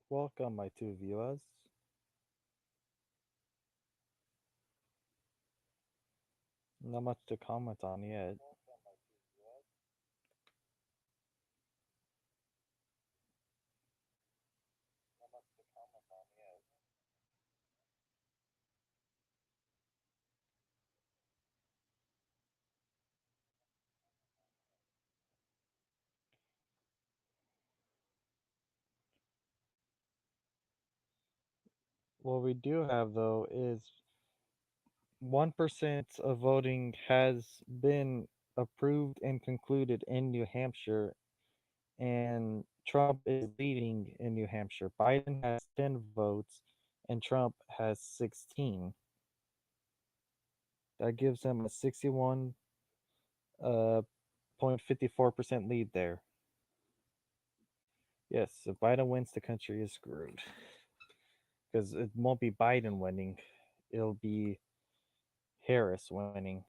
Welcome, my two viewers. Not much to comment on yet. What we do have, though, is 1% of voting has been approved and concluded in New Hampshire, and Trump is leading in New Hampshire. Biden has 10 votes, and Trump has 16. That gives him a 61 .54% lead there. Yes, if Biden wins, the country is screwed. Because it won't be Biden winning, it'll be Harris winning.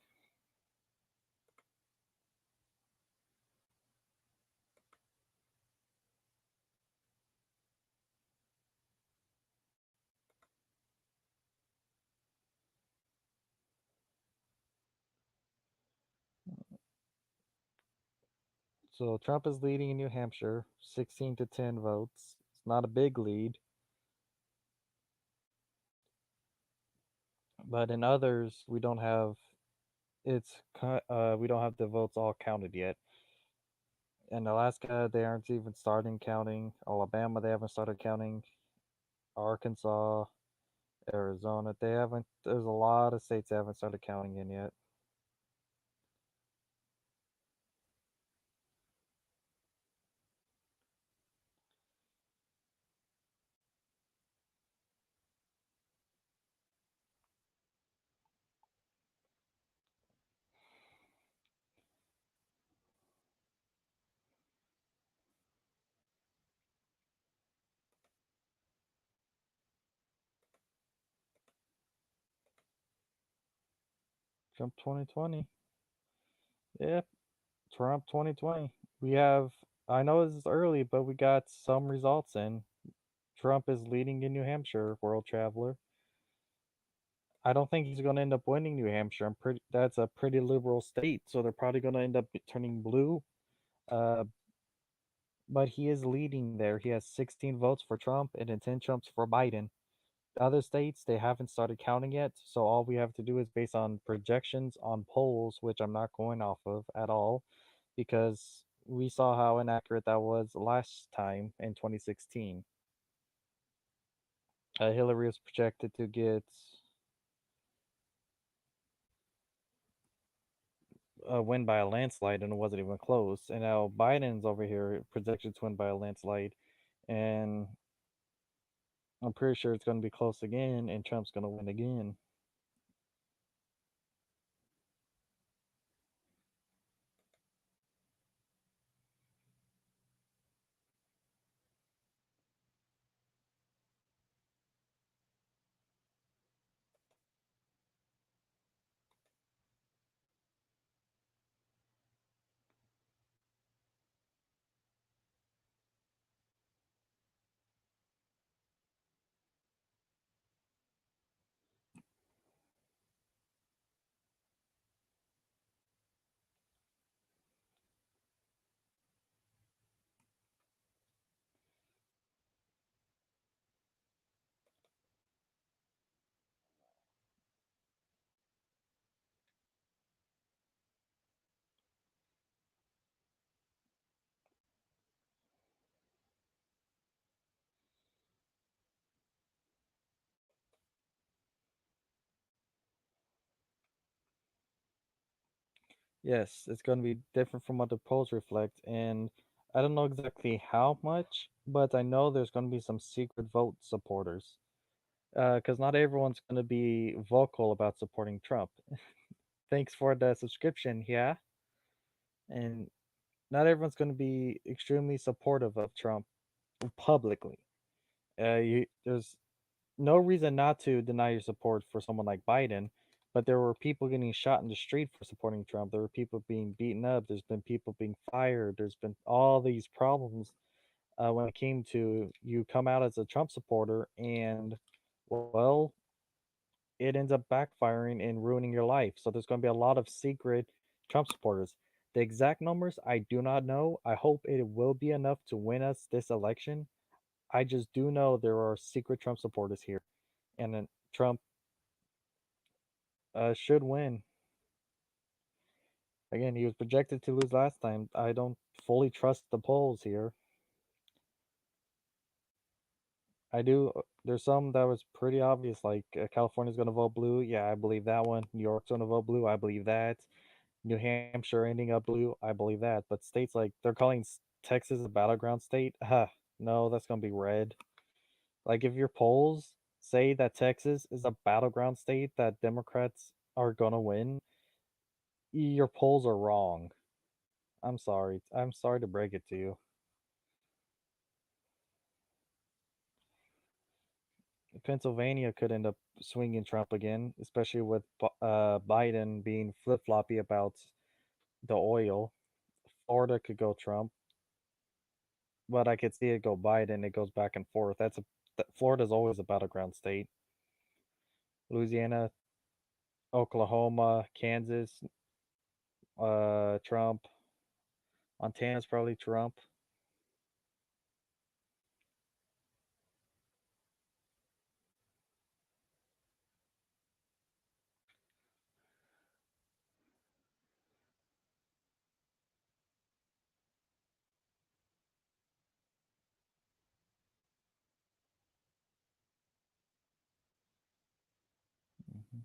So Trump is leading in New Hampshire, 16 to 10 votes. It's not a big lead, but in others we don't have we don't have the votes all counted yet. In Alaska, they aren't even starting counting. Alabama, they haven't started counting. Arkansas, Arizona, they haven't. There's a lot of states that haven't started counting in yet. Trump 2020. Yep, Trump 2020. We have. I know this is early, but we got some results in. Trump is leading in New Hampshire, World Traveler. I don't think he's going to end up winning New Hampshire. That's a pretty liberal state, so they're probably going to end up turning blue. Uh, but he is leading there. He has 16 votes for Trump and then 10 Trumps for Biden. The other states, they haven't started counting yet, so all we have to do is based on projections on polls, which I'm not going off of at all, because we saw how inaccurate that was last time in 2016. Hillary was projected to get win by a landslide, and it wasn't even close. And now Biden's over here projected to win by a landslide, and I'm pretty sure it's going to be close again, and Trump's going to win again. Yes, it's going to be different from what the polls reflect, and I don't know exactly how much, but I know there's going to be some secret vote supporters. Because not everyone's going to be vocal about supporting Trump. Thanks for the subscription, yeah. And not everyone's going to be extremely supportive of Trump publicly. There's no reason not to deny your support for someone like Biden, but there were people getting shot in the street for supporting Trump. There were people being beaten up. There's been people being fired. There's been all these problems when it came to you come out as a Trump supporter and, well, it ends up backfiring and ruining your life. So there's going to be a lot of secret Trump supporters. The exact numbers I do not know. I hope it will be enough to win us this election. I just do know there are secret Trump supporters here, and then Trump should win. Again, he was projected to lose last time. I don't fully trust the polls here. I do. There's some that was pretty obvious, like California's going to vote blue. Yeah, I believe that one. New York's going to vote blue. I believe that. New Hampshire ending up blue. I believe that. But states like they're calling Texas a battleground state. No, that's going to be red. Like if your polls say that Texas is a battleground state that Democrats are going to win, your polls are wrong. I'm sorry. I'm sorry to break it to you. Pennsylvania could end up swinging Trump again, especially with Biden being flip floppy about the oil. Florida could go Trump, but I could see it go Biden. It goes back and forth. Florida's always a battleground state. Louisiana, Oklahoma, Kansas, Trump. Montana's probably Trump. Mhm.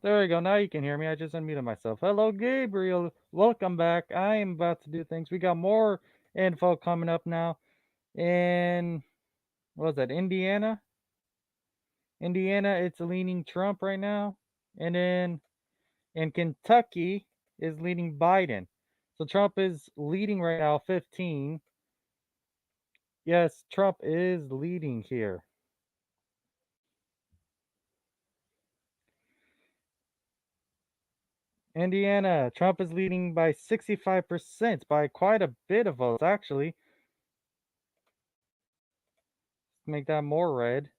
There we go. Now you can hear me. I just unmuted myself. Hello, Gabriel. Welcome back. I am about to do things. We got more info coming up now. In what was that? Indiana. Indiana, it's leaning Trump right now, and then in Kentucky is leading Biden. So Trump is leading right now, 15. Yes, Trump is leading here. Indiana, Trump is leading by 65%, by quite a bit of votes, actually. Make that more red.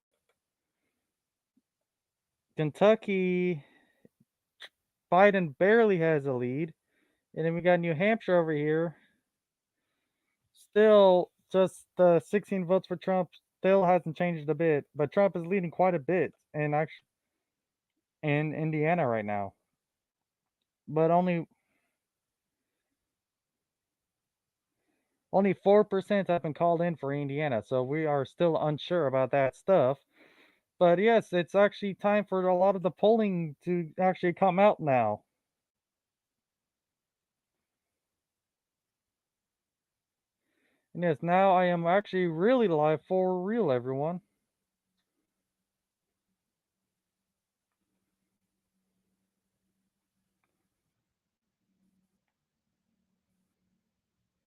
Kentucky, Biden barely has a lead. And then we got New Hampshire over here. Still just 16 votes for Trump. Still hasn't changed a bit. But Trump is leading quite a bit and actually in Indiana right now. But only 4% have been called in for Indiana, so we are still unsure about that stuff. But yes, it's actually time for a lot of the polling to actually come out now. And yes, now I am actually really live for real, everyone.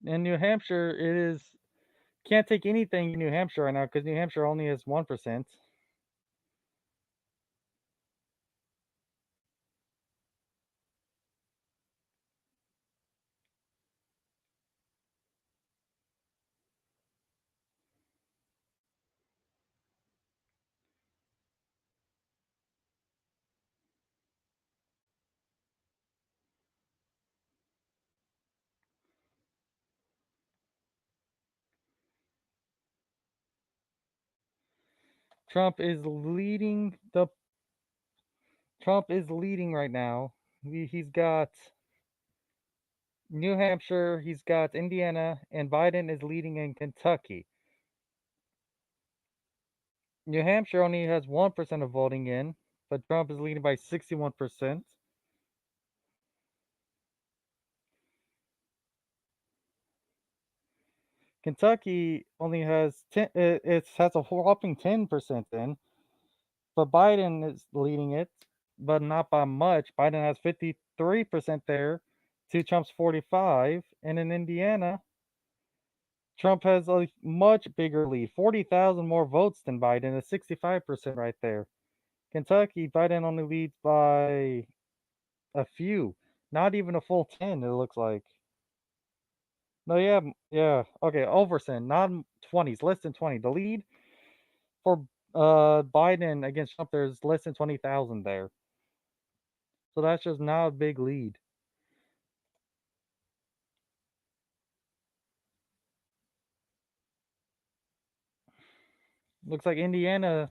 In New Hampshire, it is can't take anything in New Hampshire right now because New Hampshire only has 1%. Trump is leading the Trump is leading right now. He's got New Hampshire, he's got Indiana, and Biden is leading in Kentucky. New Hampshire only has 1% of voting in, but Trump is leading by 61%. Kentucky only has 10, it has a whopping 10% in, but Biden is leading it, but not by much. Biden has 53% there to Trump's 45, and in Indiana, Trump has a much bigger lead, 40,000 more votes than Biden, is 65% right there. Kentucky, Biden only leads by a few, not even a full 10, it looks like. No, yeah, yeah. Okay, Overson, not 20s, less than 20. The lead for Biden against Trump, there's less than 20,000 there. So that's just not a big lead. Looks like Indiana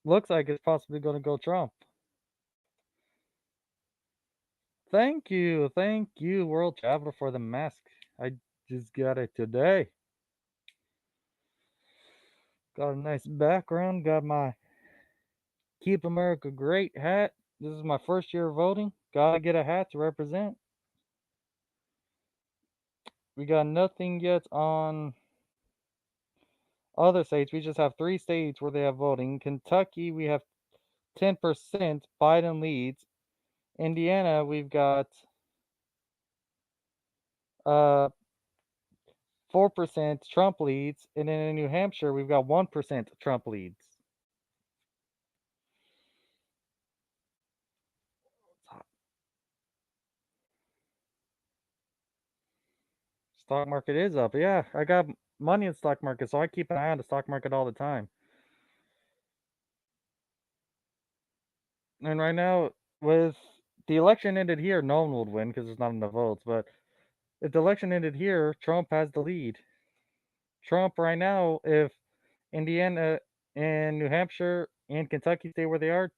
looks like it's possibly going to go Trump. Thank you, World Traveler, for the mask. I just got it today. Got a nice background. Got my Keep America Great hat. This is my first year voting. Gotta get a hat to represent. We got nothing yet on other states. We just have 3 states where they have voting. Kentucky, we have 10%. Biden leads. Indiana, we've got 4%. Trump leads. And then in New Hampshire, we've got 1%. Trump leads. Stock market is up. Yeah, I got money in the stock market, so I keep an eye on the stock market all the time. And right now, with the election ended here, no one would win because there's not enough votes. But if the election ended here, Trump has the lead. Trump right now, if Indiana and New Hampshire and Kentucky stay where they are,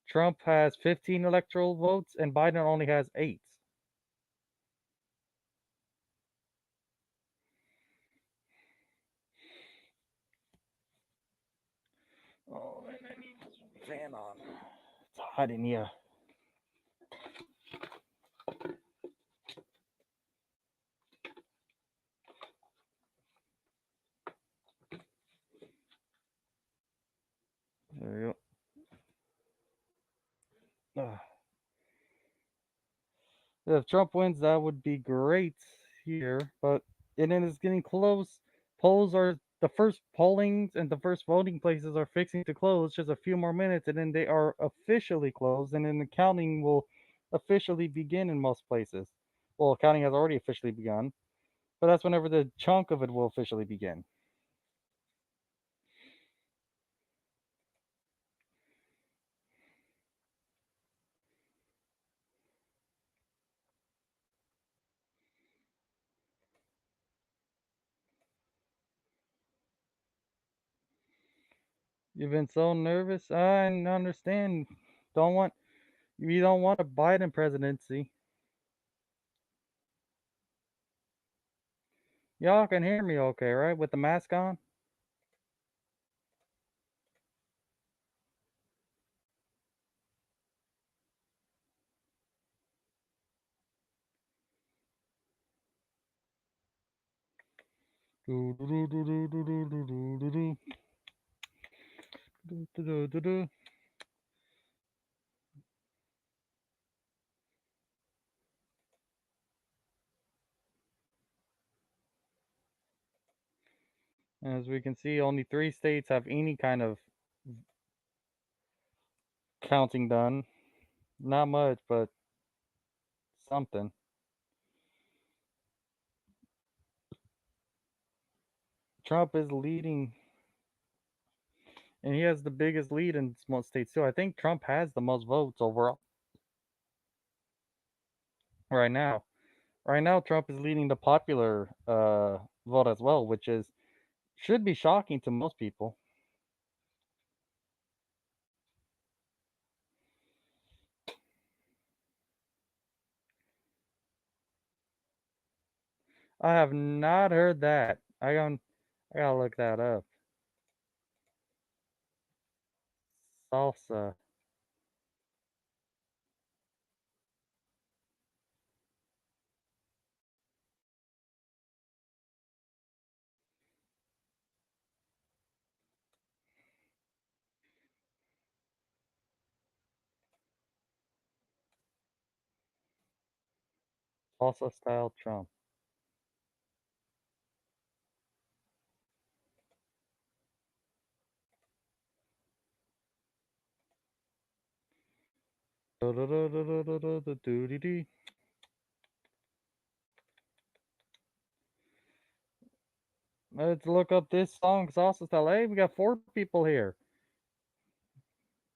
Trump has 15 electoral votes and Biden only has 8. Oh, and I need this fan on. It's hot. hot in here. There you go. If Trump wins, that would be great here, but and then it's getting close. Polls are the first pollings and the first voting places are fixing to close. Just a few more minutes, and then they are officially closed, and then the counting will officially begin in most places. Well, counting has already officially begun, but that's whenever the chunk of it will officially begin. You've been so nervous. I understand. Don't want you don't want a Biden presidency. Y'all can hear me okay, right? With the mask on? Do, do, do, do, do, do, do, do, do, do. Do, do, do, do, do. As we can see, only 3 states have any kind of counting done. Not much, but something. Trump is leading, and he has the biggest lead in most states too. I think Trump has the most votes overall right now. Right now, Trump is leading the popular vote as well, which is should be shocking to most people. I have not heard that. I gotta look that up. Salsa. Salsa style Trump. Let's look up this song, Salsa Style. Hey, we got 4 people here.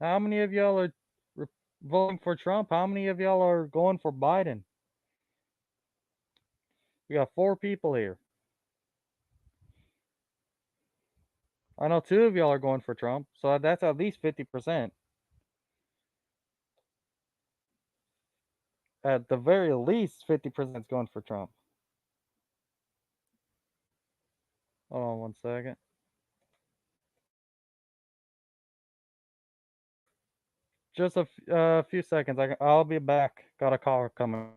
How many of y'all are voting for Trump? How many of y'all are going for Biden? We got 4 people here. I know 2 of y'all are going for Trump, so that's at least 50%. At the very least, 50% is going for Trump. Hold on 1 second. Just a few seconds. I'll be back. Got a call coming.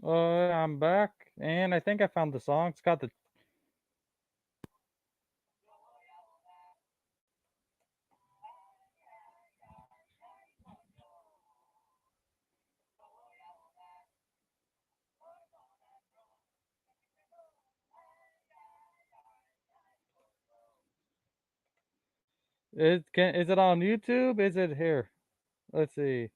I'm back, and I think I found the song. It's got the. Is it on YouTube? Is it here? Let's see.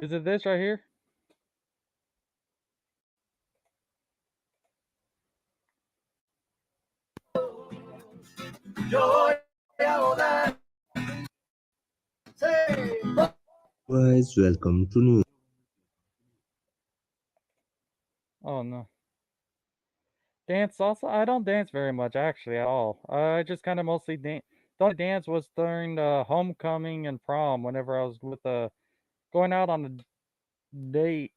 Is it this right here? Guys, welcome to new. Oh no. Dance salsa? I don't dance very much actually at all. I just kind of mostly dance. The only dance was during the homecoming and prom whenever I was with going out on a date.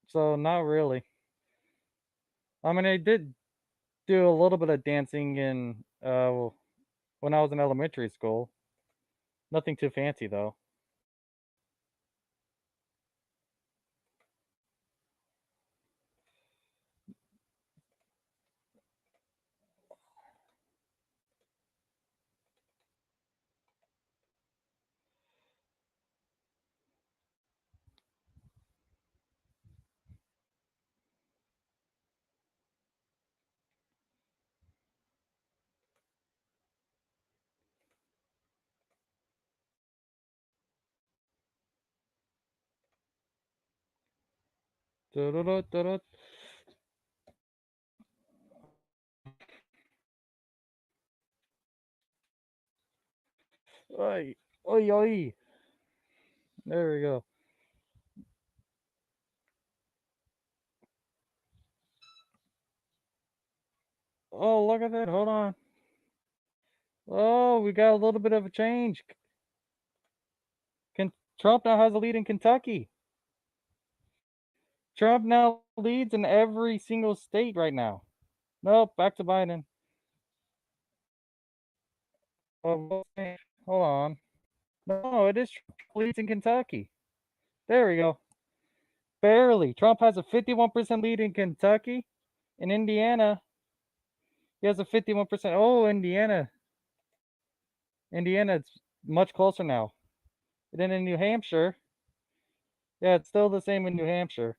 So not really. I mean, I did do a little bit of dancing in when I was in elementary school. Nothing too fancy though. Du-du-du-du-du. Oi, oi, oi. There we go. Oh, look at that. Hold on. Oh, we got a little bit of a change. Trump now has a lead in Kentucky. Trump now leads in every single state right now. Nope, back to Biden. Hold on. No, it is Trump leads in Kentucky. There we go. Barely. Trump has a 51% lead in Kentucky. In Indiana, he has a 51%. Oh, Indiana. Indiana, it's much closer now. And then in New Hampshire, yeah, it's still the same in New Hampshire.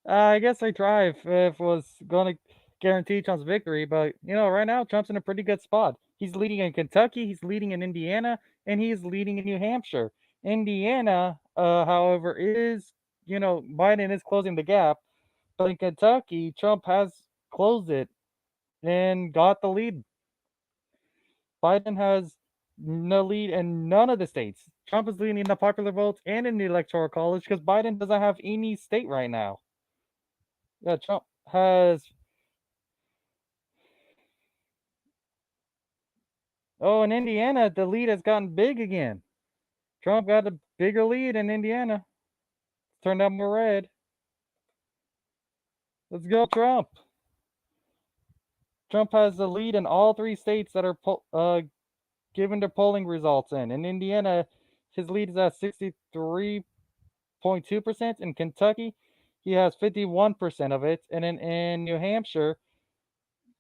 I guess I try if it was going to guarantee Trump's victory, but right now Trump's in a pretty good spot. He's leading in Kentucky, he's leading in Indiana, and he's leading in New Hampshire. Indiana, however, Biden is closing the gap, but in Kentucky, Trump has closed it and got the lead. Biden has no lead in none of the states. Trump is leading in the popular votes and in the electoral college because Biden doesn't have any state right now. Yeah, Trump has. Oh, in Indiana, the lead has gotten big again. Trump got a bigger lead in Indiana. Turned out more red. Let's go, Trump. Trump has the lead in all three states that are given their polling results in. In Indiana, his lead is at 63.2%. In Kentucky, he has 51% of it. And in New Hampshire,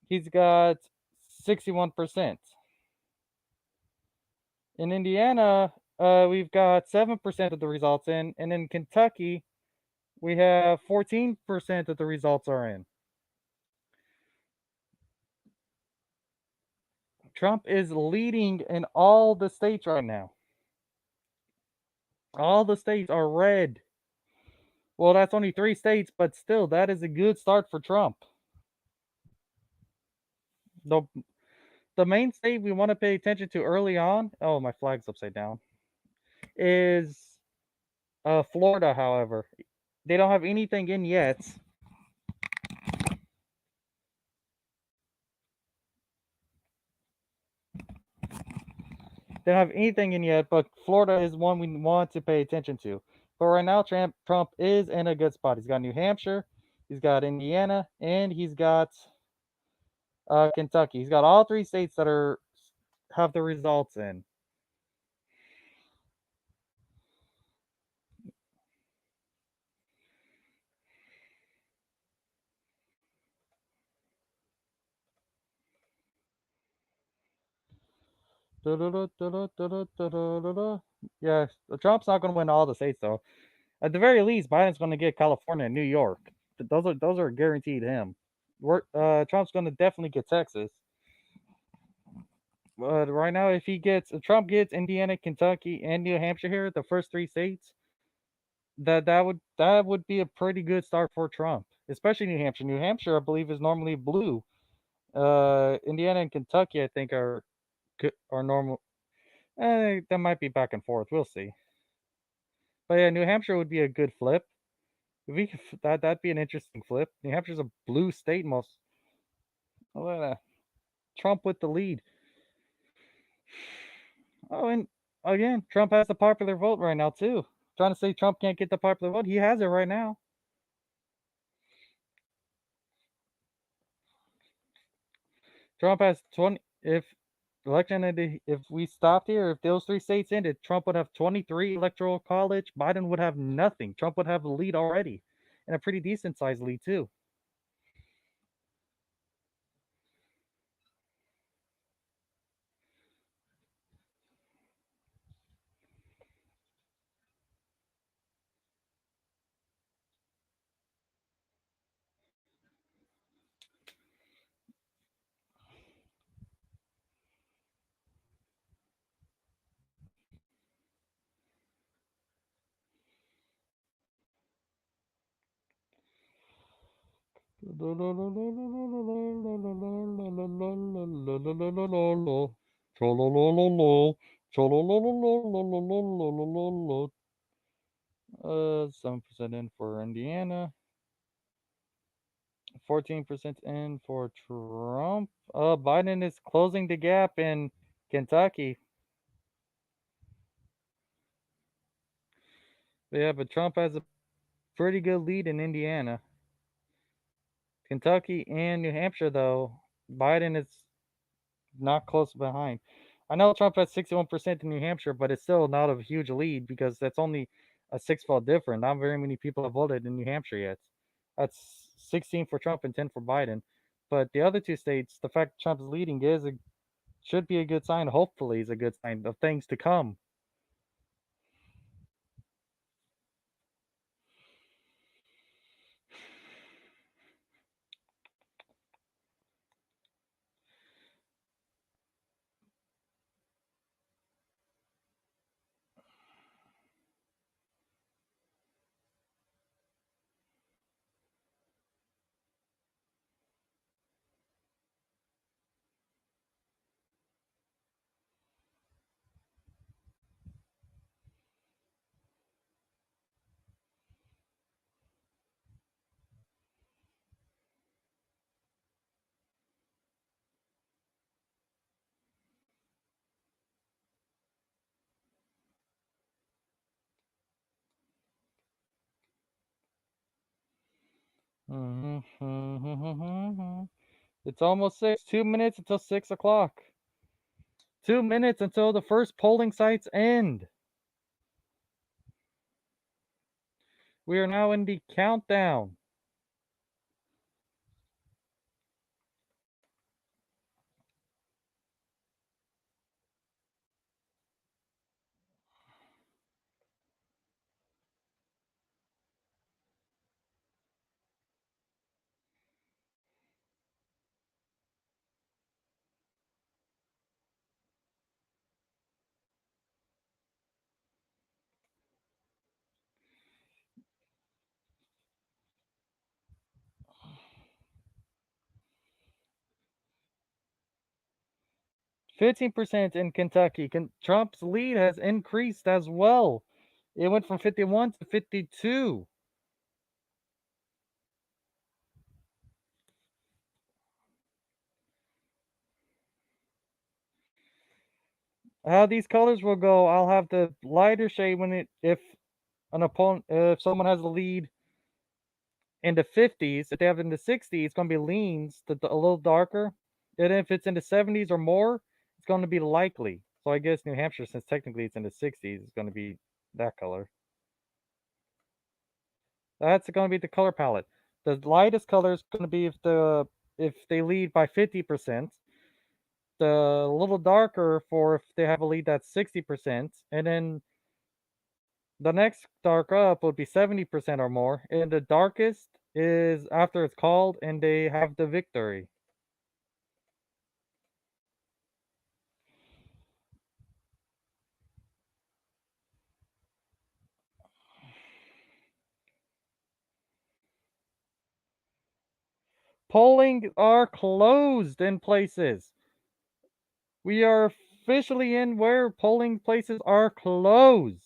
he's got 61%. In Indiana, we've got 7% of the results in. And in Kentucky, we have 14% of the results are in. Trump is leading in all the states right now. All the states are red. Well, that's only 3 states, but still, that is a good start for Trump. The the main state we want to pay attention to early on, oh, my flag's upside down, is Florida, however. They don't have anything in yet, They don't have anything in yet, but Florida is one we want to pay attention to. But right now, Trump is in a good spot. He's got New Hampshire, he's got Indiana, and he's got Kentucky. He's got all three states that are have the results in. Yeah, Trump's not going to win all the states though. At the very least, Biden's going to get California and New York. Those are guaranteed him. Trump's going to definitely get Texas. But right now, if Trump gets Indiana, Kentucky, and New Hampshire here, the first three states, that would be a pretty good start for Trump, especially New Hampshire. New Hampshire, I believe, is normally blue. Indiana and Kentucky, I think, are normal. That might be back and forth. We'll see. But yeah, New Hampshire would be a good flip. If we could, that'd be an interesting flip. New Hampshire's a blue state most. Trump with the lead. Oh, and again, Trump has the popular vote right now too. Trying to say Trump can't get the popular vote, he has it right now. Trump has 20. If we stopped here, if those three states ended, Trump would have 23 electoral college. Biden would have nothing. Trump would have a lead already, and a pretty decent sized lead too. Chololololo. 7% in for Indiana, 14% in for Trump. Biden is closing the gap in Kentucky. Yeah, but Trump has a pretty good lead in Indiana. Kentucky and New Hampshire, though, Biden is not close behind. I know Trump has 61% in New Hampshire, but it's still not a huge lead because that's only a 6 vote difference. Not very many people have voted in New Hampshire yet. That's 16 for Trump and 10 for Biden. But the other two states, the fact Trump's leading should be a good sign. Hopefully, is a good sign of things to come. It's almost 6. 2 minutes until 6 o'clock. 2 minutes until the first polling sites end. We are now in the countdown. %15 in Kentucky. Trump's lead has increased as well. It went from 51 to 52. how these colors will go, I'll have the lighter shade when if an opponent if someone has a lead in the 50s, if they have it in the 60s, it's gonna be leans a little darker. And if it's in the 70s or more, it's gonna be likely. So I guess New Hampshire, since technically it's in the 60s, is gonna be that color. That's gonna be the color palette. The lightest color is gonna be if they lead by 50%. The little darker for if they have a lead that's 60%, and then the next dark up would be 70% or more, and the darkest is after it's called and they have the victory. Polling are closed in places. We are officially in where polling places are closed.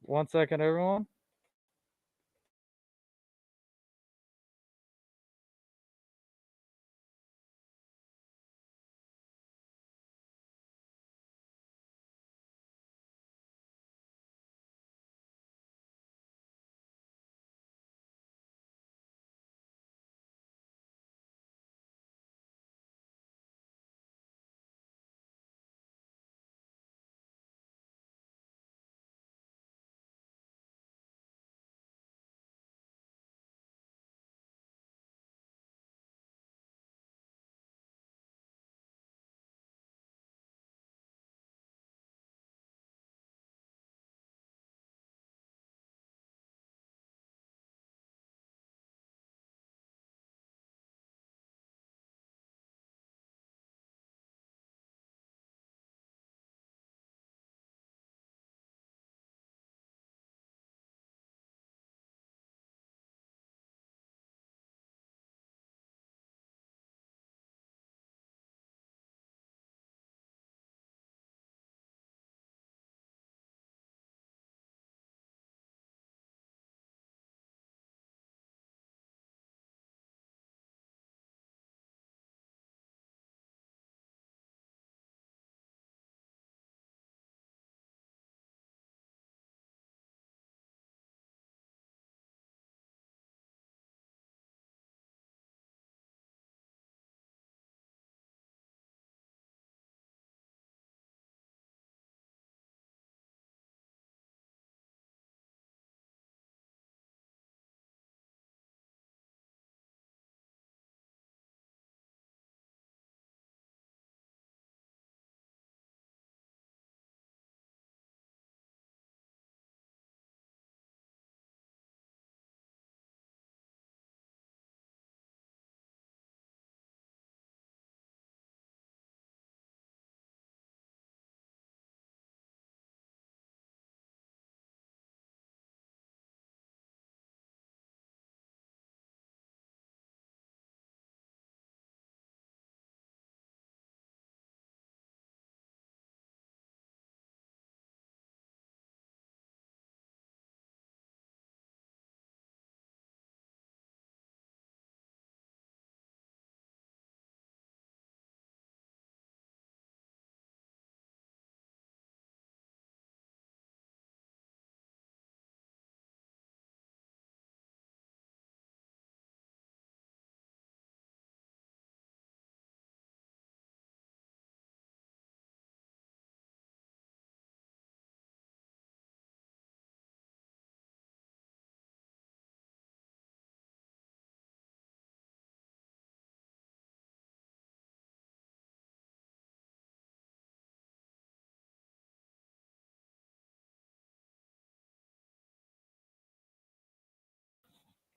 1 second, everyone.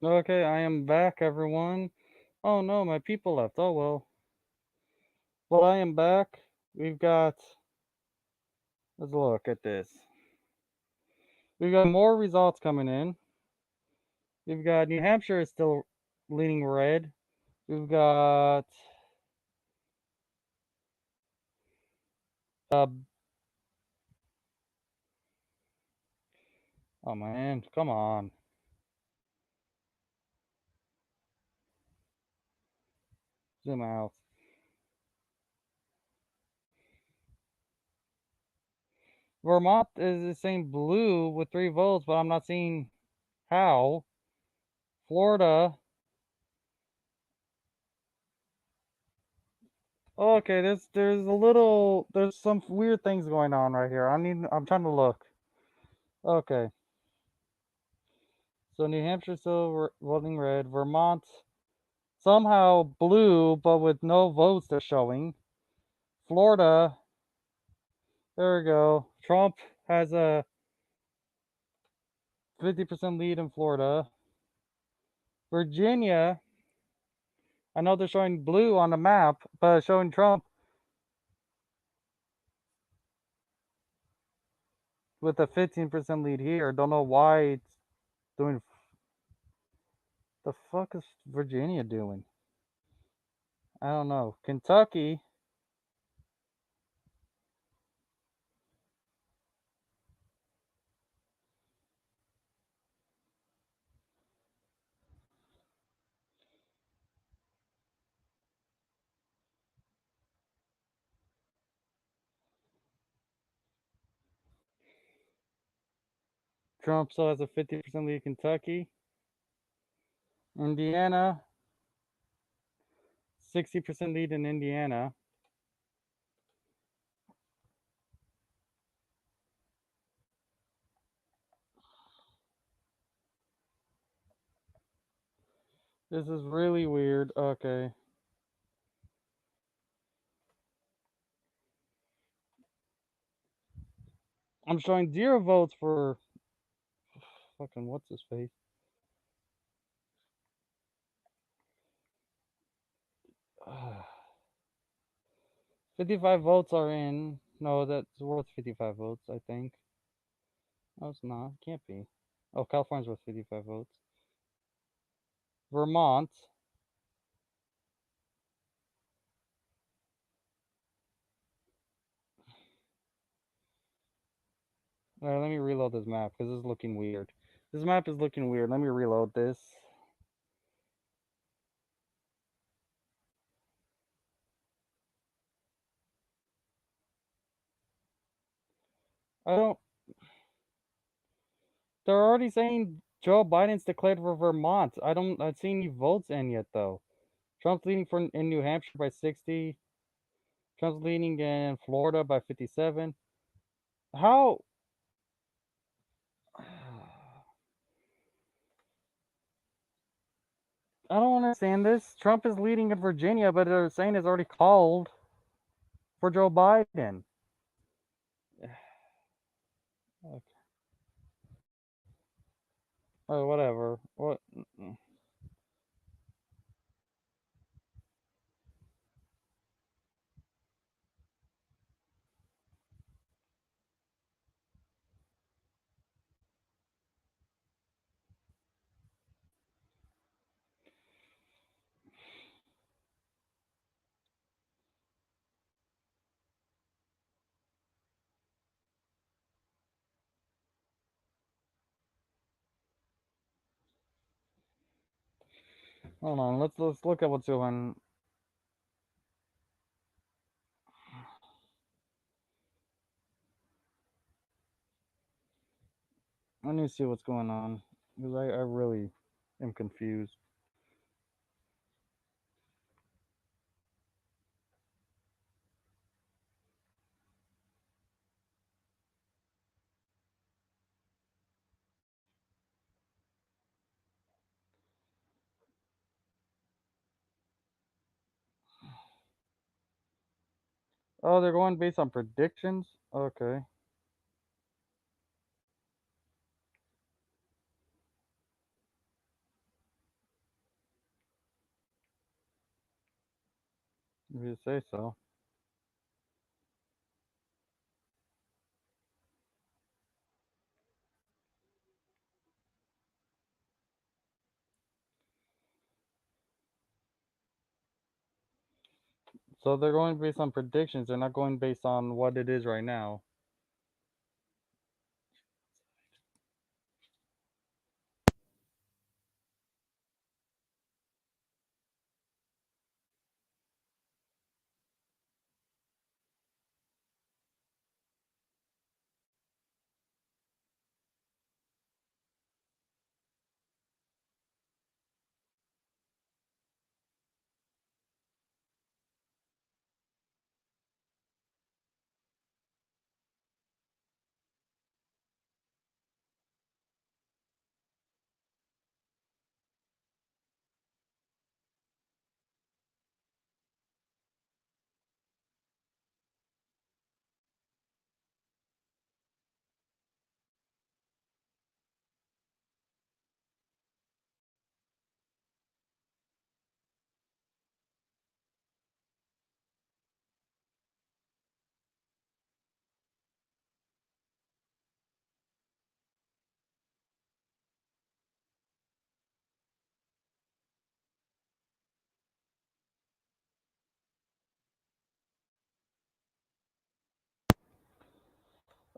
Okay, I am back, everyone. Oh no, my people left. Oh well. Well, I am back. We've got. Let's look at this. We've got more results coming in. We've got New Hampshire is still leaning red. We've got uh oh man, come on. Zoom out. Vermont is saying blue with 3 votes, but I'm not seeing how. Florida. Okay, there's some weird things going on right here. I'm trying to look. Okay. So New Hampshire still voting red. Vermont somehow blue, but with no votes they're showing. Florida, there we go. Trump has a 50% lead in Florida. Virginia, I know they're showing blue on the map, but showing Trump with a 15% lead here. Don't know why it's doing. The fuck is Virginia doing? I don't know. Kentucky. Trump still has a 50% lead. Kentucky. Indiana. 60% lead in Indiana. This is really weird. Okay. I'm showing 0 votes for fucking what's his face. Uh, 55 votes are in. No, that's worth 55 votes, I think. No, it's not. Can't be. Oh, California's worth 55 votes. Vermont. Alright, let me reload this map because this is looking weird. This map is looking weird. Let me reload this. I don't. They're already saying Joe Biden's declared for Vermont. I've seen any votes in yet though. Trump's leading in New Hampshire by 60. Trump's leading in Florida by 57. How? I don't understand this. Trump is leading in Virginia, but they're saying it's already called for Joe Biden. Okay. Oh, whatever. What? Hold on. Let's look at what's going. I need to see what's going on because I really am confused. Oh, they're going based on predictions? Okay. If you say so. So they're going based on predictions. They're not going based on what it is right now.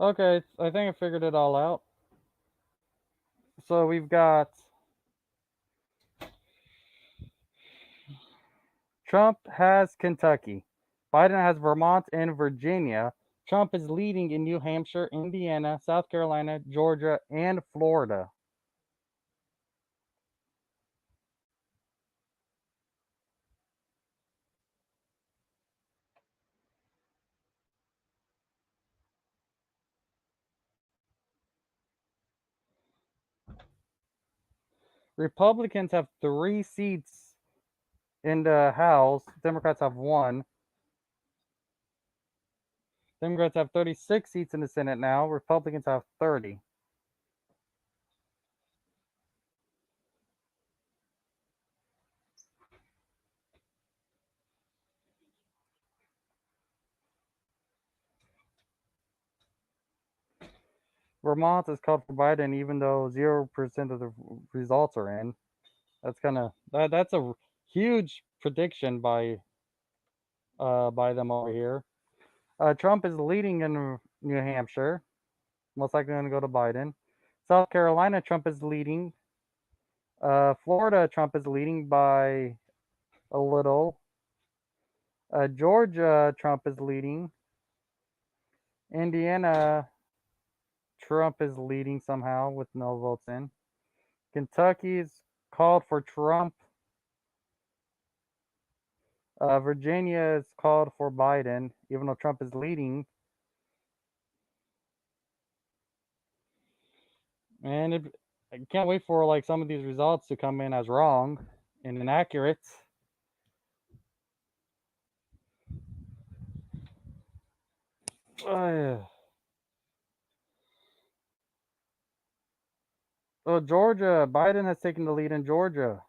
Okay, I think I figured it all out. So we've got Trump has Kentucky. Biden has Vermont and Virginia. Trump is leading in New Hampshire, Indiana, South Carolina, Georgia, and Florida. Republicans have 3 seats in the House. Democrats have 1. Democrats have 36 seats in the Senate now. Republicans have 30. Vermont is called for Biden, even though 0% of the results are in. That's that's a huge prediction by them over here. Trump is leading in New Hampshire. Most likely going to go to Biden. South Carolina, Trump is leading. Florida, Trump is leading by a little. Georgia, Trump is leading. Indiana, Trump is leading somehow with no votes in. Kentucky's called for Trump. Virginia is called for Biden, even though Trump is leading. And I can't wait for like some of these results to come in as wrong and inaccurate. So Georgia, Biden has taken the lead in Georgia.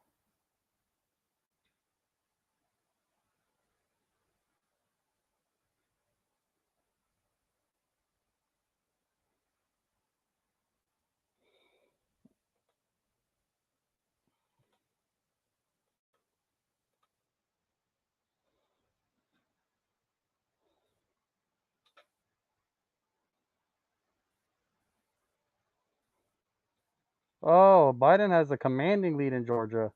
Oh, Biden has a commanding lead in Georgia.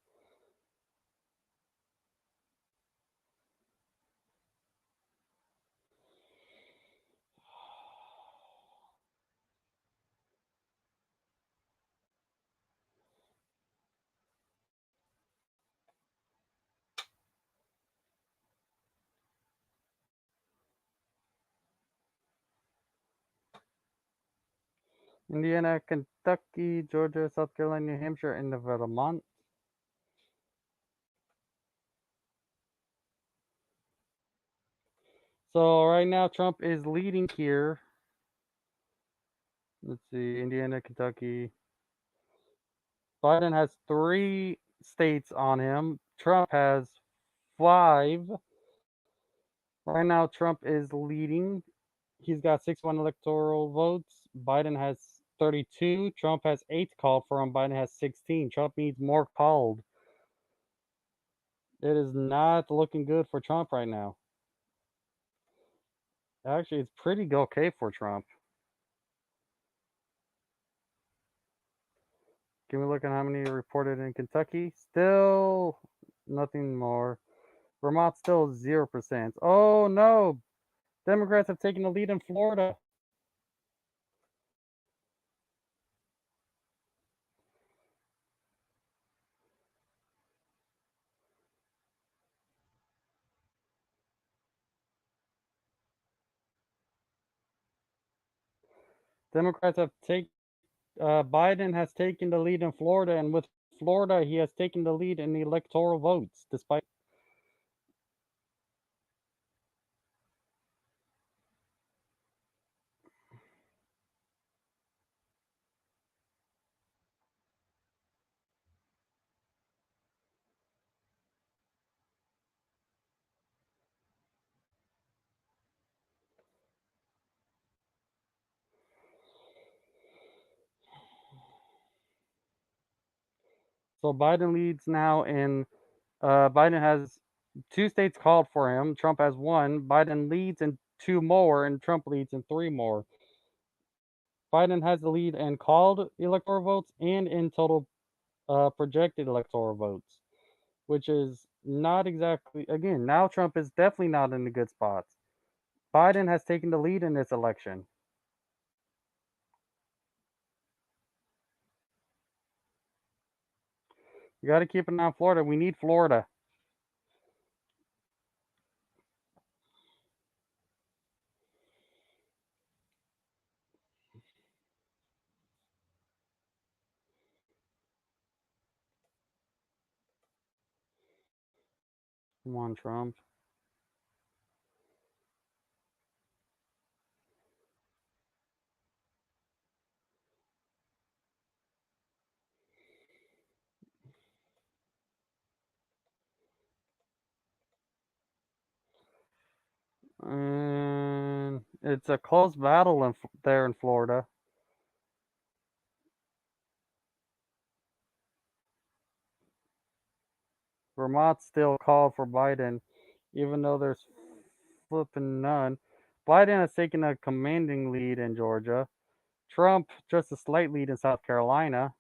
Indiana, Kentucky, Georgia, South Carolina, New Hampshire, and Vermont. So right now, Trump is leading here. Let's see, Indiana, Kentucky. Biden has 3 states on him. Trump has 5. Right now, Trump is leading. He's got 61 electoral votes. Biden has 32. Trump has 8 called for him. Biden has 16. Trump needs more called. It is not looking good for Trump right now. Actually, it's pretty okay for Trump. Can we look at how many reported in Kentucky? Still nothing more. Vermont still 0%. Oh no! Democrats have taken the lead in Florida. Democrats have taken. Biden has taken the lead in Florida, and with Florida, he has taken the lead in the electoral votes, despite. So Biden leads now in. Biden has 2 states called for him. Trump has 1. Biden leads in 2 more, and Trump leads in 3 more. Biden has the lead in called electoral votes and in total projected electoral votes, which is not exactly, again, now Trump is definitely not in the good spots. Biden has taken the lead in this election. You got to keep an eye on Florida. We need Florida. Come on, Trump. And it's a close battle there in Florida. Vermont still called for Biden, even though there's flipping none. Biden has taken a commanding lead in Georgia. Trump just a slight lead in South Carolina.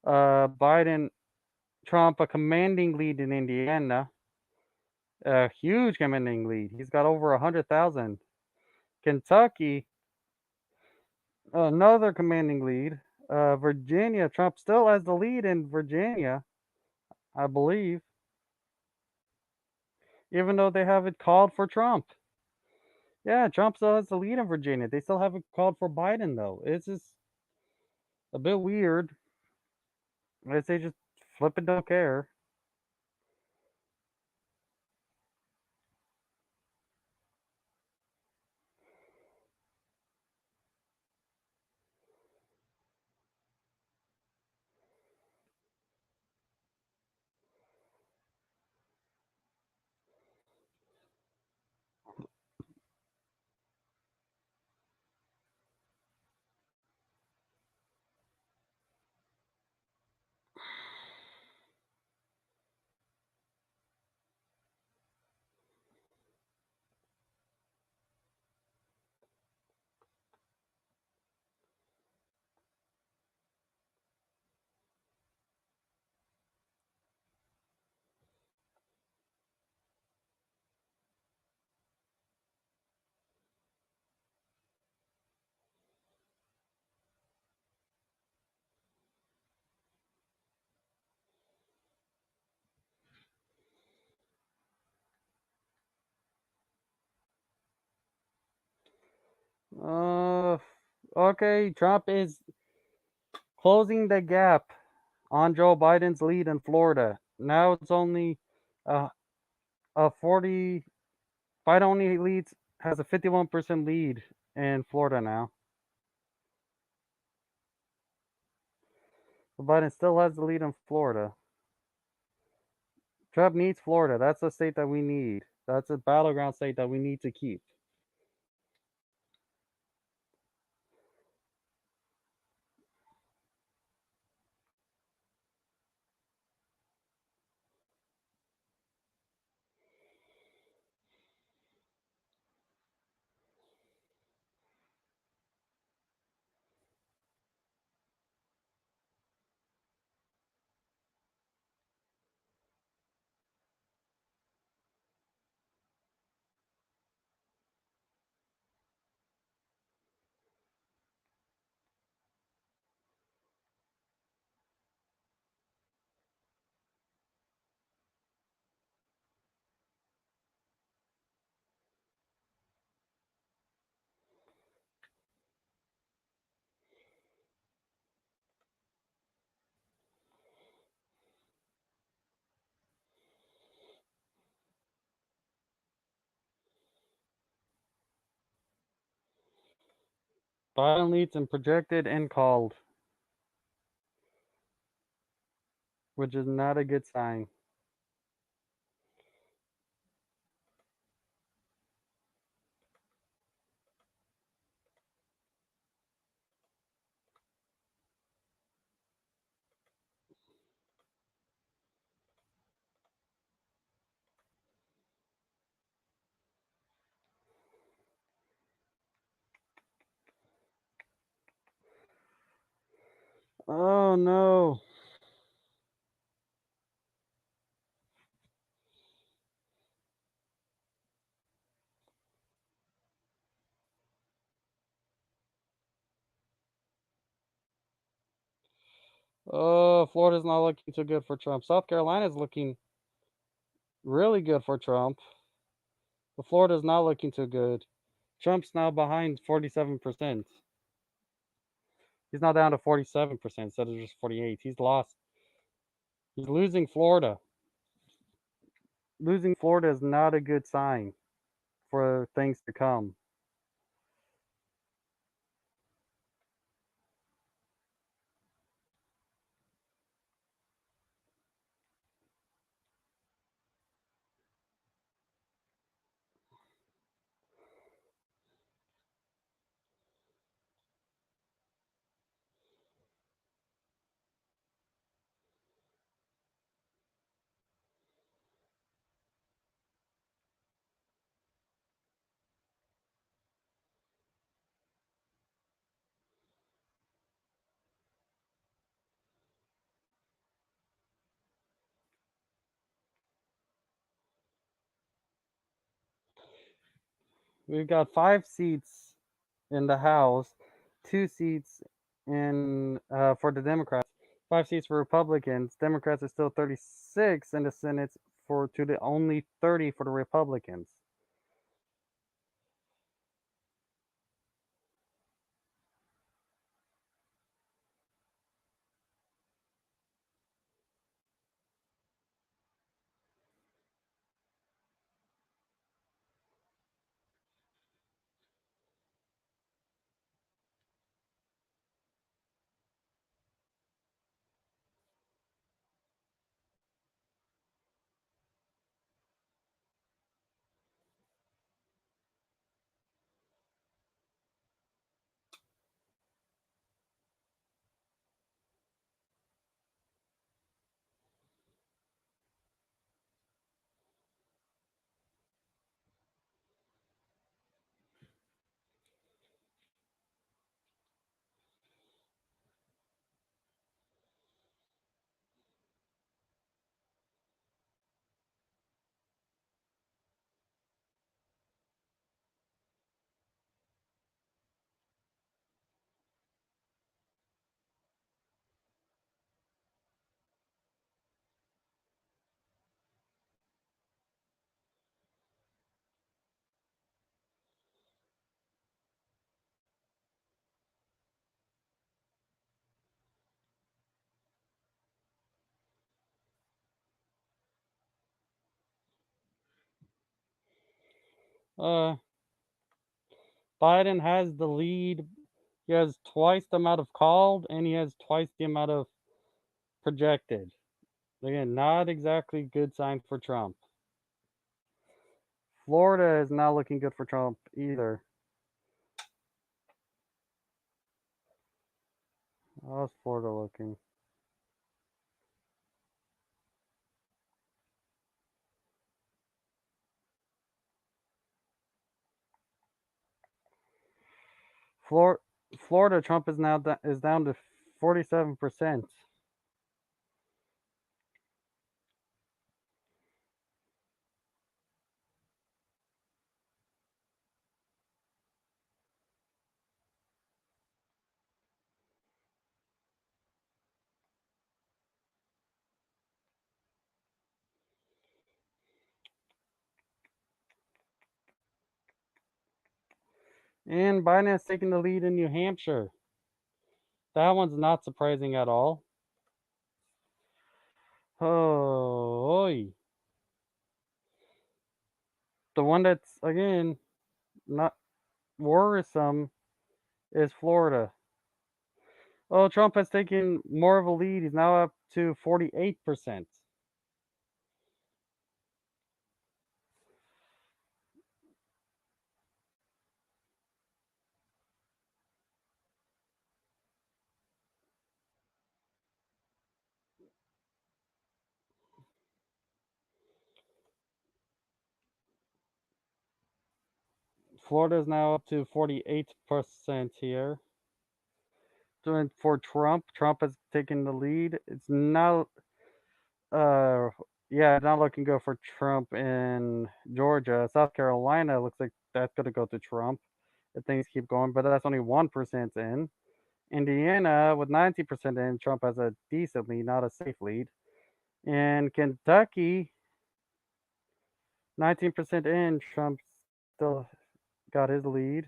Biden, Trump a commanding lead in Indiana. A huge commanding lead. He's got over 100,000. Kentucky, another commanding lead. Virginia, Trump still has the lead in Virginia, I believe, even though they haven't called for Trump. Yeah, Trump still has the lead in Virginia. They still haven't called for Biden, though. It's just a bit weird. I guess they just flipping don't care. Uh, okay, Trump is closing the gap on Joe Biden's lead in Florida. Now it's only uh, a 40. Biden only leads has a 51% lead in Florida now. But Biden still has the lead in Florida. Trump needs Florida. That's the state that we need. That's a battleground state that we need to keep. Biden leads in projected and called, which is not a good sign. Oh no. Oh, Florida's not looking too good for Trump. South Carolina's looking really good for Trump. But Florida's not looking too good. Trump's now behind 47%. He's now down to 47% instead of just 48. He's lost. He's losing Florida. Losing Florida is not a good sign for things to come. We've got 5 seats in the House, 2 seats in for the Democrats, 5 seats for Republicans. Democrats are still 36 in the Senate for to the only 30 for the Republicans. Uh, Biden has the lead. He has twice the amount of called, and he has twice the amount of projected. Again, not exactly good sign for Trump. Florida is not looking good for Trump either. How's Florida looking? Florida, Trump is now is down to 47%. And Biden has taken the lead in New Hampshire. That one's not surprising at all. Oh, the one that's again not worrisome is Florida. Oh, Trump has taken more of a lead. He's now up to 48%. Florida is now up to 48% here. for Trump. Trump has taken the lead. It's not uh yeah, not looking good for Trump in Georgia. South Carolina looks like that's gonna go to Trump if things keep going, but that's only 1% in. Indiana with 90% in, Trump has a decent lead, not a safe lead. In Kentucky, 19% in, Trump still got his lead.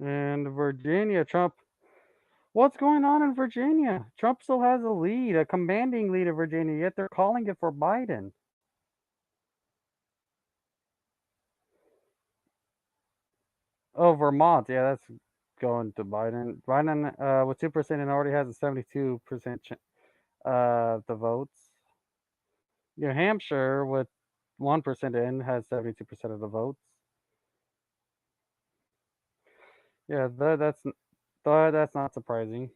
And Virginia, Trump. What's going on in Virginia? Trump still has a lead, a commanding lead in Virginia, yet they're calling it for Biden. Oh, Vermont. Yeah, that's going to Biden. Biden, with 2% and already has a 72% the votes. New Hampshire, with 1% in, has 72% of the votes. Yeah, that's not surprising.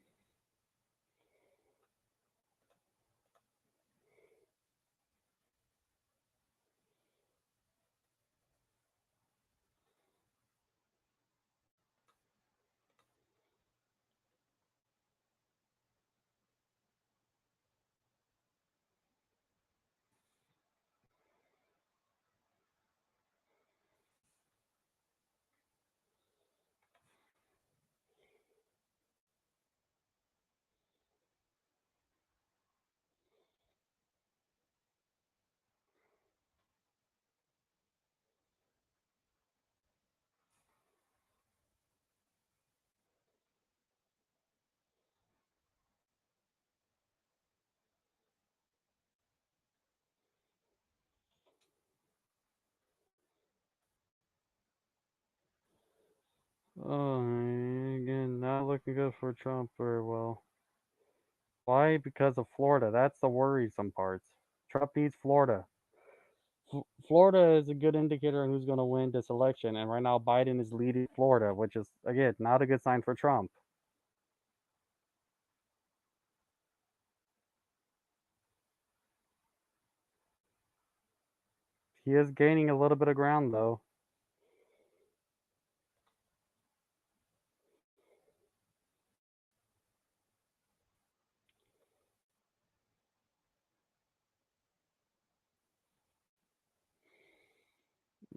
Oh, again, not looking good for Trump very well. Why? Because of Florida. That's the worrisome part. Trump needs Florida. Florida is a good indicator of who's going to win this election, and right now Biden is leading Florida, which is again not a good sign for Trump. He is gaining a little bit of ground though.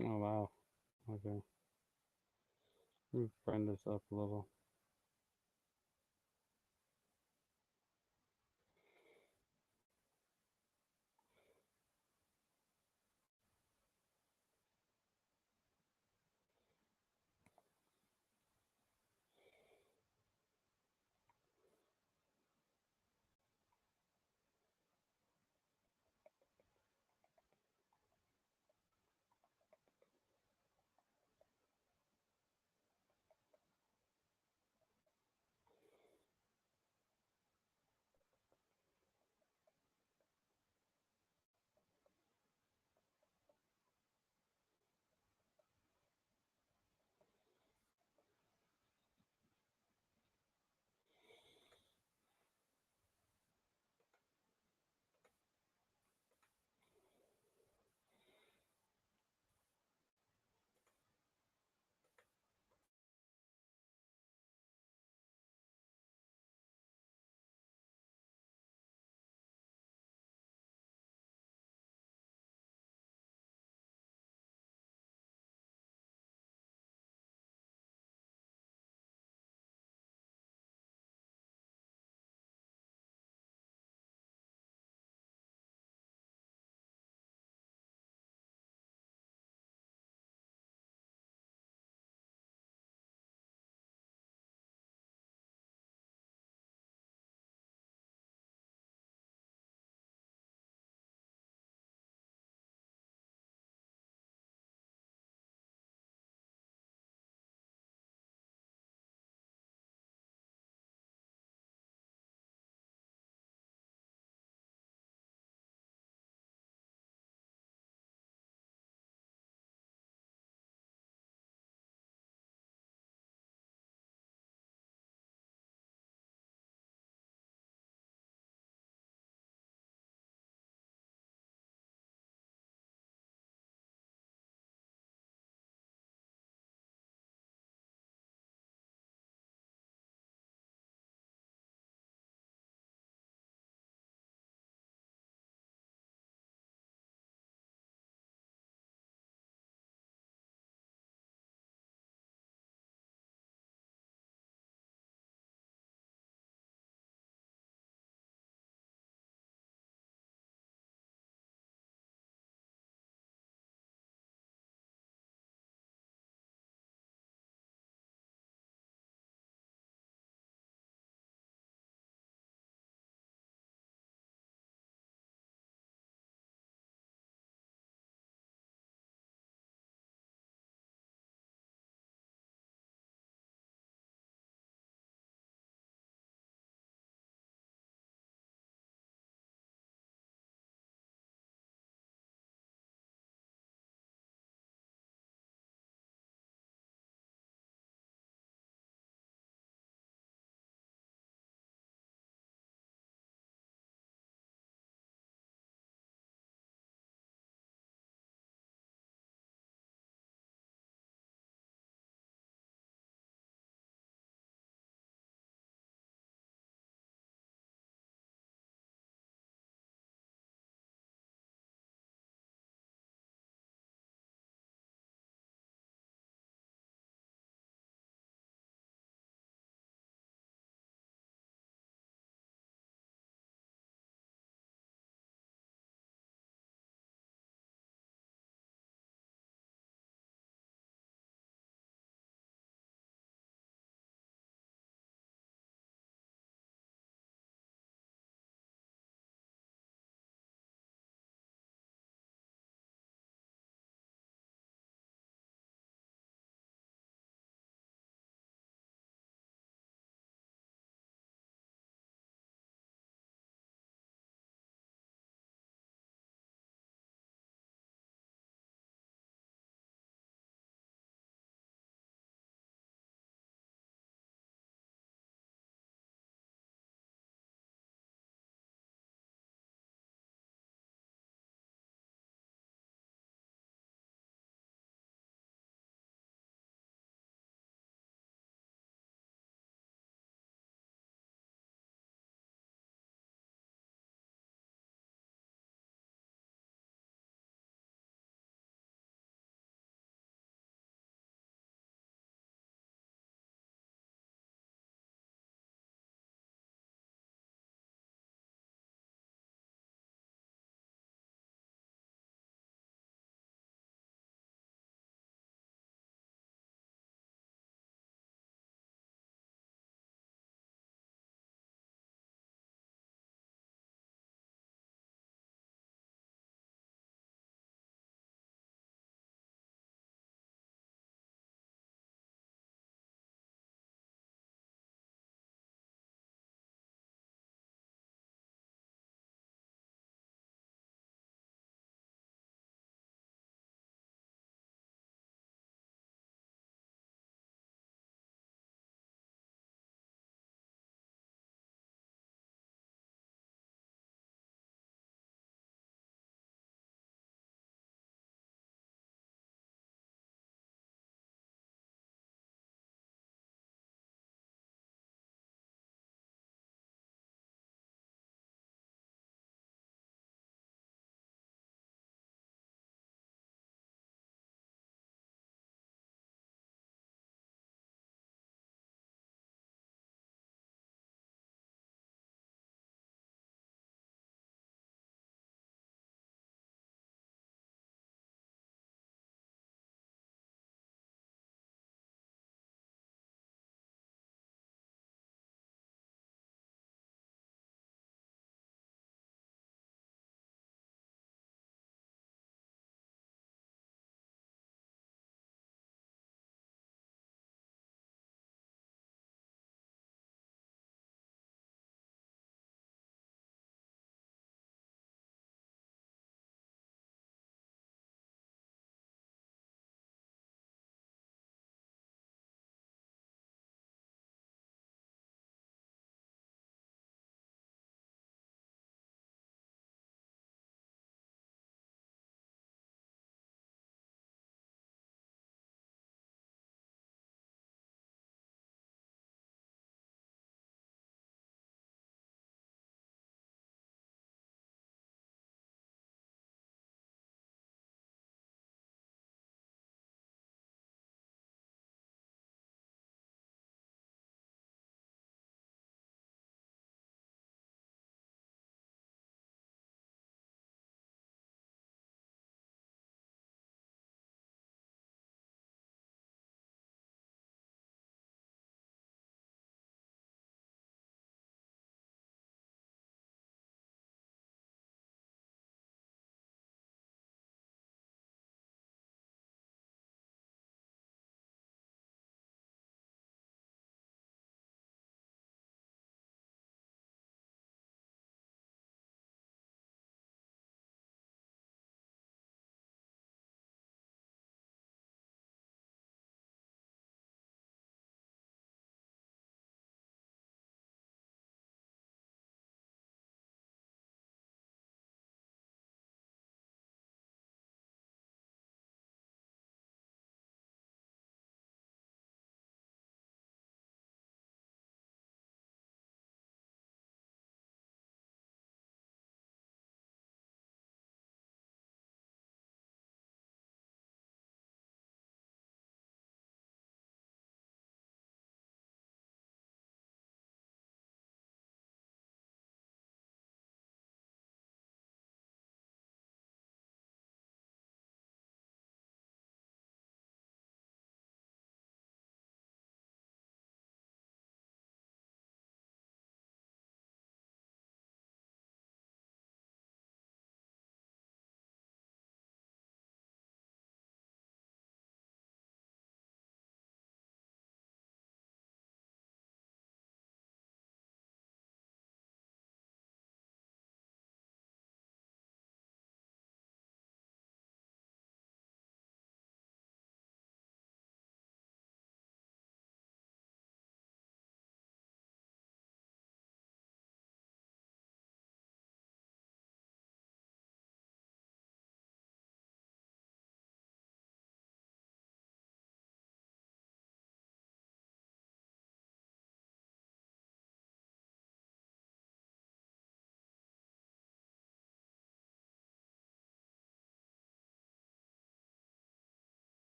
Oh wow. Okay. Let me bring this up a little.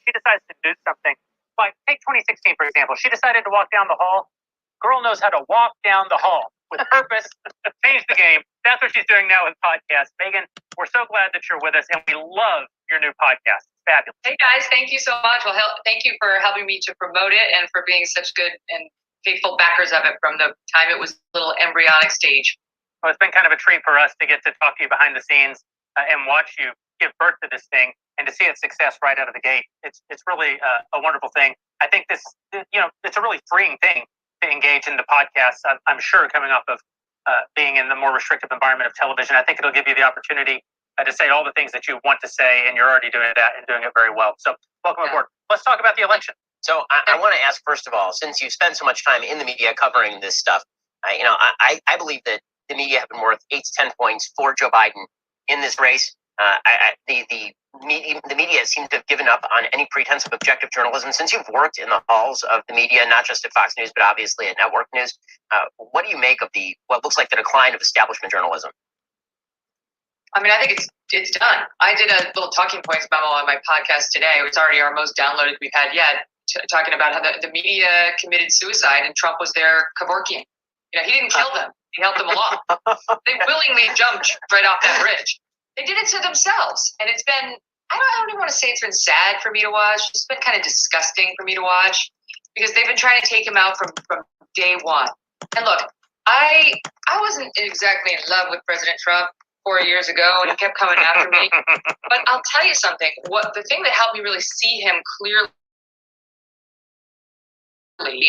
she decides to do something. Like, take 2016, for example. She decided to walk down the hall. Girl knows how to walk down the hall with purpose, change the game. That's what she's doing now with podcasts. Megan, we're so glad that you're with us, and we love your new podcast. It's fabulous. Hey, guys, thank you so much. Well, thank you for helping me to promote it and for being such good and faithful backers of it from the time it was a little embryonic stage. Well, it's been kind of a treat for us to get to talk to you behind the scenes and watch you give birth to this thing and to see its success right out of the gate. It's really a wonderful thing. I think this, it's a really freeing thing to engage in the podcast. I'm sure coming off of being in the more restrictive environment of television, I think it'll give you the opportunity to say all the things that you want to say, and you're already doing that and doing it very well. So welcome aboard. Let's talk about the election. So I want to ask, first of all, since you've spent so much time in the media covering this stuff, I believe that the media have been worth 8 to 10 points for Joe Biden in this race. The media seems to have given up on any pretense of objective journalism. Since you've worked in the halls of the media, not just at Fox News, but obviously at network news, what do you make of what looks like the decline of establishment journalism? I mean, I think it's done. I did a little talking points memo on my podcast today. It's already our most downloaded we've had yet, talking about how the media committed suicide and Trump was there cavorking. He didn't kill them. He helped them along. They willingly jumped right off that bridge. They did it to themselves. And it's been, I don't even want to say it's been sad for me to watch. It's been kind of disgusting for me to watch because they've been trying to take him out from day one. And look, I wasn't exactly in love with President Trump 4 years ago, and he kept coming after me. But I'll tell you something. The thing that helped me really see him clearly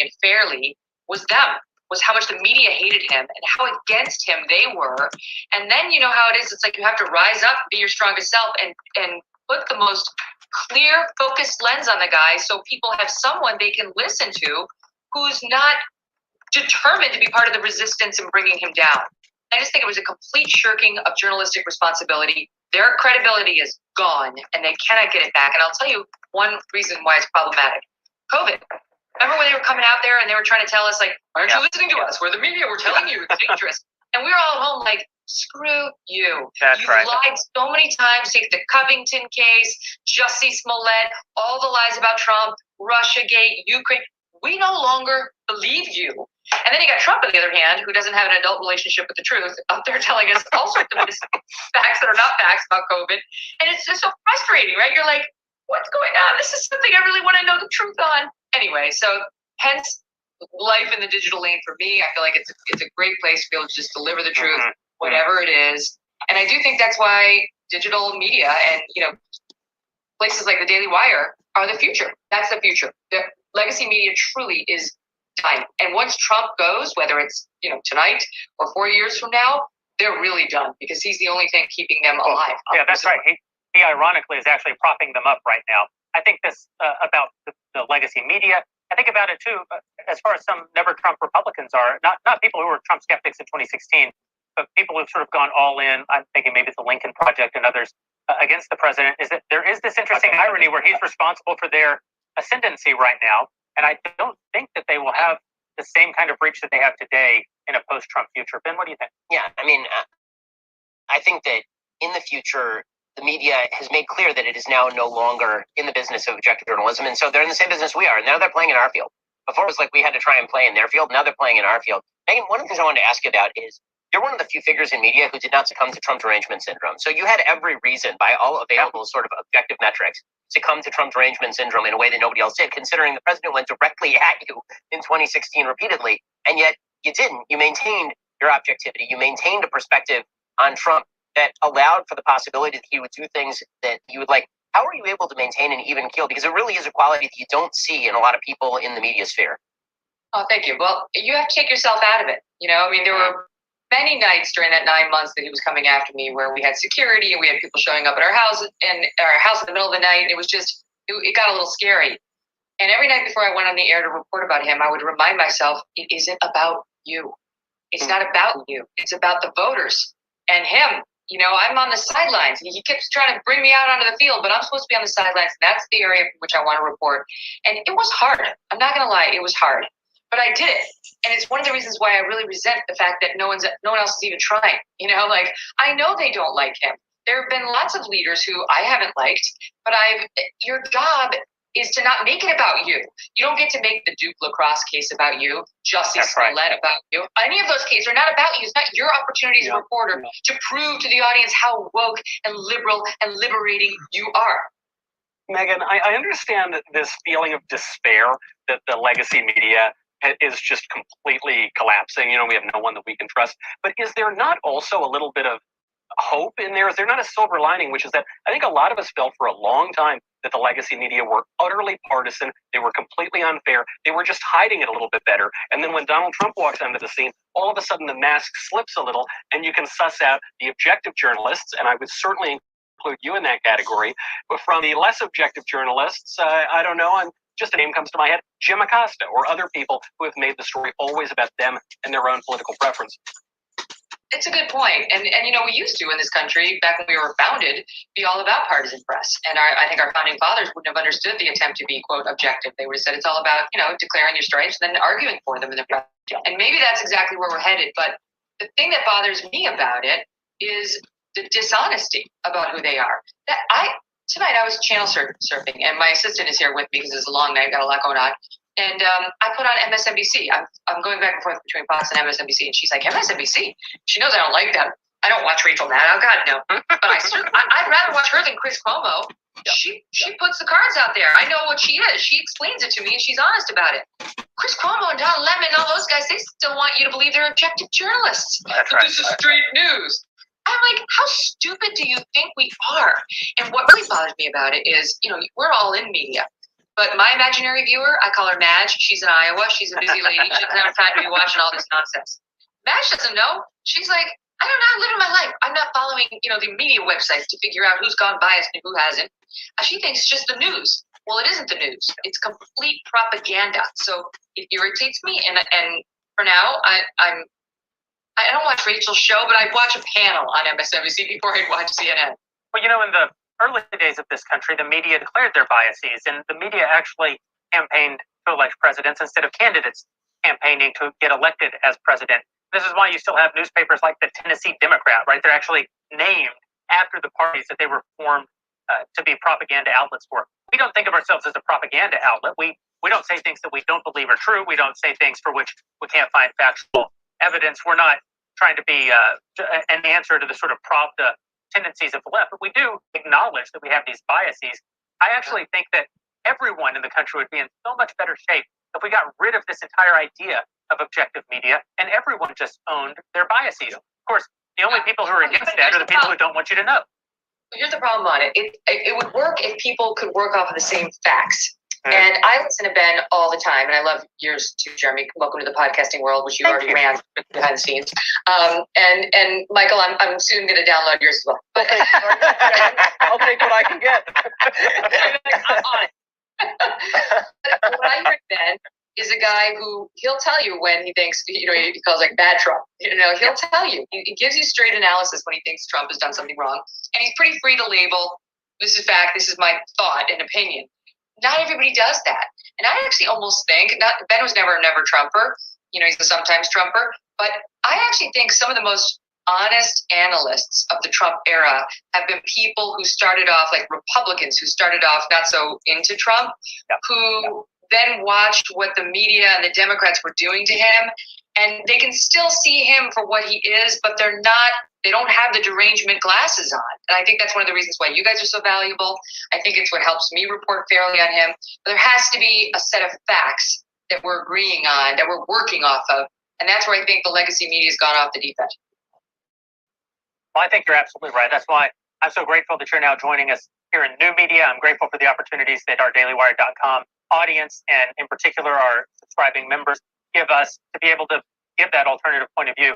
and fairly was how much the media hated him and how against him they were. And then you know how it is. It's like you have to rise up, be your strongest self, and put the most clear, focused lens on the guy so people have someone they can listen to who's not determined to be part of the resistance and bringing him down. I just think it was a complete shirking of journalistic responsibility. Their credibility is gone, and they cannot get it back. And I'll tell you one reason why it's problematic. COVID. Remember when they were coming out there and they were trying to tell us, like, aren't you listening to us? We're the media. We're telling you it's dangerous. And we were all at home like, screw you. That's you right. lied so many times. Take the Covington case, Jussie Smollett, all the lies about Trump, Russiagate, Ukraine. We no longer believe you. And then you got Trump, on the other hand, who doesn't have an adult relationship with the truth, up there telling us all sorts of facts that are not facts about COVID. And it's just so frustrating, right? You're like, what's going on? This is something I really want to know the truth on. Anyway, so hence life in the digital lane for me. I feel like it's a great place to be able to just deliver the truth, whatever it is. And I do think that's why digital media and, places like the Daily Wire are the future. That's the future. The legacy media truly is dying. And once Trump goes, whether it's, tonight or 4 years from now, they're really done because he's the only thing keeping them alive. Yeah, that's right. He ironically is actually propping them up right now. I think this about the legacy media. I think about it too, as far as some never Trump Republicans are, not people who were Trump skeptics in 2016, but people who've sort of gone all in. I'm thinking maybe it's the Lincoln Project and others against the president. Is that there is this interesting irony where he's responsible for their ascendancy right now, and I don't think that they will have the same kind of reach that they have today in a post-Trump future. Ben, what do you think? Yeah, I mean, I think that in the future, the media has made clear that it is now no longer in the business of objective journalism. And so they're in the same business we are. And now they're playing in our field. Before it was like we had to try and play in their field. Now they're playing in our field. Megan, one of the things I wanted to ask you about is you're one of the few figures in media who did not succumb to Trump derangement syndrome. So you had every reason by all available sort of objective metrics to succumb to Trump derangement syndrome in a way that nobody else did, considering the president went directly at you in 2016 repeatedly. And yet you didn't. You maintained your objectivity. You maintained a perspective on Trump that allowed for the possibility that he would do things that you would like. How are you able to maintain an even keel? Because it really is a quality that you don't see in a lot of people in the media sphere. Oh, thank you. Well, you have to take yourself out of it. There were many nights during that 9 months that he was coming after me where we had security and we had people showing up at our house in the middle of the night. It was just, it got a little scary. And every night before I went on the air to report about him, I would remind myself, it isn't about you. It's not about you. It's about the voters and him. I'm on the sidelines. He keeps trying to bring me out onto the field, but I'm supposed to be on the sidelines. That's the area from which I want to report. And it was hard. I'm not going to lie. It was hard. But I did it. And it's one of the reasons why I really resent the fact that no one else is even trying. I know they don't like him. There have been lots of leaders who I haven't liked, but your job is to not make it about you. You don't get to make the Duke lacrosse case about you, Jussie Smollett about you. Any of those cases are not about you. It's not your opportunity as a reporter to prove to the audience how woke and liberal and liberating you are. Megan, I understand this feeling of despair that the legacy media is just completely collapsing. We have no one that we can trust. But is there not also a little bit of hope in there? Is there not a silver lining, which is that I think a lot of us felt for a long time that the legacy media were utterly partisan. They were completely unfair. They were just hiding it a little bit better. And then when Donald Trump walks onto the scene, all of a sudden the mask slips a little and you can suss out the objective journalists. And I would certainly include you in that category. But from the less objective journalists, I don't know, just a name comes to my head, Jim Acosta or other people who have made the story always about them and their own political preference. It's a good point. And we used to in this country, back when we were founded, be all about partisan press. And I think our founding fathers wouldn't have understood the attempt to be, quote, objective. They would have said it's all about, declaring your stripes and then arguing for them in the press. And maybe that's exactly where we're headed. But the thing that bothers me about it is the dishonesty about who they are. Tonight I was channel surfing, and my assistant is here with me because it's a long night, got a lot going on. And I put on MSNBC. I'm going back and forth between Fox and MSNBC, and she's like, MSNBC? She knows I don't like them. I don't watch Rachel Maddow. God, no. But I'd rather watch her than Chris Cuomo. She puts the cards out there. I know what she is. She explains it to me, and she's honest about it. Chris Cuomo and Don Lemon, all those guys, they still want you to believe they're objective journalists. That's right. This is straight news. I'm like, how stupid do you think we are? And what really bothers me about it is, we're all in media. But my imaginary viewer, I call her Madge. She's in Iowa. She's a busy lady. She doesn't have time to be watching all this nonsense. Madge doesn't know. She's like, I don't know. I'm living my life. I'm not following, the media websites to figure out who's gone biased and who hasn't. She thinks it's just the news. Well, it isn't the news. It's complete propaganda. So it irritates me. And for now, I don't watch Rachel's show, but I'd watch a panel on MSNBC before I'd watch CNN. Well, in the early days of this country, the media declared their biases, and the media actually campaigned to elect presidents instead of candidates campaigning to get elected as president. This is why you still have newspapers like the Tennessee Democrat, right? They're actually named after the parties that they were formed to be propaganda outlets for. We don't think of ourselves as a propaganda outlet. We don't say things that we don't believe are true. We don't say things for which we can't find factual evidence. We're not trying to be an answer to the sort of Pravda tendencies of the left, but we do acknowledge that we have these biases. I actually think that everyone in the country would be in so much better shape if we got rid of this entire idea of objective media and everyone just owned their biases. Of course, the only people who are against that are the people who don't want you to know. Here's the problem on it. It would work if people could work off of the same facts. And I listen to Ben all the time, and I love yours too, Jeremy. Welcome to the podcasting world, which you already ran behind the scenes. And Michael, I'm soon going to download yours as well. Okay, I'll take what I can get. I'm on it. What I heard Ben is a guy who he'll tell you when he thinks he calls like bad Trump. He'll tell you. He gives you straight analysis when he thinks Trump has done something wrong, and he's pretty free to label. This is fact. This is my thought and opinion. Not everybody does that. And I actually almost think, Ben was never a never Trumper. He's a sometimes Trumper. But I actually think some of the most honest analysts of the Trump era have been people who started off like Republicans, who started off not so into Trump, who then watched what the media and the Democrats were doing to him. And they can still see him for what he is, but they don't have the derangement glasses on. And I think that's one of the reasons why you guys are so valuable. I think it's what helps me report fairly on him. But there has to be a set of facts that we're agreeing on, that we're working off of. And that's where I think the legacy media has gone off the deep end. Well, I think you're absolutely right. That's why I'm so grateful that you're now joining us here in New Media. I'm grateful for the opportunities that our dailywire.com audience, and in particular our subscribing members, give us to be able to give that alternative point of view.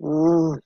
Mm.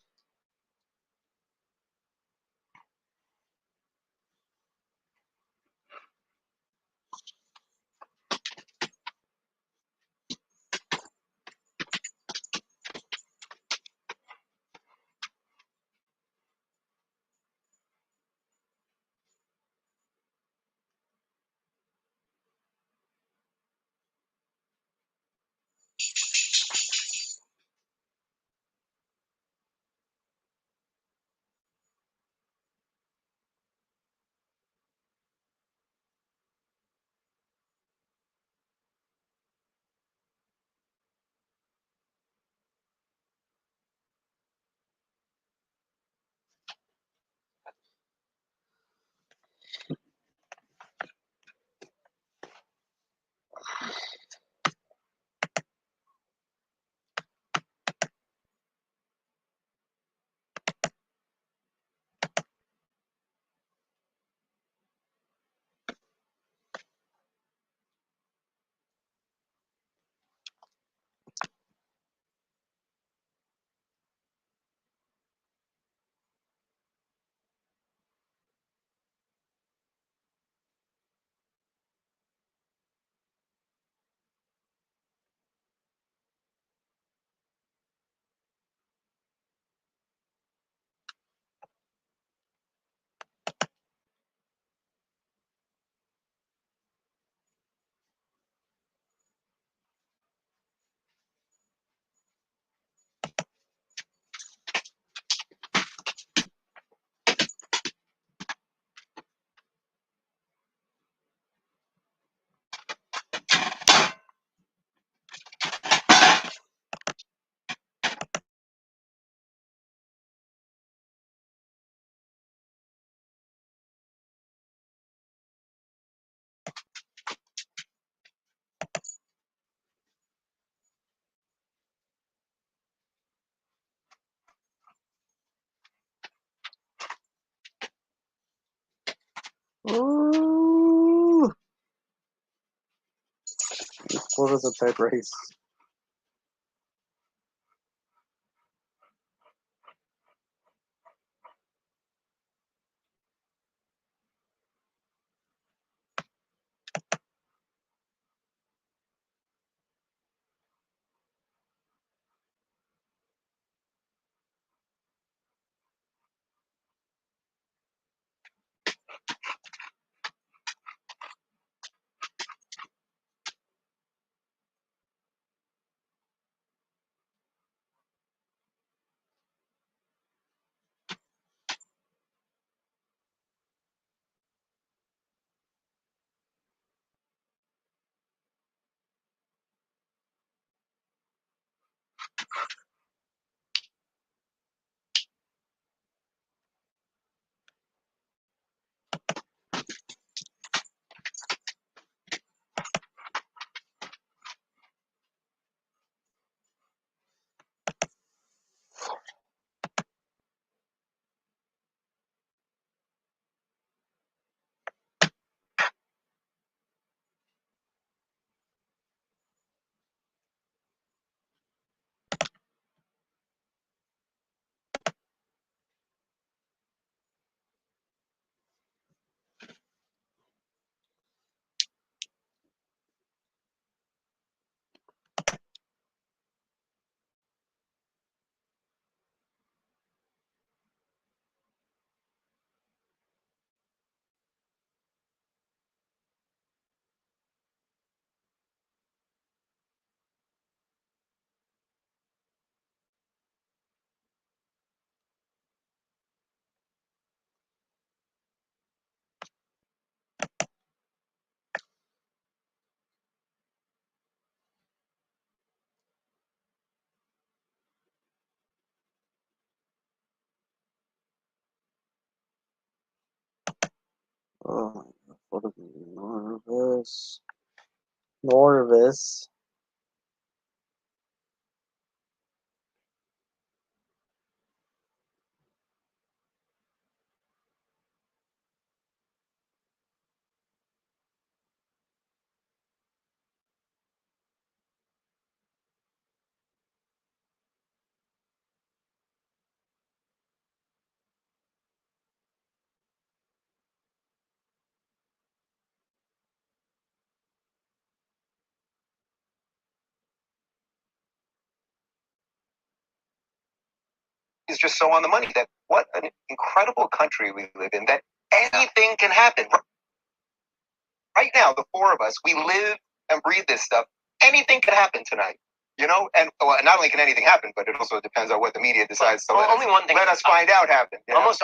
Ooh. What was a tight race? Oh my god, what is Norvis? Norvis. is just so on the money that what an incredible country we live in, that anything can happen. Right now, the four of us, we live and breathe this stuff. Anything can happen tonight, you know? And well, not only can anything happen, but it also depends on what the media decides to let us find out happen. You know? Almost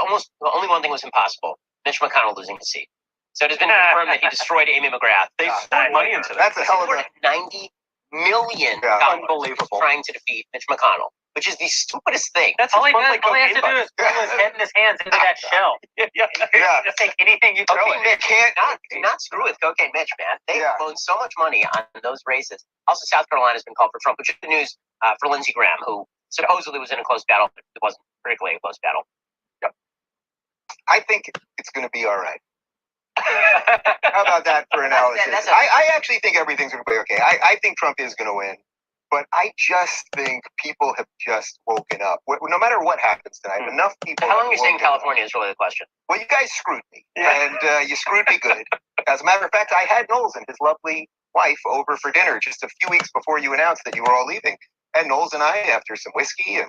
only one thing was impossible: Mitch McConnell losing his seat. So it has been confirmed that he destroyed Amy McGrath. They poured money into that. That's a hell of a $90 million unbelievable trying to defeat Mitch McConnell, which is the stupidest thing. That's all he monthly has to do is cocaine put his head in his hands into that shell. Just take anything you throw Okay, at it. do not screw with Cocaine Mitch, man. They've Yeah. blown so much money on those races. Also, South Carolina has been called for Trump, which is good news for Lindsey Graham, who supposedly was in a close battle, but it wasn't particularly a close battle. I think it's going to be all right. How about that for analysis? I actually think everything's going to be okay. I think Trump is going to win, but I just think people have just woken up. No matter what happens tonight, enough people. How long are you have staying in woken up. California is really the question. Well, you guys screwed me, and you screwed me good. As a matter of fact, I had Knowles and his lovely wife over for dinner just a few weeks before you announced that you were all leaving. And Knowles and I, after some whiskey and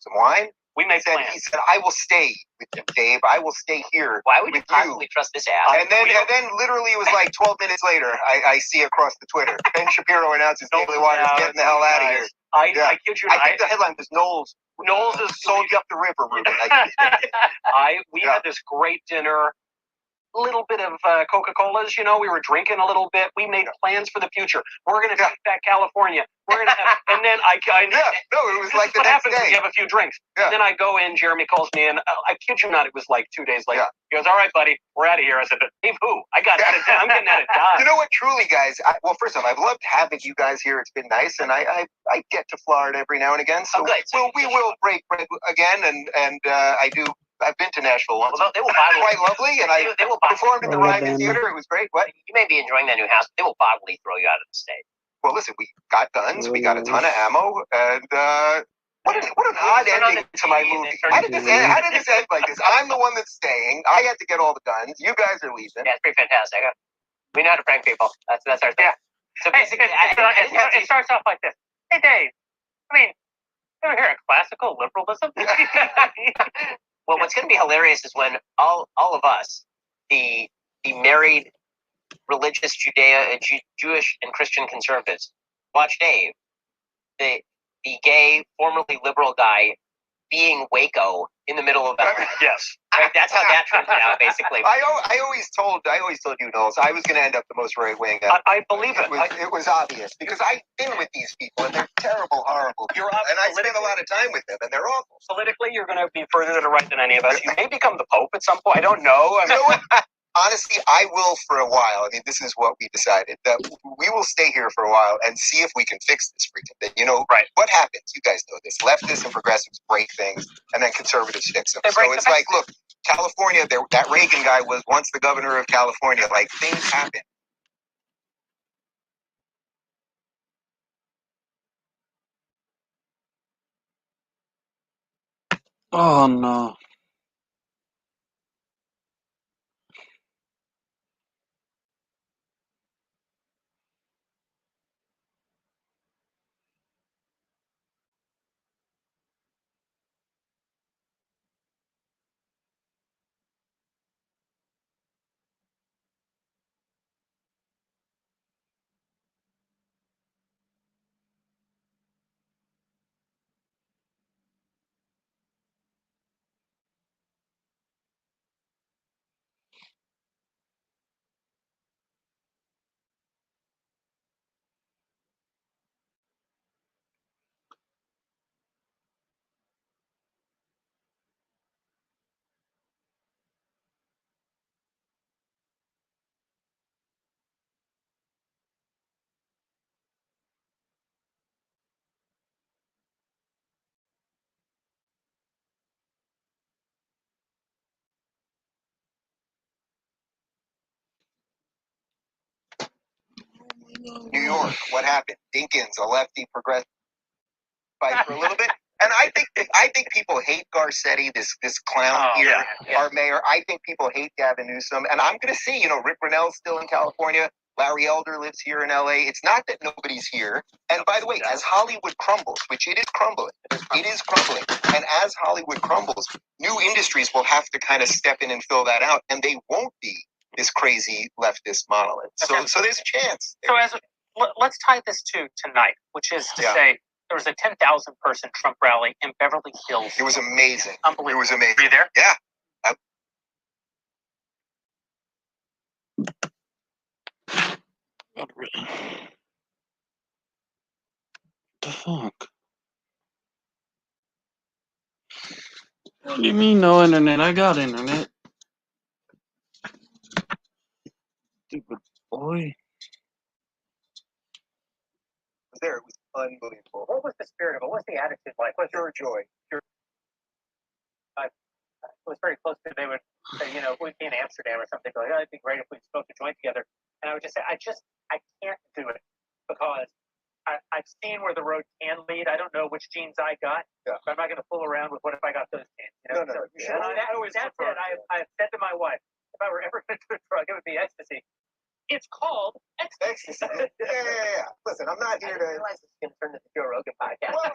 some wine, We make he plans. said, "I will stay with you, Dave. I will stay here." Why would you with you. possibly trust this ass? And then literally it was like 12 minutes later, I see across the Twitter, Ben Shapiro announces Daily Wire is getting the hell out of here. I kid you I not. think the headline was Knowles is sold you up the river, Ruben. We had this great dinner, little bit of Coca-Colas, you know, we were drinking a little bit. We made plans for the future. We're going to take back California. We're going to have, and then it was like the what next happens day. when you have a few drinks. Yeah. And then I go in, Jeremy calls me in. I kid you not, it was like 2 days later. Yeah. He goes, "All right, buddy, we're out of here." I said, "Dave, who? I got it. I'm getting out of Dodge." You know what, truly, guys, well, first off, I've loved having you guys here. It's been nice, and I get to Florida every now and again. So, good. So we will break bread again, and I've been to Nashville once. Well, they will Quite lovely, and I they will bodily, performed at the Ryman Alabama. Theater. It was great. What? you may be enjoying that new house, but they will bodily throw you out of the state. Well, listen, we got guns, we got a ton of ammo, and what an odd Turn on ending the to my TVs movie. and turn How the did this end like this? I'm the one that's staying. I had to get all the guns. You guys are leaving. Yeah, it's pretty fantastic. We know how to prank people. That's our thing. Yeah. So Hey, basically, it starts off like this. Hey, Dave. I mean, you ever hear of classical liberalism? well, what's going to be hilarious is when all of us, the married religious Jewish and Christian conservatives, watch Dave, the gay, formerly liberal guy, being Waco in the middle of that. Yes. Right? That's how that turns out, basically. I always told you, Knowles, I was going to end up the most right wing. I believe it. It was obvious because I've been with these people and they're terrible, horrible people. And I spend a lot of time with them and they're awful. Politically, you're going to be further to the right than any of us. You may become the Pope at some point. I don't know. You know what? Honestly, I will for a while. I mean, this is what we decided, that we will stay here for a while and see if we can fix this freaking thing. You know, what happens? You guys know this. Leftists and progressives break things, and then conservatives fix them. So it's like, look, California, that Reagan guy was once the governor of California. Like, things happen. Oh no. New York, what happened? Dinkins, a lefty progressive, fight for a little bit. And I think people hate Garcetti, this clown here, our mayor. I think people hate Gavin Newsom. And I'm going to see, Rick Brunell's still in California. Larry Elder lives here in LA. It's not that nobody's here. And by the way, as Hollywood crumbles, which it is crumbling, and as Hollywood crumbles, new industries will have to kind of step in and fill that out, and they won't be this crazy leftist monolith. Okay. So there's a chance. So let's tie this to tonight, which is to say there was a 10,000 person Trump rally in Beverly Hills. It was amazing. Unbelievable. It was amazing. Were you there? Yeah. Not really. The fuck? What do you mean no internet? I got internet. Stupid boy. Was there. It was unbelievable. What was the spirit of it? What was the attitude like? Was Pure joy. it was very close to, they would say, you know, if we'd be in Amsterdam or something, like, oh, it'd be great if we smoked a joint together. And I would just say, I can't do it because I've seen where the road can lead. I don't know which genes I got, but I'm not going to fool around with what if I got those genes. You know? No. You should That's it. I've said to my wife, if I were ever going to do a drug, it would be ecstasy. It's called ecstasy. Yeah. Listen, I'm not here to. realize it's going to turn into the Joe Rogan podcast. Well,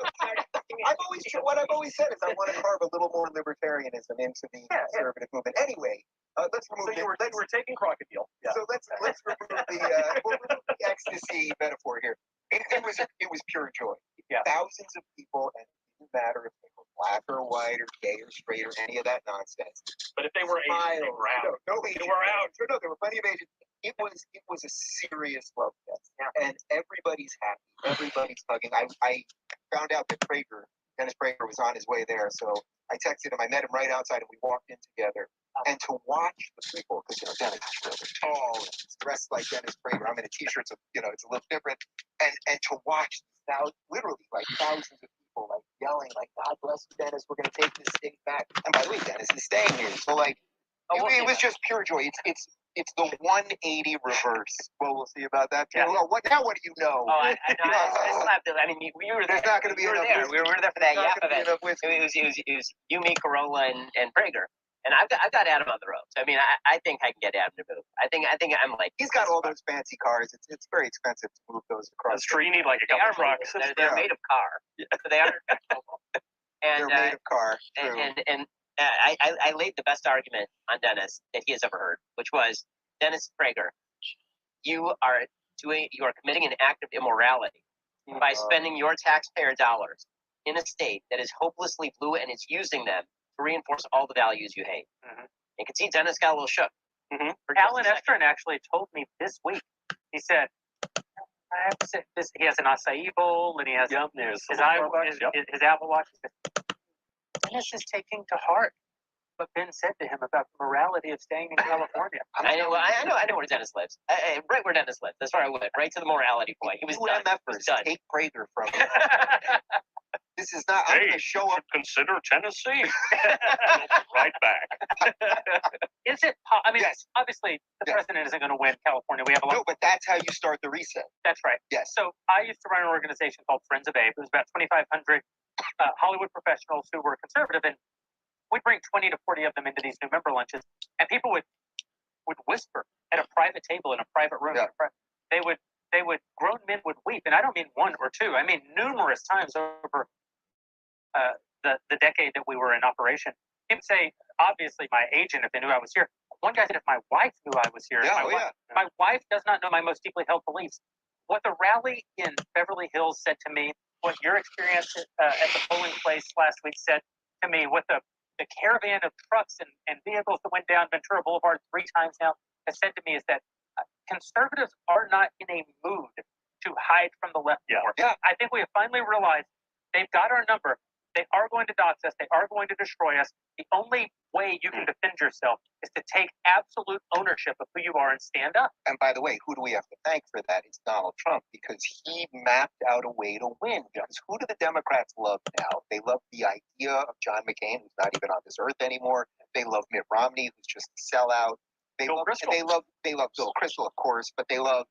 what I've always said is I want to carve a little more libertarianism into the conservative movement. Anyway, let's remove. So you were taking crocodile. Yeah. So let's remove the ecstasy metaphor here. It was pure joy. Yeah. Thousands of people, and it didn't matter if they were black or white or gay or straight or any of that nonsense. But if they were Asian, they were out. No Asians. They were out. No, there were plenty of Asians. It was a serious love fest, and everybody's happy. Everybody's hugging. I found out that Dennis Prager was on his way there, so I texted him. I met him right outside, and we walked in together. And to watch the people, because Dennis is really tall and he's dressed like Dennis Prager. I'm in a t-shirt, so it's a little different. And to watch literally like thousands of people like yelling, like, "God bless you, Dennis. We're going to take this state back." And by the way, Dennis is staying here, so like. It was just pure joy. It's the 180 reverse. Well, we'll see about that. Yeah. Well, what do you know? Oh, I still have to. I mean, we were there. There's not going to be We were enough there. whiskey. We were there for that There's not yap gonna be event. enough whiskey. It was you, me, Corolla, and Prager. And I've got Adam on the ropes. I mean, I think I can get Adam to move. I think I'm like. He's got all those fancy cars. It's very expensive to move those across. That's true. You need like a They are couple trucks. mobile. They're made of car. So they are mobile. And They're made of car. True. and I laid the best argument on Dennis that he has ever heard, which was, Dennis Prager, you are committing an act of immorality by spending your taxpayer dollars in a state that is hopelessly blue and is using them to reinforce all the values you hate. Mhm. You can see Dennis got a little shook. Mm-hmm. For just Alan a second. Estrin actually told me this week. He said, I have to say this. He has an acai bowl and he has There's his Starbucks. his Apple Watch. Dennis is taking to heart what Ben said to him about the morality of staying in California. I know where Dennis lives. Right where Dennis lives. That's where I went. Right to the morality point. He was done. He was MFers done. take Prager from him. This is not. I'm Hey, going to show up. Consider Tennessee. Right back. Is it? I mean, Yes. obviously, the Yes. president isn't going to win California. We have a lot. No, but that's how you start the reset. That's right. Yes. So I used to run an organization called Friends of Abe. It was about 2,500 Hollywood professionals who were conservative, and we'd bring 20 to 40 of them into these new member lunches, and people would whisper at a private table in a private room. Yeah. Grown men would weep, and I don't mean one or two. I mean numerous times over the decade that we were in operation. He would say, obviously, my agent, if they knew I was here. One guy said, if my wife knew I was here. Yeah, My wife does not know my most deeply held beliefs. What the rally in Beverly Hills said to me, what your experience at the polling place last week said to me, what the caravan of trucks and vehicles that went down Ventura Boulevard 3 times now has said to me is that conservatives are not in a mood to hide from the left anymore. Yeah. I think we have finally realized they've got our number. They are going to dox us. They are going to destroy us. The only way you can defend yourself is to take absolute ownership of who you are and stand up. And by the way, who do we have to thank for that? It's Donald Trump, because he mapped out a way to win. Because who do the Democrats love now? They love the idea of John McCain, who's not even on this earth anymore. They love Mitt Romney, who's just a sellout. They love Bill Kristol, of course, but they love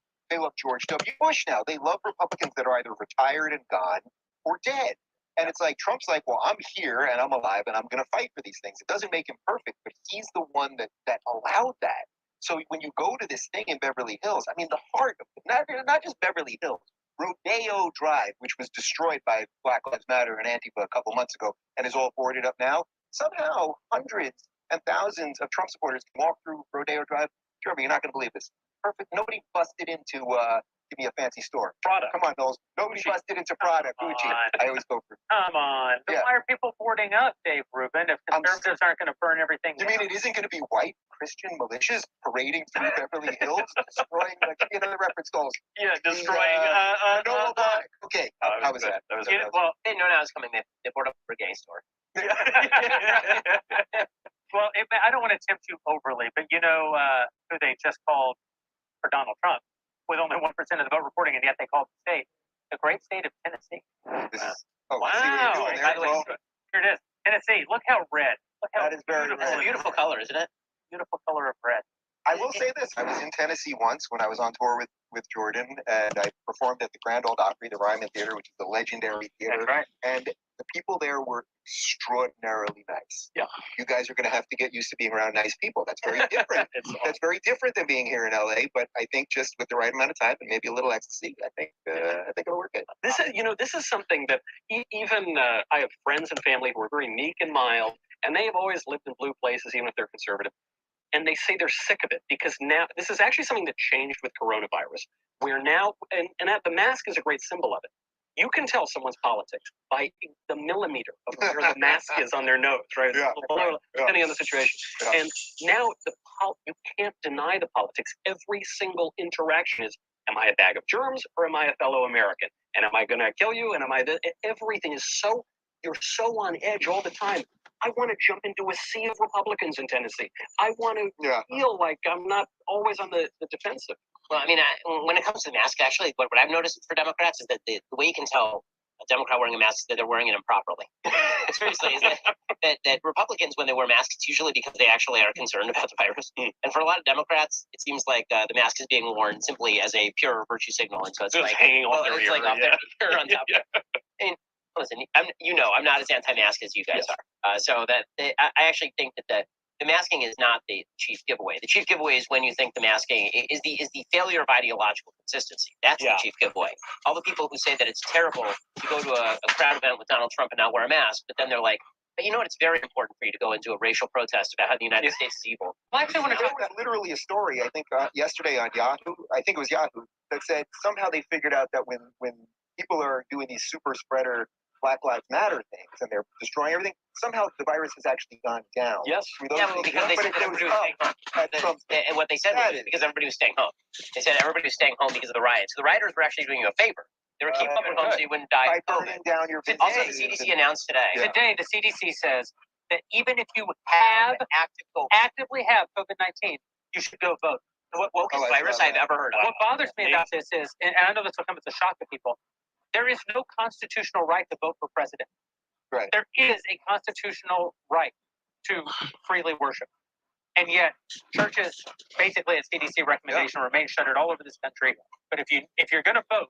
George W. Bush now. They love Republicans that are either retired and gone or dead. And it's like, Trump's like, well, I'm here and I'm alive and I'm going to fight for these things. It doesn't make him perfect, but he's the one that allowed that. So when you go to this thing in Beverly Hills, I mean, the heart of it, not just Beverly Hills, Rodeo Drive, which was destroyed by Black Lives Matter and Antifa a couple months ago and is all boarded up now. Somehow, hundreds and thousands of Trump supporters can walk through Rodeo Drive. Jeremy, you're not going to believe this. Perfect. Nobody busted into give me a fancy store. Prada. Come on, Knowles. Nobody busted into Prada, Gucci. I always go for. Come on. Then Yeah. why are people boarding up, Dave Rubin, if conservatives aren't going to burn everything You down? mean it isn't going to be white Christian militias parading through Beverly Hills, destroying like the reference goals? Yeah, destroying. No robotic. Okay, how was that? That was You know, well, They didn't know now was coming. They boarded up a gay store. well, I don't want to tempt you overly, but you know who they just called for Donald Trump with only 1% of the vote reporting, and yet they called the state the great state of Tennessee. This is, oh, Wow. see what you're doing there? By the way, Well, here it is. Tennessee. Look how red. Look how that is very beautiful. That's a red. beautiful color, isn't it? Beautiful color of red. I will say this: I was in Tennessee once when I was on tour with Jordan, and I performed at the Grand Ole Opry, the Ryman Theater, which is a legendary theater. That's right. And the people there were extraordinarily nice. Yeah. You guys are going to have to get used to being around nice people. That's very different. That's very different than being here in LA. But I think just with the right amount of time and maybe a little ecstasy, I think it'll work good. This is, this is something that even I have friends and family who are very meek and mild, and they have always lived in blue places, even if they're conservative. And they say they're sick of it because now this is actually something that changed with coronavirus. Where now, and the mask is a great symbol of it. You can tell someone's politics by the millimeter of where the mask is on their nose, right? Yeah. Depending on the situation. Yeah. And now you can't deny the politics. Every single interaction is, am I a bag of germs or am I a fellow American? And am I going to kill you? And am I everything is so, you're so on edge all the time. I want to jump into a sea of Republicans in Tennessee. I want to feel like I'm not always on the defensive. Well, I mean, when it comes to the mask, actually, what I've noticed for Democrats is that the way you can tell a Democrat wearing a mask is that they're wearing it improperly. Seriously, is that Republicans, when they wear masks, it's usually because they actually are concerned about the virus. And for a lot of Democrats, it seems like the mask is being worn simply as a pure virtue signal. And so it's Just like hanging off their it's ear. like off their ear on top. And listen, I'm not as anti-mask as you guys are. So that I actually think that the masking is not the chief giveaway. The chief giveaway is when you think the masking is the failure of ideological consistency. That's the chief giveaway. All the people who say that it's terrible to go to a crowd event with Donald Trump and not wear a mask, but then they're like, but you know what? It's very important for you to go into a racial protest about how the United States is evil. Well, I actually want to There talk was literally a story, I think, yesterday on Yahoo. I think it was Yahoo that said somehow they figured out that when people are doing these super spreader Black Lives Matter things and they're destroying everything, somehow the virus has actually gone down. Yes. through those Yeah, well, things. because they But said it that was everybody was staying home. at Trump's And what they said was because everybody was staying home. They said everybody was staying home because of the riots. The rioters were actually doing you a favor. They were keeping you at home so you wouldn't die by of burning COVID. down your Also, the businesses CDC announced today. Yeah. today, the CDC says that even if you actively have COVID-19, you should go vote. The wokest Oh, I virus saw I've that. ever heard of. What bothers me about this is, and I know this will come as a shock to people, there is no constitutional right to vote for president. Right. There is a constitutional right to freely worship. And yet, churches, basically at CDC recommendation, remain shuttered all over this country. But if you're going to vote,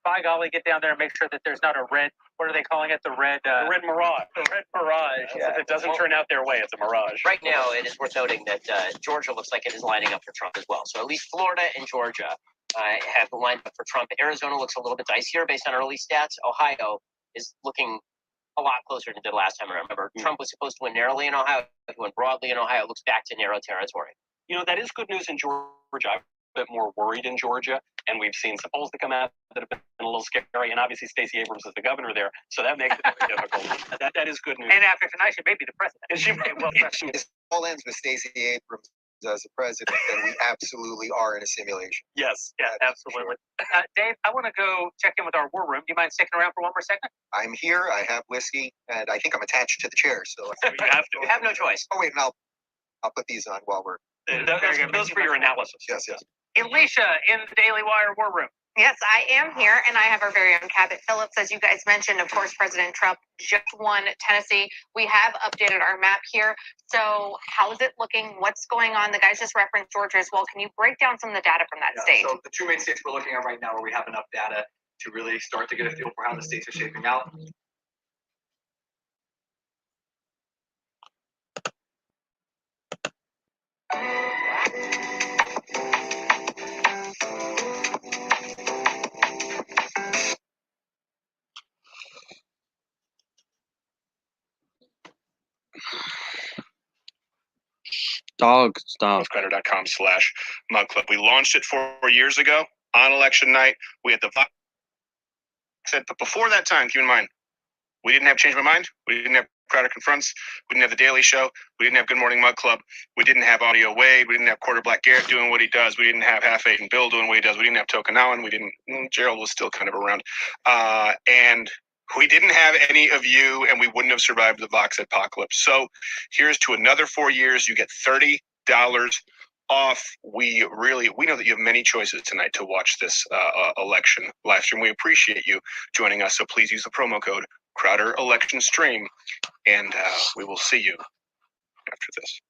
by golly, get down there and make sure that there's not a red. What are they calling it? The red mirage. The red mirage. If it doesn't turn out their way, it's a mirage. Right now, it is worth noting that Georgia looks like it is lining up for Trump as well. So at least Florida and Georgia have lined up for Trump. Arizona looks a little bit dicier based on early stats. Ohio is looking a lot closer than it did last time. I remember Trump was supposed to win narrowly in Ohio. He went broadly in Ohio. It looks back to narrow territory. That is good news in Georgia. I'm a bit more worried in Georgia, and we've seen some polls that come out that have been a little scary. And obviously, Stacey Abrams is the governor there, so that makes it very difficult. That is good news. And after tonight, she may be the president. And she may well. This all ends with Stacey Abrams as a president, then we absolutely are in a simulation. Yes. Yeah, absolutely. Dave, I want to go check in with our war room. Do you mind sticking around for one more second? I'm here. I have whiskey, and I think I'm attached to the chair. So You have to. You have no choice. Oh wait, and I'll put these on while we're. Those for your analysis. Yes, yes. Alicia in the Daily Wire war room. Yes, I am here, and I have our very own Cabot Phillips. As you guys mentioned, of course, President Trump just won Tennessee. We have updated our map here. So how is it looking? What's going on? The guys just referenced Georgia as well. Can you break down some of the data from that state? So the two main states we're looking at right now where we have enough data to really start to get a feel for how the states are shaping out. Dog, stop. Crowder.com/Mug Club. We launched it 4 years ago on election night. We had the Vox, but before that time, keep in mind, we didn't have Change My Mind. We didn't have Crowder Confronts. We didn't have The Daily Show. We didn't have Good Morning Mug Club. We didn't have Audio Wade. We didn't have Quarter Black Garrett doing what he does. We didn't have Half Eight and Bill doing what he does. We didn't have Tokenawan. Gerald was still kind of around. And we didn't have any of you, and we wouldn't have survived the Vox apocalypse. So here's to another 4 years. You get $30 off. We know that you have many choices tonight to watch this election live stream. We appreciate you joining us. So please use the promo code Crowder Election Stream, and we will see you after this.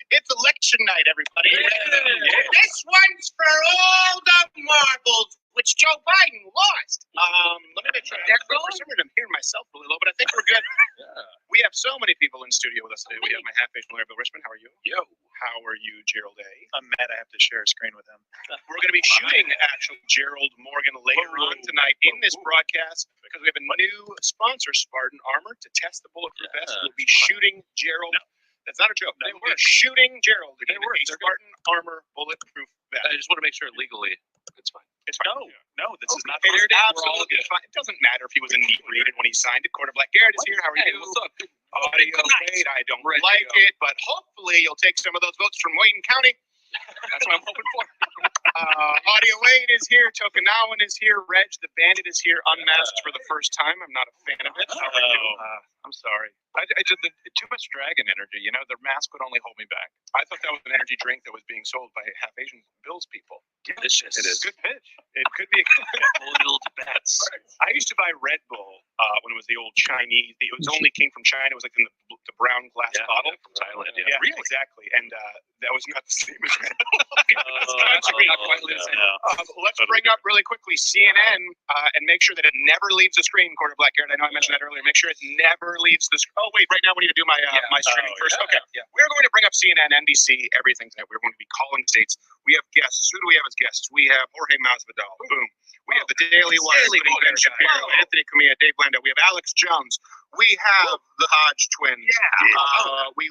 It's election night, everybody. This one's for all the marbles, which Joe Biden lost. Let me make sure. For some reason, I'm hearing myself really low, but I think we're good. We have so many people in studio with us today. We have my half-aged lawyer, Bill Richmond. How are you? Yo. How are you, Gerald A? I'm mad I have to share a screen with him. We're going to be shooting, actually, Gerald Morgan later on tonight in this broadcast because we have a new sponsor, Spartan Armor, to test the bulletproof vest. We'll be shooting Gerald. That's not a joke. They were shooting Gerald in a Spartan Armor bulletproof vest. I just want to make sure legally it's fine. It's fine. No, this is not. It's absolutely fine. It doesn't matter if he was inebriated when he signed it. Quarter Black Garrett is here. How are you? What's up? Audio Wade. I don't like it, but hopefully you'll take some of those votes from Wayne County. That's what I'm hoping for. Audio Wade is here. Tokenawan is here. Reg the Bandit is here, unmasked for the first time. I'm not a fan of it. How are you? I'm sorry. I did too much dragon energy. You know, the mask would only hold me back. I thought that was an energy drink that was being sold by half Asian Bills people. Delicious. It is. Good pitch. It could be a good pitch. Boiled bets. I used to buy Red Bull when it was the old Chinese. It was only came from China. It was like in the brown glass bottle from Thailand. Yeah, Really? exactly. And that was not the same as Red Bull. Let's bring up really quickly CNN and make sure that it never leaves the screen. Quarter Black Garrett. I know I mentioned that earlier. Make sure it never leaves the screen. Oh wait, right now we need to do my my streaming first. Okay. We're going to bring up CNN, NBC, everything tonight. We're going to be calling states. We have guests. Who do we have as guests? We have Jorge Masvidal. Boom. We have the Daily Wire, Ben Shapiro, Anthony Cumia, Dave Blando. We have Alex Jones. We have the Hodge twins. We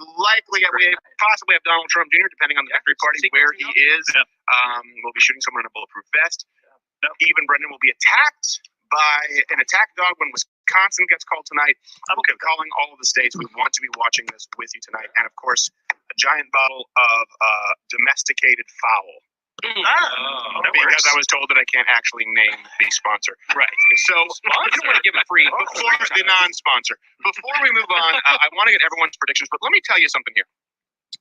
possibly have Donald Trump Jr., depending on the victory party, where he is. We'll be shooting someone in a bulletproof vest. Even Brendan will be attacked by an attack dog when Wisconsin gets called tonight. I'm calling all of the states. We want to be watching this with you tonight. And of course, a giant bottle of domesticated fowl. Because I was told that I can't actually name the sponsor. Right. So I don't want to give a free before the non-sponsor. Before we move on, I want to get everyone's predictions, but let me tell you something here.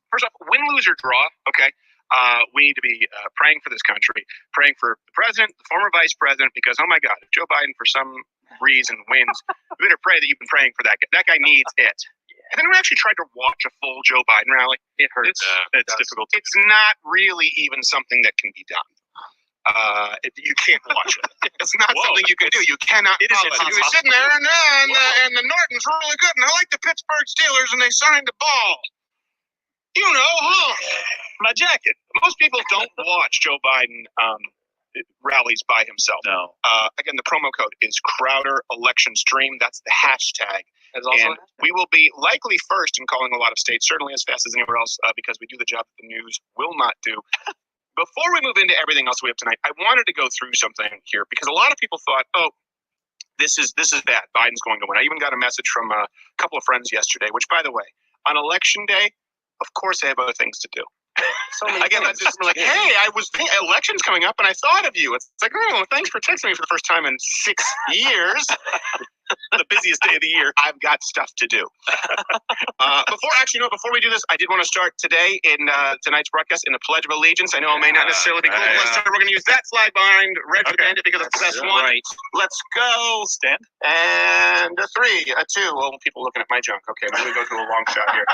First off, win, lose, or draw, okay? We need to be praying for this country, praying for the president, the former vice president, because, oh my God, if Joe Biden for some reason wins, we better pray that you've been praying for that guy. That guy needs it. Have anyone actually tried to watch a full Joe Biden rally? It hurts. It's difficult. It's not really even something that can be done. You can't watch it. It's not something you can do. You cannot. It is. You're sitting there, and the Norton's really good, and I like the Pittsburgh Steelers, and they signed the ball. You know, my jacket. Most people don't watch Joe Biden rallies by himself. No. Again, the promo code is Crowder Election Stream. That's the hashtag. And we will be likely first in calling a lot of states, certainly as fast as anywhere else, because we do the job that the news will not do. Before we move into everything else we have tonight, I wanted to go through something here because a lot of people thought, oh, this is bad. Biden's going to win. I even got a message from a couple of friends yesterday, which, by the way, on Election Day, of course, I have other things to do. Again, that's just like, hey, election's coming up, and I thought of you. It's like, oh, thanks for texting me for the first time in 6 years. The busiest day of the year. I've got stuff to do. Before we do this, I did want to start today in tonight's broadcast in the Pledge of Allegiance. I know it may not necessarily be cool. We're going to use that flag behind Red Bandit because it's the best one. Right. Let's go. Stand. And a 3, a 2. Oh, people looking at my junk. Okay, maybe we go to a long shot here.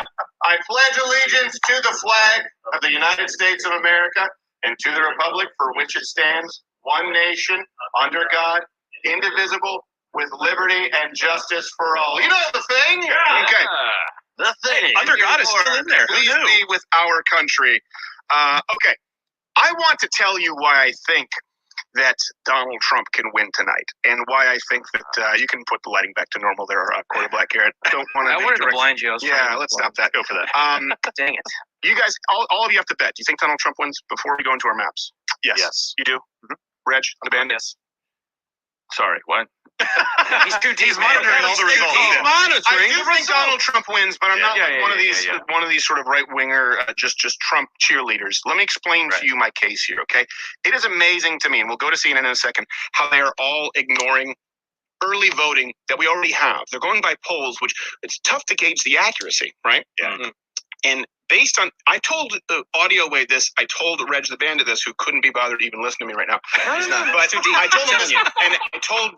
I pledge allegiance to the flag of the United States of America and to the republic for which it stands, one nation, under God, indivisible, with liberty and justice for all. You know the thing? Yeah. Okay. The thing. Under God is still in there. Please be with our country. Okay. I want to tell you why I think that Donald Trump can win tonight, and why I think that you can put the lighting back to normal there, Quarter Black Garrett. Don't want to. I wanted to blind you. Yeah, let's stop that. Go for that. Dang it. You guys, all of you have to bet. Do you think Donald Trump wins before we go into our maps? Yes. You do? Mm-hmm. Reg, on the band? Yes. Sorry, what? He's too deep. He's monitoring all the results. He's monitoring. I do think Donald Trump wins, but I'm not one of these sort of right winger, just Trump cheerleaders. Let me explain to you my case here, okay? It is amazing to me, and we'll go to CNN in a second, how they are all ignoring early voting that we already have. They're going by polls, which it's tough to gauge the accuracy, right? Yeah. Mm-hmm. And based on, I told Audio Wade this, I told Reg the Bandit this, who couldn't be bothered to even listen to me right now. But I told him this, and I told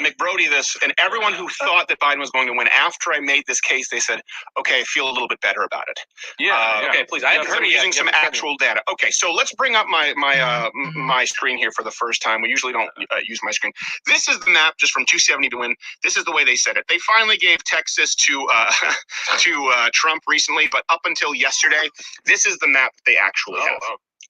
McBrody this, and everyone who thought that Biden was going to win, after I made this case, they said, okay, I feel a little bit better about it. Okay, please. I haven't heard using some actual data. Okay, so let's bring up my screen here for the first time. We usually don't use my screen. This is the map just from 270 to win. This is the way they said it. They finally gave Texas to Trump recently, but up until yesterday, this is the map that they actually have.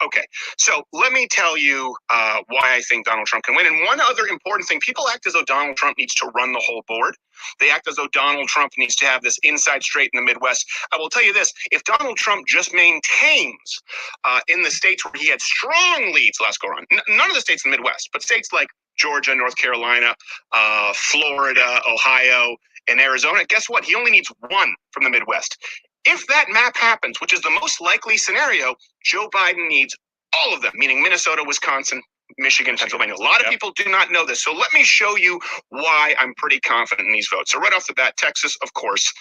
Okay, so let me tell you why I think Donald Trump can win. And one other important thing, people act as though Donald Trump needs to run the whole board. They act as though Donald Trump needs to have this inside straight in the Midwest. I will tell you this, if Donald Trump just maintains in the states where he had strong leads last go around, none of the states in the Midwest, but states like Georgia, North Carolina, Florida, Ohio, and Arizona, guess what? He only needs one from the Midwest. If that map happens, which is the most likely scenario, Joe Biden needs all of them, meaning Minnesota, Wisconsin, Michigan, Pennsylvania. A lot of people do not know this. So let me show you why I'm pretty confident in these votes. So right off the bat, Texas, of course.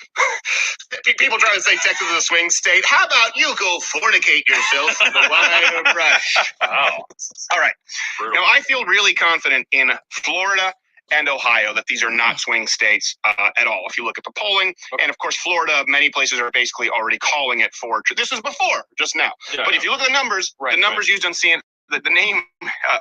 People try to say Texas is a swing state. How about you go fornicate yourself with a wire brush? Wow. All right. Brutal. Now, I feel really confident in Florida and Ohio that these are not swing states at all. If you look at the polling, and of course, Florida, many places are basically already calling it for. This is before, just now. Yeah, but if you look at the numbers, the numbers used on CNN, the name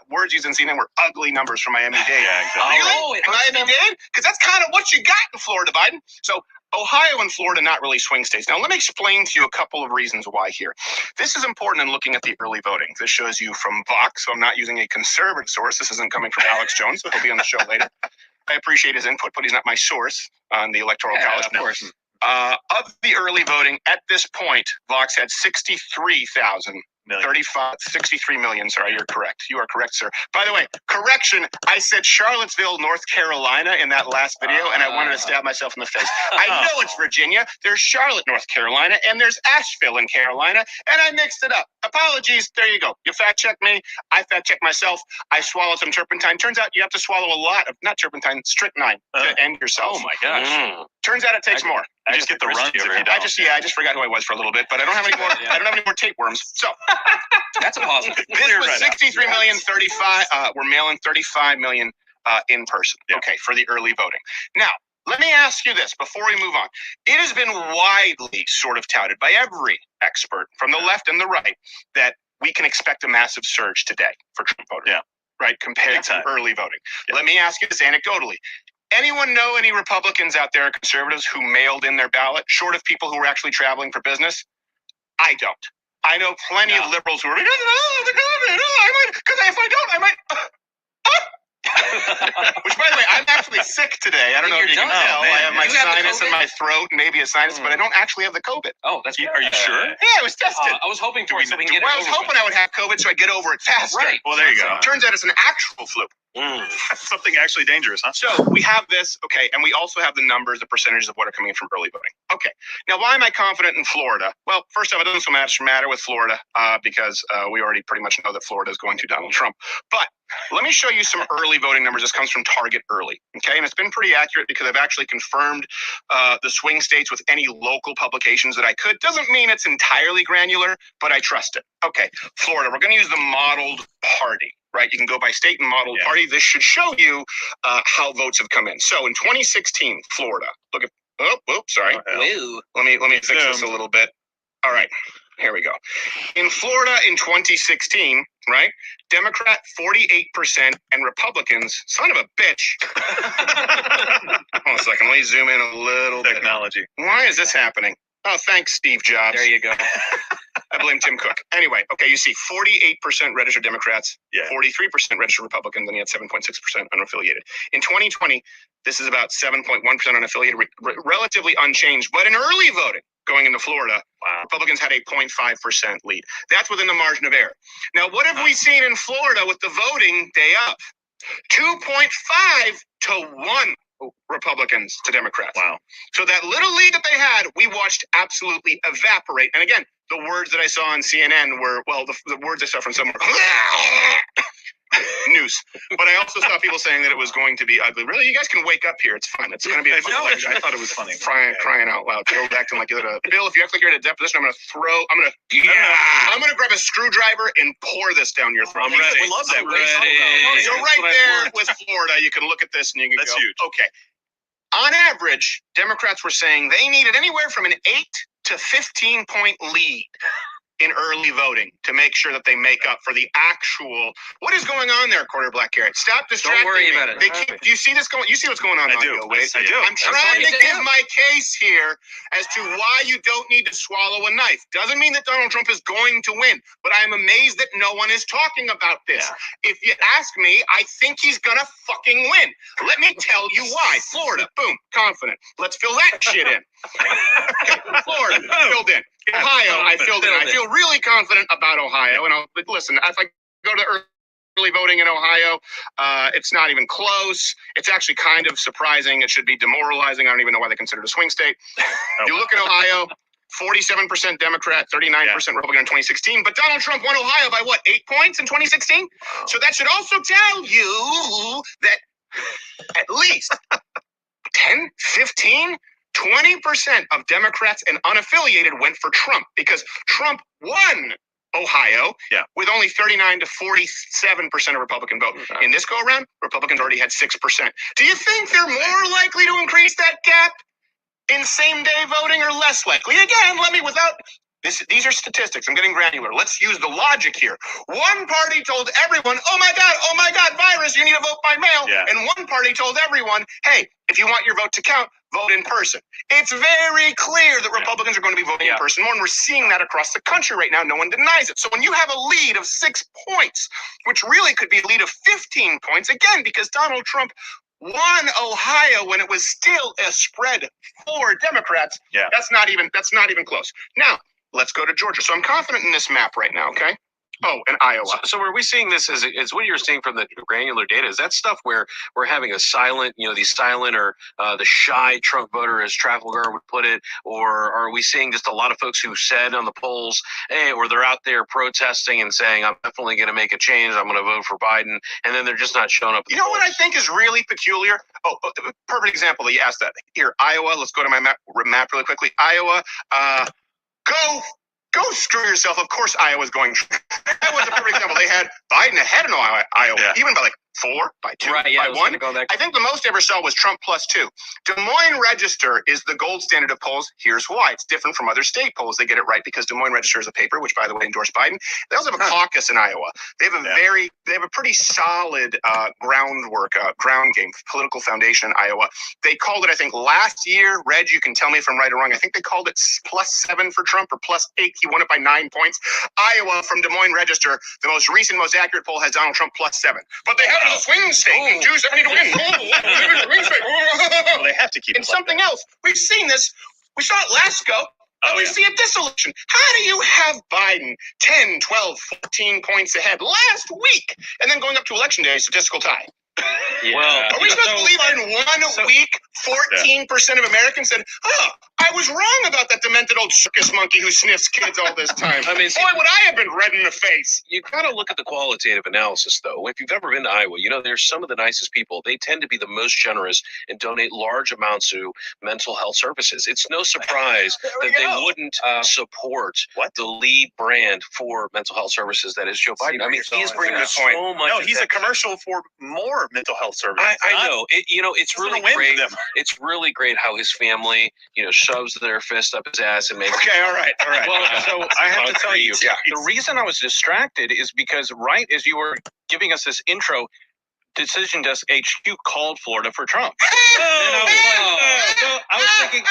words used in CNN were ugly numbers from Miami-Dade. Yeah, exactly. Really? Miami-Dade? Because that's kind of what you got in Florida, Biden. So Ohio and Florida, not really swing states. Now, let me explain to you a couple of reasons why here. This is important in looking at the early voting. This shows you from Vox, so I'm not using a conservative source. This isn't coming from Alex Jones. He'll be on the show later. I appreciate his input, but he's not my source on the Electoral College. Of course. Of the early voting, at this point, Vox had 63,000. 63 million. Sorry, you're correct. You are correct, sir. By the way, correction. I said Charlottesville, North Carolina in that last video, and I wanted to stab myself in the face. I know it's Virginia. There's Charlotte, North Carolina, and there's Asheville in Carolina, and I mixed it up. Apologies. There you go. You fact checked me. I fact checked myself. I swallowed some turpentine. Turns out you have to swallow a lot of, not turpentine, strychnine to end yourself. Oh my gosh. Turns out it takes more. You just get the runs if you don't. I just forgot who I was for a little bit, but I don't have any more. I don't have any more tapeworms. So that's a positive. This was 63 million, 35. We're mailing 35 million in person. Yeah. Okay, for the early voting. Now, let me ask you this before we move on. It has been widely sort of touted by every expert from the left and the right that we can expect a massive surge today for Trump voters. Yeah. Right, compared to early voting. Yeah. Let me ask you this anecdotally. Anyone know any Republicans out there, conservatives, who mailed in their ballot, short of people who were actually traveling for business? I don't. I know plenty of liberals who are like, because if I don't, I might. Which, by the way, I'm actually sick today. I don't know if you can tell. I have my sinus in my throat, maybe a sinus, but I don't actually have the COVID. Oh, that's good. Are you sure? Yeah, I was tested. I was hoping for it so we can get it over. I was hoping I would have COVID so I'd get over it faster. Right. Well, there you go. Turns out it's an actual flu. Something actually dangerous, huh? So we have this, okay, and we also have the numbers, the percentages of what are coming in from early voting. Okay, now why am I confident in Florida? Well, first off, it doesn't so much matter with Florida because we already pretty much know that Florida is going to Donald Trump. But let me show you some early voting numbers. This comes from Target Early, okay, and it's been pretty accurate because I've actually confirmed the swing states with any local publications that I could. Doesn't mean it's entirely granular, but I trust it. Okay, Florida, we're going to use the modeled party. Right, you can go by state and modeled party. This should show you how votes have come in. So in 2016, Florida. Look at. Sorry. Let me fix this a little bit. All right, here we go. In Florida in 2016, right, Democrat 48% and Republicans, son of a bitch. Hold on a second. Let me zoom in a little bit. Technology. Why is this happening? Oh, thanks, Steve Jobs. There you go. I blame Tim Cook. Anyway, okay, you see 48% registered Democrats, 43% registered Republicans, and you had 7.6% unaffiliated. In 2020, this is about 7.1% unaffiliated, relatively unchanged. But in early voting, going into Florida, Republicans had a 0.5% lead. That's within the margin of error. Now, what have we seen in Florida with the voting day of? 2.5 to 1. Republicans to Democrats. Wow. So that little lead that they had, we watched absolutely evaporate. And again, the words that I saw on CNN were, well, the words I saw from someone news. But I also saw people saying that it was going to be ugly. Really, you guys can wake up here. It's fun. It's going to be a fun election. I thought it was funny. Crying out loud. Joe acting like you're Bill, if you act like you're in a deposition, I'm going to grab a screwdriver and pour this down your throat. I'm ready. We love that. So right there with Florida, you can look at this and you can That's go, huge. okay. On average, Democrats were saying they needed anywhere from an 8 to 15 point lead in early voting to make sure that they make up for the actual. What is going on there, Quarter Black Garrett? Stop distracting Don't worry me. about it. Do you see this going? You see what's going on? I do. Wade? I do. I'm trying to give my case here as to why you don't need to swallow a knife. Doesn't mean that Donald Trump is going to win, but I'm amazed that no one is talking about this. Yeah. If you ask me, I think he's gonna fucking win. Let me tell you why. Florida, boom, confident. Let's fill that shit in. Florida, filled in. Ohio, I filled in. I feel really confident about Ohio. And listen, if I go to early voting in Ohio, it's not even close. It's actually kind of surprising. It should be demoralizing. I don't even know why they consider it a swing state. You look at Ohio, 47% Democrat, 39% Republican in 2016. But Donald Trump won Ohio by what, 8 points in 2016? So that should also tell you that at least 10, 15, 20% of Democrats and unaffiliated went for Trump because Trump won Ohio with only 39 to 47% of Republican vote. In this go around, Republicans already had 6%. Do you think they're more likely to increase that gap in same day voting or less likely? Again, these are statistics. I'm getting granular. Let's use the logic here. One party told everyone, oh my God, virus, you need to vote by mail. Yeah. And one party told everyone, hey, if you want your vote to count, vote in person. It's very clear that Republicans are going to be voting in person more, and we're seeing that across the country right now. No one denies it. So when you have a lead of 6 points, which really could be a lead of 15 points, again, because Donald Trump won Ohio when it was still a spread for Democrats. Yeah. That's not even close. Now, let's go to Georgia. So I'm confident in this map right now, okay? Oh, and Iowa. So are we seeing this as what you're seeing from the granular data? Is that stuff where we're having a silent, the silent or the shy Trump voter, as Trafalgar would put it, or are we seeing just a lot of folks who said on the polls, hey, or they're out there protesting and saying, I'm definitely going to make a change, I'm going to vote for Biden, and then they're just not showing up? You know what I think is really peculiar? Oh, perfect example that you asked that. Here, Iowa. Let's go to my map really quickly. Iowa, Go screw yourself. Of course, Iowa's going. That was a perfect example. They had Biden ahead in Iowa, even by 4, by 2, by 1. I think the most I ever saw was Trump +2. Des Moines Register is the gold standard of polls. Here's why. It's different from other state polls. They get it right because Des Moines Register is a paper, which, by the way, endorsed Biden. They also have a caucus in Iowa. They have a pretty solid ground game, political foundation in Iowa. They called it, I think, last year. Reg, you can tell me if I'm right or wrong. I think they called it +7 for Trump or +8. He won it by 9 points. Iowa from Des Moines Register, the most recent, most accurate poll has Donald Trump +7. But they have it as a swing state and 270 to win. Well, they have to keep it. And something else, we've seen this. We saw it last go. We see it this election. How do you have Biden 10, 12, 14 points ahead last week and then going up to election day, statistical tie? Well, are we supposed to believe in 1 week 14% of Americans said, oh, I was wrong about that demented old circus monkey who sniffs kids all this time. I mean, boy, would I have been red in the face. You got to look at the qualitative analysis, though. If you've ever been to Iowa, there's some of the nicest people. They tend to be the most generous and donate large amounts to mental health services. It's no surprise that they wouldn't support the lead brand for mental health services that is Joe Biden. I mean, he's bringing so much. No, he's a commercial for more mental health services. I know. It's really great. It's really great how his family, shoves their fist up his ass and makes. Okay, all right. Well, so I have to tell you, the reason I was distracted is because right as you were giving us this intro, Decision Desk HQ called Florida for Trump. So I was thinking,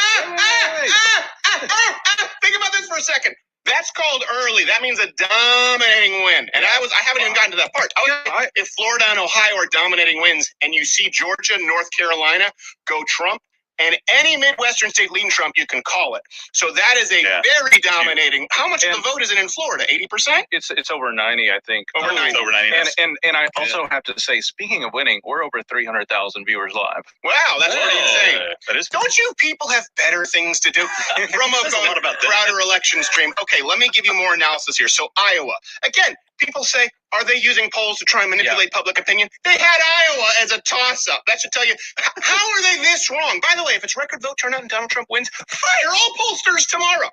think about this for a second. That's called early. That means a dominating win. And I haven't even gotten to that part. If Florida and Ohio are dominating wins and you see Georgia, North Carolina go Trump, and any Midwestern state leading Trump, you can call it. So that is a very dominating. How much of the vote is it in Florida? 80%? It's over 90, I think. Over 90. Over 90. And I also have to say, speaking of winning, we're over 300,000 viewers live. Wow, that's pretty insane. That is. Don't you people have better things to do? Promo code Crowder election stream. Okay, let me give you more analysis here. So Iowa. Again, people say, are they using polls to try and manipulate public opinion? They had Iowa as a toss-up. That should tell you, how are they this wrong? By the way, if it's record vote turnout and Donald Trump wins, fire all pollsters tomorrow.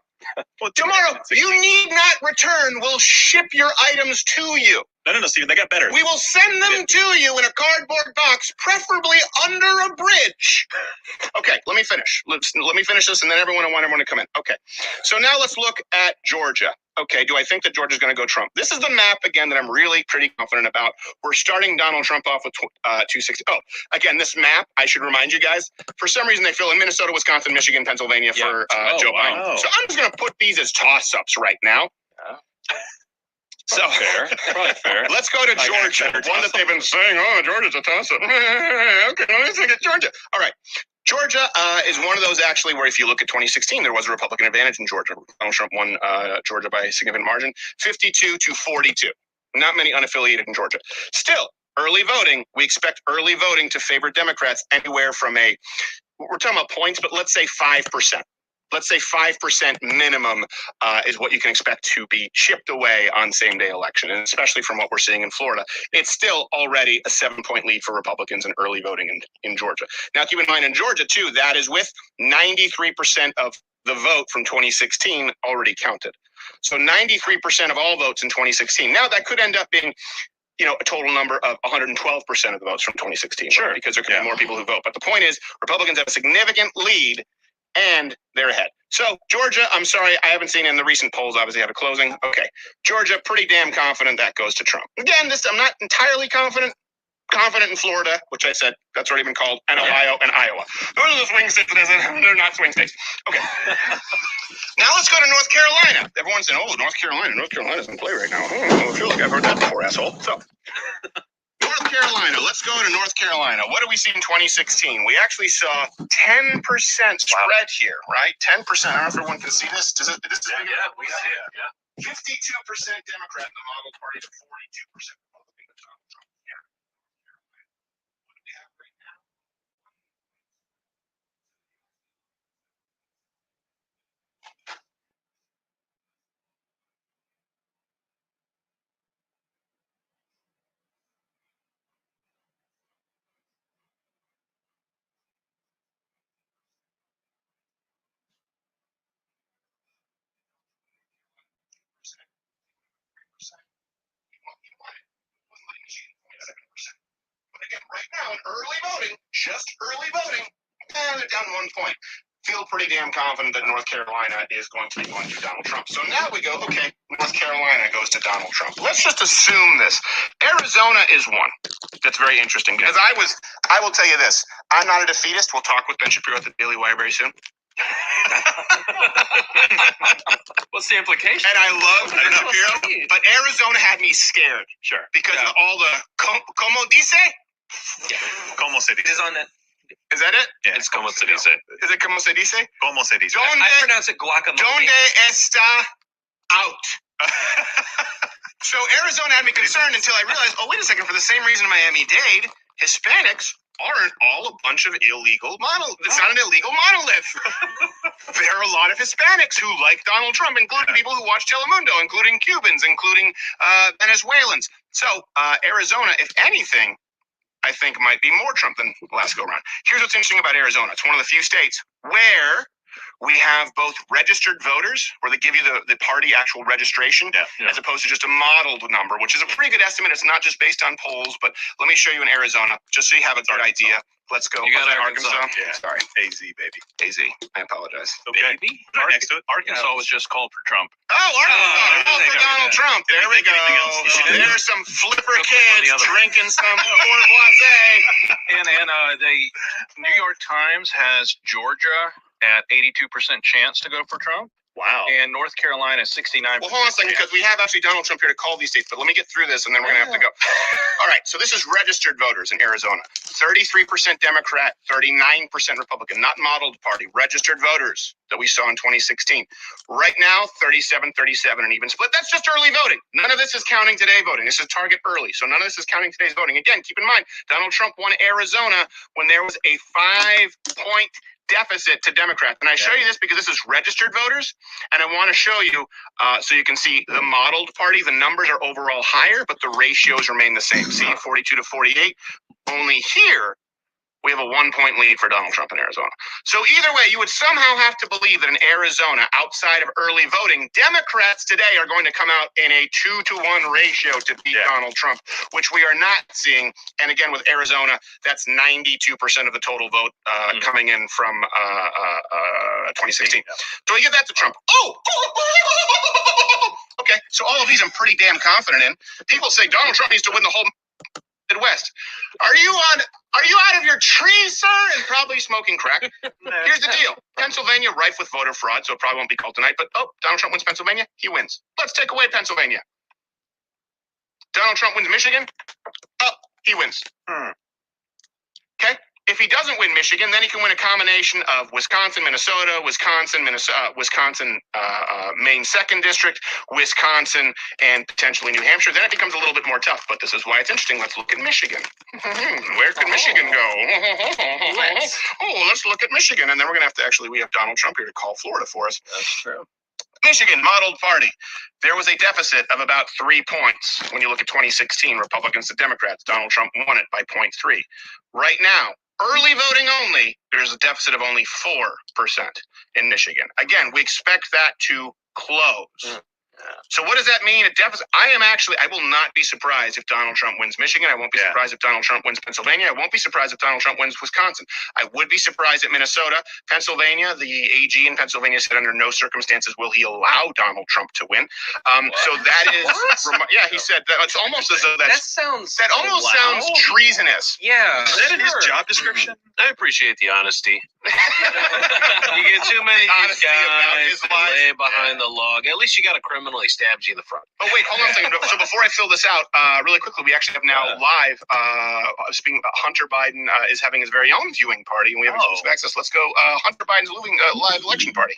Well, tomorrow, you need not return. We'll ship your items to you. No, Stephen, they got better. We will send them to you in a cardboard box, preferably under a bridge. Okay, let me finish. Let me finish this, and then I want everyone to come in. Okay, so now let's look at Georgia. Okay, do I think that Georgia's going to go Trump? This is the map, again, that I'm really pretty confident about. We're starting Donald Trump off with 260. Oh, again, this map, I should remind you guys, for some reason they fill in Minnesota, Wisconsin, Michigan, Pennsylvania for Joe Biden. So I'm just going to put these as toss-ups right now. So fair. Probably fair. Let's go to Georgia. One that they've been saying, oh, Georgia's a toss-up. Okay, let's look at Georgia. All right. Georgia is one of those actually where if you look at 2016, there was a Republican advantage in Georgia. Donald Trump won Georgia by a significant margin, 52 to 42. Not many unaffiliated in Georgia. Still, early voting, we expect early voting to favor Democrats anywhere from we're talking about points, but let's say 5%. let's say 5% minimum is what you can expect to be chipped away on same-day election, and especially from what we're seeing in Florida. It's still already a 7-point lead for Republicans in early voting in Georgia. Now, keep in mind, in Georgia, too, that is with 93% of the vote from 2016 already counted. So 93% of all votes in 2016. Now, that could end up being a total number of 112% of the votes from 2016. Sure. Right? Because there could be more people who vote. But the point is, Republicans have a significant lead, and they're ahead. So Georgia, I'm sorry, I haven't seen in the recent polls, obviously have a closing. Okay. Georgia, pretty damn confident that goes to Trump. Again, I'm not entirely confident in Florida, which I said that's already been called, and Ohio and Iowa. Those are the swing states. They're not swing states. Okay. Now let's go to North Carolina. Everyone's saying, "Oh, North Carolina's in play right now." I feel like I've heard that before, asshole. So, North Carolina. Let's go to North Carolina. What do we see in 2016? We actually saw 10% spread here, right? 10%. I don't know if everyone can see this. This is big. Yeah, we see it. Yeah. 52% Democrat in the model party to 42% Republican to Donald Trump. Yeah. What do we have right now? But again, right now in early voting, just early voting, they're down 1 point. Feel pretty damn confident that North Carolina is going to be going to Donald Trump. So now we go, okay, North Carolina goes to Donald Trump. Let's just assume this. Arizona is one. That's very interesting. Because I will tell you this. I'm not a defeatist. We'll talk with Ben Shapiro at the Daily Wire very soon. What's the implication? And I love Ben Shapiro, but Arizona had me scared. Sure. Because of all the como dice? Yeah. Como se dice. Is on that. Is that it? Yeah, it's como se dice. Is it como se dice? Como se dice. I pronounce it guacamole. Donde está out? So Arizona had me concerned until I realized, oh, wait a second, for the same reason Miami-Dade, Hispanics aren't all a bunch of illegal It's not an illegal monolith. There are a lot of Hispanics who like Donald Trump, including people who watch Telemundo, including Cubans, including Venezuelans. So Arizona, if anything, I think might be more Trump than last go around. Here's what's interesting about Arizona. It's one of the few states where we have both registered voters, where they give you the party actual registration, as opposed to just a modeled number, which is a pretty good estimate. It's not just based on polls, but let me show you in Arizona, just so you have a good idea. Let's go. You got Arkansas. Yeah. Sorry. AZ, baby. AZ. I apologize. Okay. Right next to it. Arkansas was just called for Trump. Oh, Arkansas. Oh, for Donald Trump. There we go. There's some flipper kids drinking some Port Blase. And the New York Times has Georgia at 82% chance to go for Trump. Wow. And North Carolina 69%. Well, hold on a second, because we have actually Donald Trump here to call these states, but let me get through this and then we're going to have to go. All right, so this is registered voters in Arizona. 33% Democrat, 39% Republican, not modeled party, registered voters that we saw in 2016. Right now, 37-37, an even split. That's just early voting. None of this is counting today voting. This is target early, so none of this is counting today's voting. Again, keep in mind, Donald Trump won Arizona when there was a 5-point deficit to Democrats. And I show you this because this is registered voters, and I want to show you so you can see the modeled party. The numbers are overall higher, but the ratios remain the same. See, 42 to 48. Only here we have a 1-point lead for Donald Trump in Arizona. So either way, you would somehow have to believe that in Arizona, outside of early voting, Democrats today are going to come out in a 2-to-1 ratio to beat Donald Trump, which we are not seeing. And again, with Arizona, that's 92% of the total vote coming in from 2016. So we give that to Trump. Oh! Okay, so all of these I'm pretty damn confident in. People say Donald Trump needs to win the whole Midwest. Are you out of your tree, sir? And probably smoking crack. Here's the deal. Pennsylvania, rife with voter fraud, so it probably won't be called tonight. But, Donald Trump wins Pennsylvania. He wins. Let's take away Pennsylvania. Donald Trump wins Michigan. Oh, he wins. Okay? If he doesn't win Michigan, then he can win a combination of Wisconsin, Minnesota, Maine 2nd District, Wisconsin, and potentially New Hampshire. Then it becomes a little bit more tough, but this is why it's interesting. Let's look at Michigan. Where could Michigan go? Let's look at Michigan. And then we're going to have to we have Donald Trump here to call Florida for us. That's true. Michigan, modeled party. There was a deficit of about 3 points. When you look at 2016, Republicans to Democrats, Donald Trump won it by 0.3. Right now, early voting only, there's a deficit of only 4% in Michigan. Again, we expect that to close. So what does that mean? A deficit. I will not be surprised if Donald Trump wins Michigan. I won't be surprised if Donald Trump wins Pennsylvania. I won't be surprised if Donald Trump wins Wisconsin. I would be surprised at Minnesota. Pennsylvania, the AG in Pennsylvania said under no circumstances will he allow Donald Trump to win. So that is, he said that it's almost as though that sounds treasonous. Yeah. Is that in his job description? I appreciate the honesty. You get too many guys that lay behind the log. At least you got a criminally stabbed you in the front. Oh, wait, hold on a second. So before I fill this out, really quickly, we actually have now live, speaking about Hunter Biden is having his very own viewing party, and we have exclusive access. Let's go. Hunter Biden's live election party.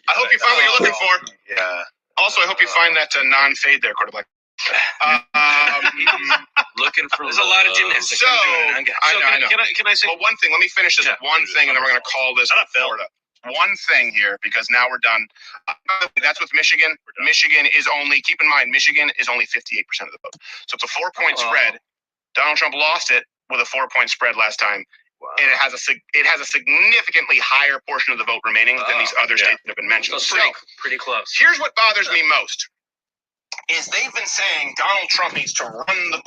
I hope you find what you're looking for. Yeah. Also, I hope you find that non-fade there, quarterback. Looking for there's a lot of gymnastics. So, I know. Can I say one thing? Let me finish this one thing, and then we're going to call this Florida. One thing here, because now we're done. That's with Michigan. Michigan is only, keep in mind, Michigan is only 58% of the vote. So it's a 4-point spread. Donald Trump lost it with a 4-point spread last time. Wow. And it has a significantly higher portion of the vote remaining than these other states that have been mentioned. So pretty close. Here's what bothers me most. Is they've been saying Donald Trump needs to run the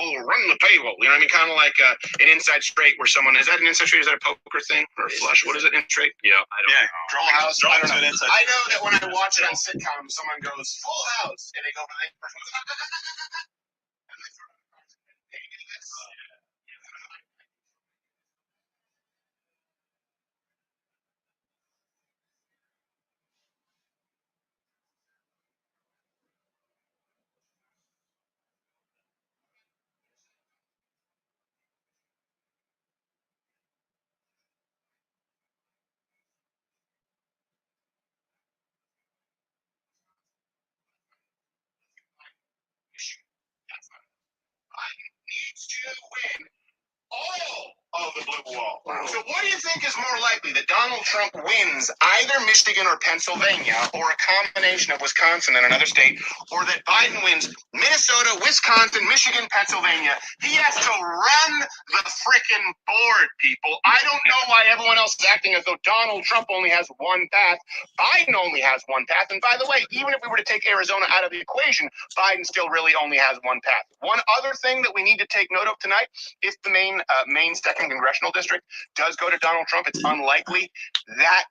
table. You know what I mean? Kind of like an Inside Straight where someone, is that an Inside Straight? Is that a poker thing or a flush? What is it? Inside Straight? Yeah, I don't know. Draw House. I don't know. I know that when I watch it on sitcoms, someone goes Full House, and they go for the next person. And they throw it. Needs to win all of the blue wall. Wow. So what do you think is more likely, that Donald Trump wins either Michigan or Pennsylvania, or a combination of Wisconsin and another state, or that Biden wins Minnesota, Wisconsin, Michigan, Pennsylvania? He has to run the frickin' board, people. I don't know why everyone else is acting as though Donald Trump only has one path. Biden only has one path. And by the way, even if we were to take Arizona out of the equation, Biden still really only has one path. One other thing that we need to take note of tonight, if the Maine 2nd Congressional District does go to Donald Trump, it's unlikely. That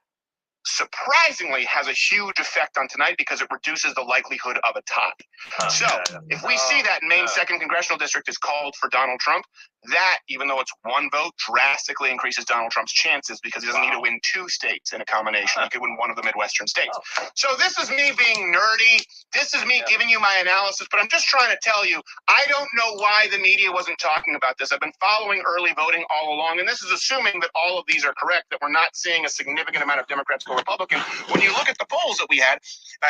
surprisingly has a huge effect on tonight because it reduces the likelihood of a tie. So if we see that Maine 2nd Congressional District is called for Donald Trump, that, even though it's one vote, drastically increases Donald Trump's chances because he doesn't need to win 2 states in a combination. He could win one of the Midwestern states. So this is me being nerdy. This is me giving you my analysis, but I'm just trying to tell you, I don't know why the media wasn't talking about this. I've been following early voting all along, and this is assuming that all of these are correct, that we're not seeing a significant amount of Democrats go Republican. When you look at the polls that we had,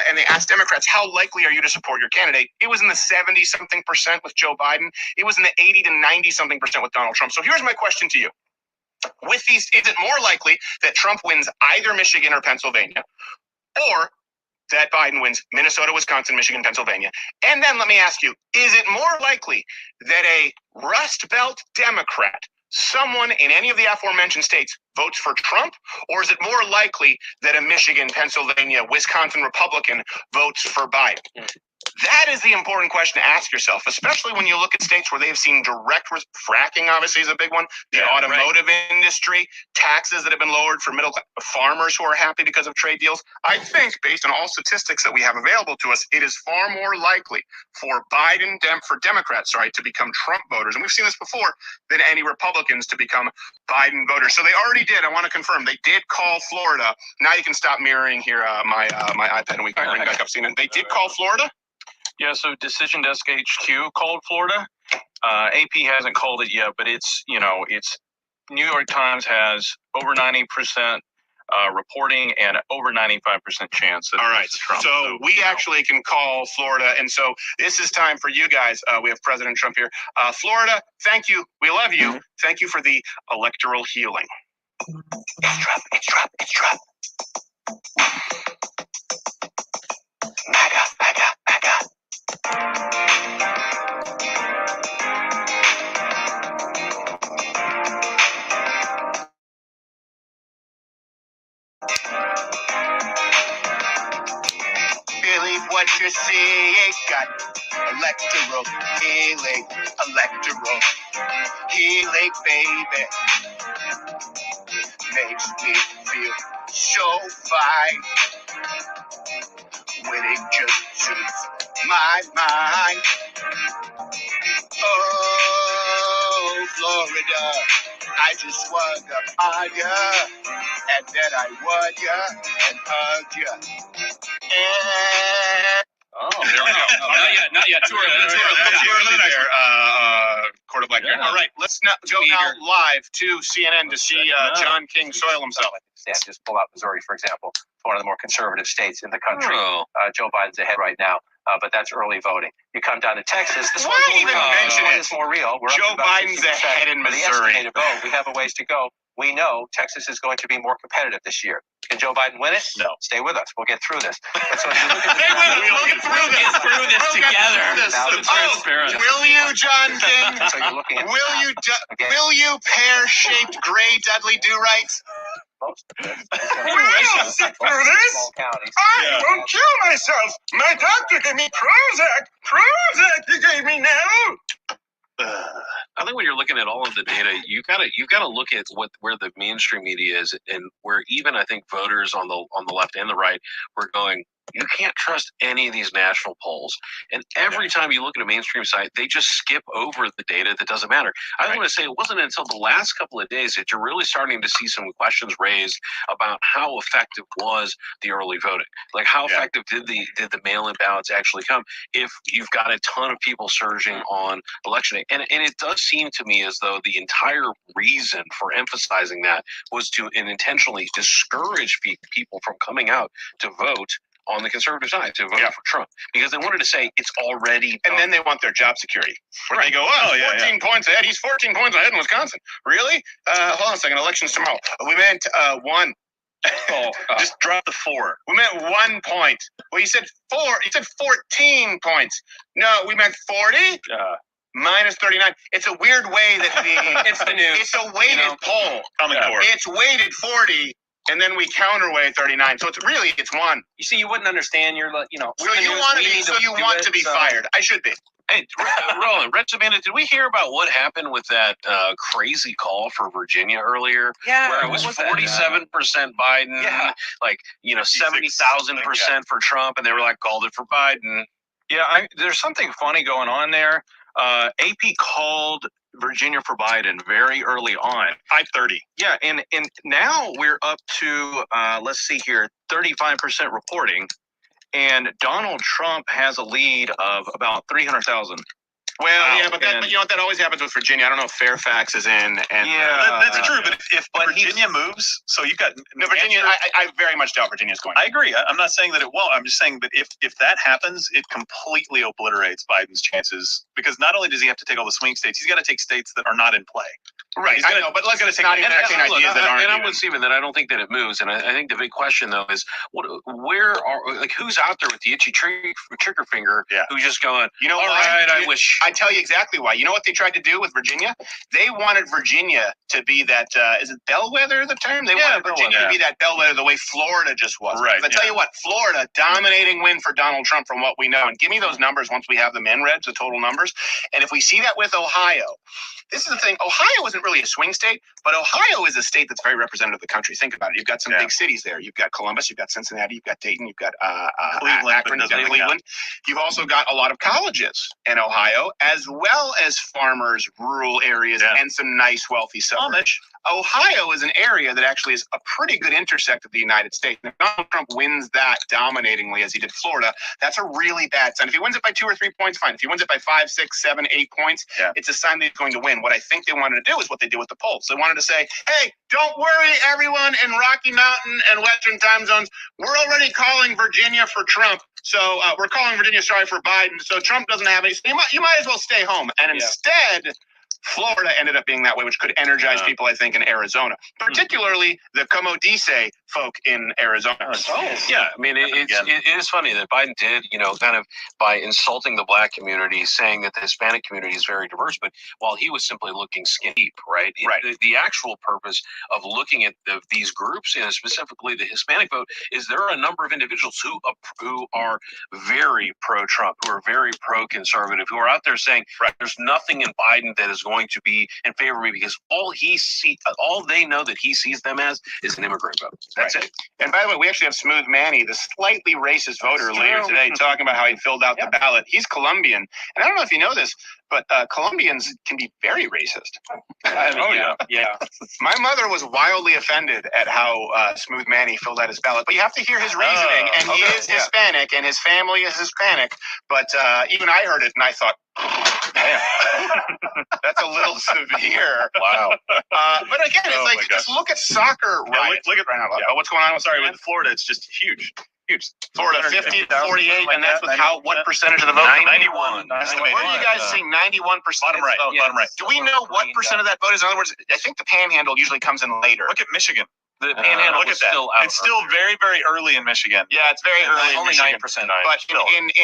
and they asked Democrats, how likely are you to support your candidate? It was in the 70-something% with Joe Biden. It was in the 80 to 90-something% with Donald Trump. So here's my question to you. With these, is it more likely that Trump wins either Michigan or Pennsylvania, or that Biden wins Minnesota, Wisconsin, Michigan, Pennsylvania? And then let me ask you, is it more likely that a Rust Belt Democrat, someone in any of the aforementioned states, votes for Trump, or is it more likely that a Michigan, Pennsylvania, Wisconsin Republican votes for Biden? That is the important question to ask yourself, especially when you look at states where they've seen direct fracking. Obviously, is a big one. The automotive industry, taxes that have been lowered for middle class farmers who are happy because of trade deals. I think, based on all statistics that we have available to us, it is far more likely for Democrats, to become Trump voters, and we've seen this before, than any Republicans to become Biden voters. So they already did. I want to confirm they did call Florida. Now you can stop mirroring here my iPad, and we can bring back up scene. And they did call Florida. Yeah, so Decision Desk HQ called Florida. AP hasn't called it yet, but it's New York Times has over 90% reporting and over 95% chance that. All right, Trump. so we actually can call Florida, and so this is time for you guys. We have President Trump here. Florida, thank you. We love you. Mm-hmm. Thank you for the electoral healing. It's Trump. It's Trump. It's Trump. MAGA, MAGA, MAGA. Believe what you're seeing, got electoral healing, baby. Makes me feel so fine. Winning just suits my mind. Oh, Florida, I just swung up on ya, and then I won ya and hugged ya. Oh, there we go. Not yet. Too early. Court of Black Bear. All right, let's go now live to CNN to see John King soil himself. Yeah, just pull out Missouri, for example, one of the more conservative states in the country. Joe Biden's ahead right now, but that's early voting. You come down to Texas. This Why even mention it? It's more real. We're Joe Biden's ahead in Missouri. Vote. We have a ways to go. We know Texas is going to be more competitive this year. Can Joe Biden win it? No. Stay with us. We'll get through this. So we'll get through this together. Will you, John King? So you're looking at will you pear-shaped gray Dudley do-rights? I'll sit through this. I won't kill myself. My doctor gave me Prozac. Prozac he gave me now. I think when you're looking at all of the data, you gotta look at where the mainstream media is, and where even I think voters on the left and the right were going, you can't trust any of these national polls. And every time you look at a mainstream site, they just skip over the data that doesn't matter. I want to say it wasn't until the last couple of days that you're really starting to see some questions raised about how effective was the early voting. Like how effective did the mail-in ballots actually come if you've got a ton of people surging on election day. And it does seem to me as though the entire reason for emphasizing that was to intentionally discourage people from coming out to vote on the conservative side, to vote for Trump, because they wanted to say it's already done. And then they want their job security. Where they go, 14 points ahead. He's 14 points ahead in Wisconsin. Really? Hold on a second. Election's tomorrow. We meant 1. Just drop the 4. We meant 1 point. Well, you said 4. You said 14 points. No, we meant 40. Minus 39. It's a weird way that it's the news. It's a weighted poll. It's weighted 40. And then we counterweigh 39. So it's 1. You see, you wouldn't understand. So you want to be fired. I should be. Hey, Roland, Red Savannah, did we hear about what happened with that crazy call for Virginia earlier? Yeah. Where it was 47% Biden, 70,000% for Trump, and they were like, called it for Biden. Yeah, there's something funny going on there. AP called Virginia for Biden very early on. 5:30. Yeah, and now we're up to let's see here, 35% reporting, and Donald Trump has a lead of about 300,000. Well, but you know what? That always happens with Virginia. I don't know if Fairfax is in. And, that's true. But if Virginia moves, so you've got Virginia. I very much doubt Virginia's going. I agree. I'm not saying that it won't. I'm just saying that if that happens, it completely obliterates Biden's chances, because not only does he have to take all the swing states, he's got to take states that are not in play. Right, I know, but let's not even entertain ideas that aren't. And I'm with Stephen that I don't think that it moves. And I think the big question though is, who's out there with the itchy trigger finger? Who's just going? You know, all right, I wish I tell you exactly why. You know what they tried to do with Virginia? They wanted Virginia to be that, is it bellwether, the term? They wanted Virginia to be that bellwether the way Florida just was. Right. I tell you what, Florida, dominating win for Donald Trump from what we know. And give me those numbers once we have them in, Reds, the total numbers. And if we see that with Ohio, this is the thing. Ohio isn't really a swing state, but Ohio is a state that's very representative of the country. Think about it. You've got some big cities there. You've got Columbus, you've got Cincinnati, you've got Dayton, you've got Cleveland, Akron, you've got Cleveland. You've also got a lot of colleges in Ohio, as well as farmers, rural areas, and some nice, wealthy suburbs. Ohio is an area that actually is a pretty good intersect of the United States. And if Donald Trump wins that dominatingly, as he did Florida, that's a really bad sign. If he wins it by 2 or 3 points, fine. If he wins it by 5, 6, 7, 8 points, it's a sign that he's going to win. What I think they wanted to do is what they did with the polls. They wanted to say, hey, don't worry, everyone in Rocky Mountain and Western time zones. We're already calling Virginia for Trump. So we're calling Virginia sorry for Biden. So Trump doesn't have any. You might as well stay home. And instead, Florida ended up being that way, which could energize people, I think, in Arizona, particularly the Como Dice folk in Arizona. Yeah, I mean, it is funny that Biden did, kind of by insulting the black community, saying that the Hispanic community is very diverse, but while he was simply looking skin deep, right? The actual purpose of looking at these groups, and specifically the Hispanic vote, is there are a number of individuals who are very pro-Trump, who are very pro-conservative, who are out there saying, there's nothing in Biden that is going to be in favor of me, because all they know that he sees them as is an immigrant vote. That's it. And by the way, we actually have Smooth Manny, the slightly racist voter, later today, talking about how he filled out the ballot. He's Colombian, and I don't know if you know this, but Colombians can be very racist. My mother was wildly offended at how Smooth Manny filled out his ballot, but you have to hear his reasoning, and he is Hispanic, and his family is Hispanic, but even I heard it, and I thought, that's a little severe. Wow. But again, it's like, just look at soccer. Look at right now. What's going on? Sorry, with Florida, it's just huge. Florida, 50 to 48, and that's with what percentage of the vote? 91. Where are you guys seeing 91%? Bottom right. Bottom right. Do we know what percent of that vote is? In other words, I think the panhandle usually comes in later. Look at Michigan. The panhandle look at that. still out. It's still very, very early in Michigan. Yeah, it's very early. Only 9%. But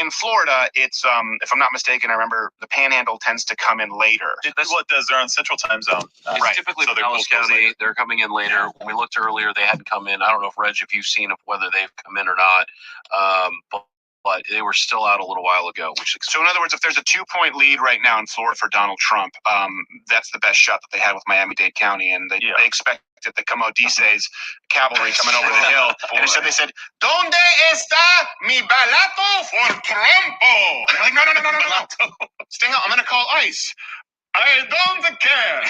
in Florida, it's if I'm not mistaken, I remember the panhandle tends to come in later. That's what does. They're on Central Time Zone. It's typically Dallas County. They're coming in later. When we looked earlier, they hadn't come in. I don't know if you've seen whether they've come in or not. But they were still out a little while ago. So in other words, if there's a 2-point lead right now in Florida for Donald Trump, that's the best shot that they had with Miami-Dade County, and they expected the Como Dice's cavalry coming over the hill. And instead they said, "Donde está mi balato for Trumpo?" And they're like, no. Stay out. I'm going to call ICE. I don't care.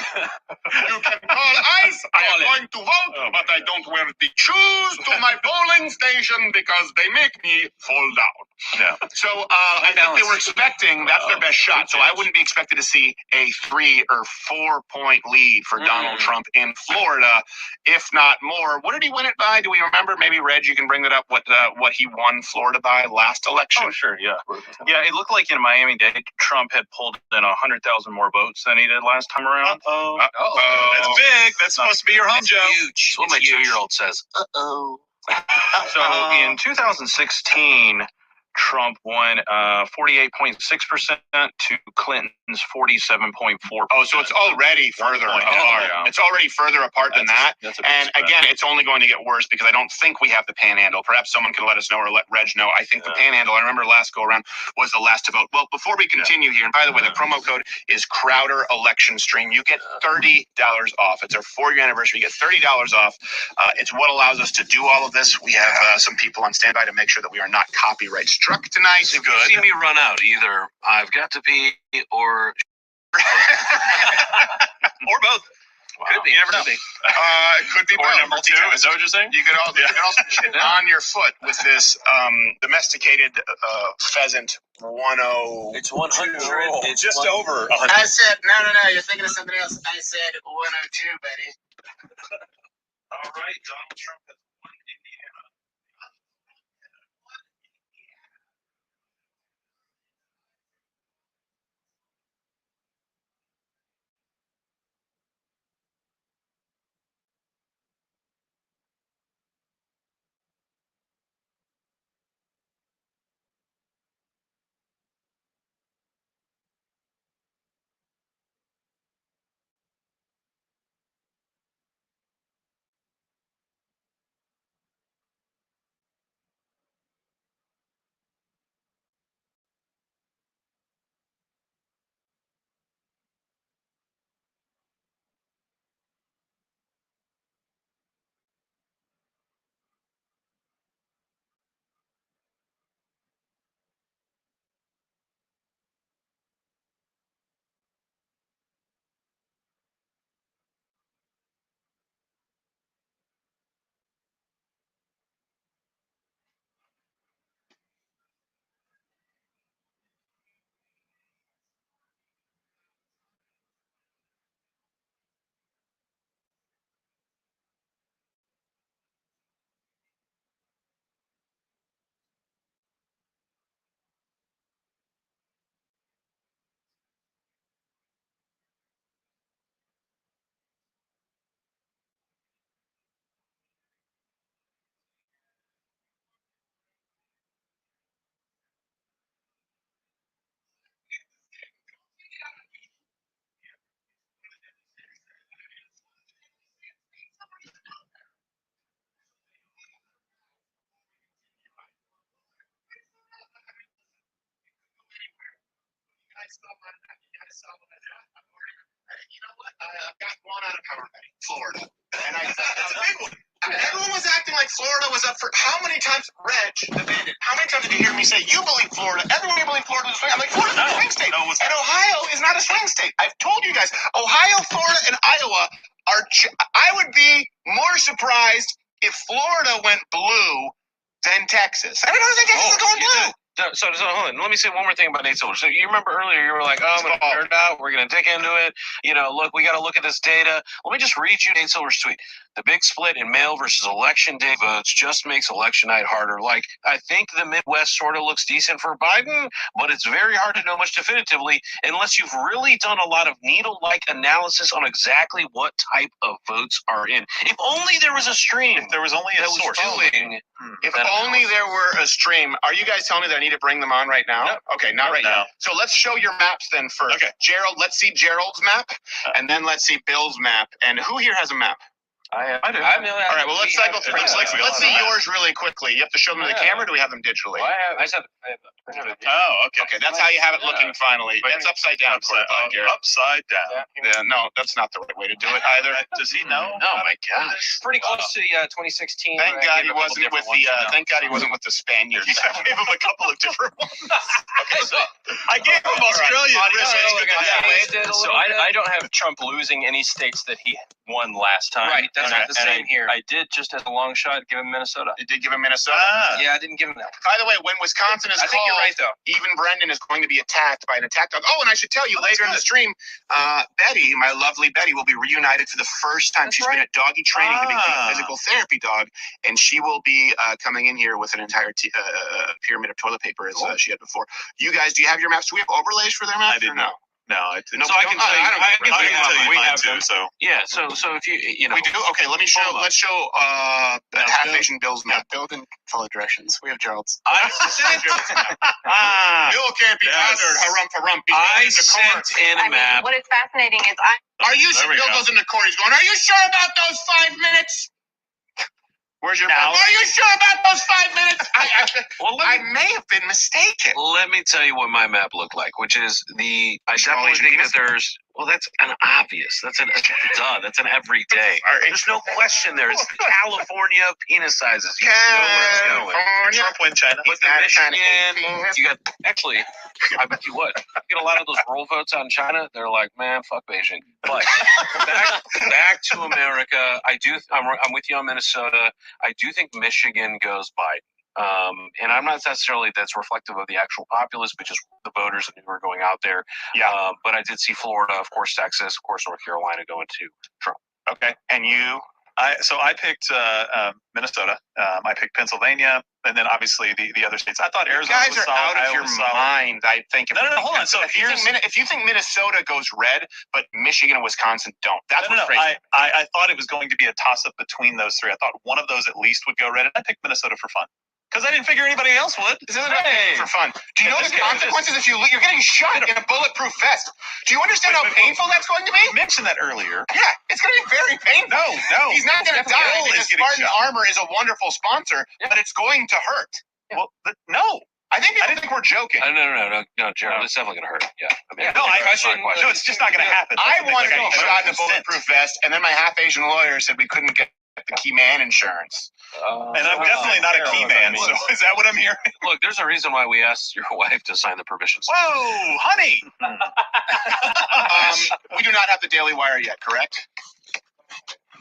You can call ICE. I am going to vote, but I don't wear the shoes to my polling station because they make me fall down. Yeah. So I think they were expecting that's their best shot. So I wouldn't be expected to see a 3 or 4 point lead for Donald Trump in Florida, if not more. What did he win it by? Do we remember? Maybe Reg, you can bring that up. What he won Florida by last election? Oh, sure. Yeah. Yeah. It looked like in Miami-Dade, Trump had pulled in 100,000 more votes than he did last time around. That's big. That's supposed to be your home joke. Huge. That's what my 2-year-old says. So in 2016, Trump won 48.6% to Clinton's 47.4%. Oh, so it's already further apart. It's already further apart than that. And again, it's only going to get worse because I don't think we have the panhandle. Perhaps someone can let us know or let Reg know. I think the panhandle, I remember last go around, was the last to vote. Well, before we continue here, and by the way, the promo code is Crowder Election Stream. You get $30 off. It's our 4-year anniversary. You get $30 off. It's what allows us to do all of this. We have some people on standby to make sure that we are not copyright struck tonight. If you see me run out, either I've got to pee or or both. Wow. Could be. You never know. It could be or both. Number 2. Is that what you're saying? You could also shit on your foot with this domesticated pheasant 10. It's 100. It's just over 100. I said no. You're thinking of something else. I said 102, buddy. All right, Donald Trump has won Indiana. You know what? I've got one out of power betting, Florida. And I thought that's a big one. Everyone was acting like Florida was up for how many times, Reg, the bandit, how many times did you hear me say, you believe Florida? Everyone believe Florida is a swing. I'm like, Florida's a swing state. And Ohio is not a swing state. I've told you guys, Ohio, Florida, and Iowa are, I would be more surprised if Florida went blue than Texas. I don't know if Texas is going blue. So hold on. Let me say one more thing about Nate Silver. So you remember earlier you were like, "Oh, I'm going to nerd out. We're going to dig into it. You know, look, we got to look at this data." Let me just read you Nate Silver's tweet. The big split in mail versus election day votes just makes election night harder. Like, I think the Midwest sort of looks decent for Biden, but it's very hard to know much definitively unless you've really done a lot of needle-like analysis on exactly what type of votes are in. If only there was a stream. If there was only a source. If only there were a stream. Are you guys telling me that I need to bring them on right now? No. Okay, not right now. So let's show your maps then first. Okay. Gerald, let's see Gerald's map, and then let's see Bill's map. And who here has a map? I do. All right, well, let's cycle through this. Let's see yours really quickly. You have to show them to the camera, or do we have them digitally? Well, I have it. Oh, okay. Okay, that's how you have it looking finally. It's upside down. Upside down. Yeah, no, that's not the right way to do it either. Does he know? Oh my gosh. Pretty close to the 2016. Thank God he wasn't with the. Thank God he wasn't with the Spaniards. I gave him a couple of different ones. Okay, so I gave him Australia. So I don't have Trump losing any states that he won last time. Right, that's not the same here. I did, just as a long shot, give him Minnesota. You did give him Minnesota? Yeah, I didn't give him that. By the way, when Wisconsin is I think called, you're right, though. even Brendan is going to be attacked by an attack dog. Oh, and I should tell you, later in the stream, Betty, my lovely Betty, will be reunited for the first time. She's been at doggy training to become a physical therapy dog, and she will be coming in here with an entire pyramid of toilet paper as she had before. You guys, do you have your maps? Do we have overlays for their maps? I didn't know. No, I didn't. So I can tell you. I can tell you we mine have too. them. So Yeah. So if you know. We do. Okay, let me show. Let's show half Asian Bill's map. Bill didn't follow directions. We have Gerald's. I sent. Bill can't be bothered. Harumph. I sent in a map. What is fascinating is Are you sure? Bill goes into court. He's going, are you sure about those 5 minutes? Where's your map? Are you sure about those 5 minutes? I may have been mistaken. Let me tell you what my map looked like, which is I definitely think that there's. Well, that's an obvious. That's an everyday. There's no question there. It's California penis sizes. You know where it's going. Trump win China. But the Michigan, you got actually. I bet you what. You get a lot of those roll votes out in China. They're like, man, fuck Beijing. But back to America. I'm with you on Minnesota. I do think Michigan goes Biden. And I'm not necessarily that's reflective of the actual populace, but just the voters who are going out there. Yeah. But I did see Florida, of course, Texas, of course, North Carolina going to Trump. Okay. And you? I picked Minnesota. I picked Pennsylvania, and then obviously the other states. I thought Arizona You guys was are solid. out of your mind. I think. No, hold on. So if you think Minnesota goes red, but Michigan and Wisconsin don't, that's what's crazy. I thought it was going to be a toss-up between those three. I thought one of those at least would go red, and I picked Minnesota for fun. Because I didn't figure anybody else would. This isn't for fun. Do you know the consequences if you're getting shot in a bulletproof vest? Do you understand how painful that's going to be? You mentioned that earlier. Yeah, it's going to be very painful. No. He's not going to die because Spartan Armor is a wonderful sponsor, but it's going to hurt. Well, no. I didn't think we're joking. No, Gerald, it's definitely going to hurt. Yeah. No, it's just not going to happen. I wanted to be shot in a bulletproof vest, and then my half Asian lawyer said we couldn't get the key man insurance. And I'm definitely not a key man, so is that what I'm hearing? Look, there's a reason why we asked your wife to sign the permission slip. Whoa, honey! We do not have the Daily Wire yet, correct?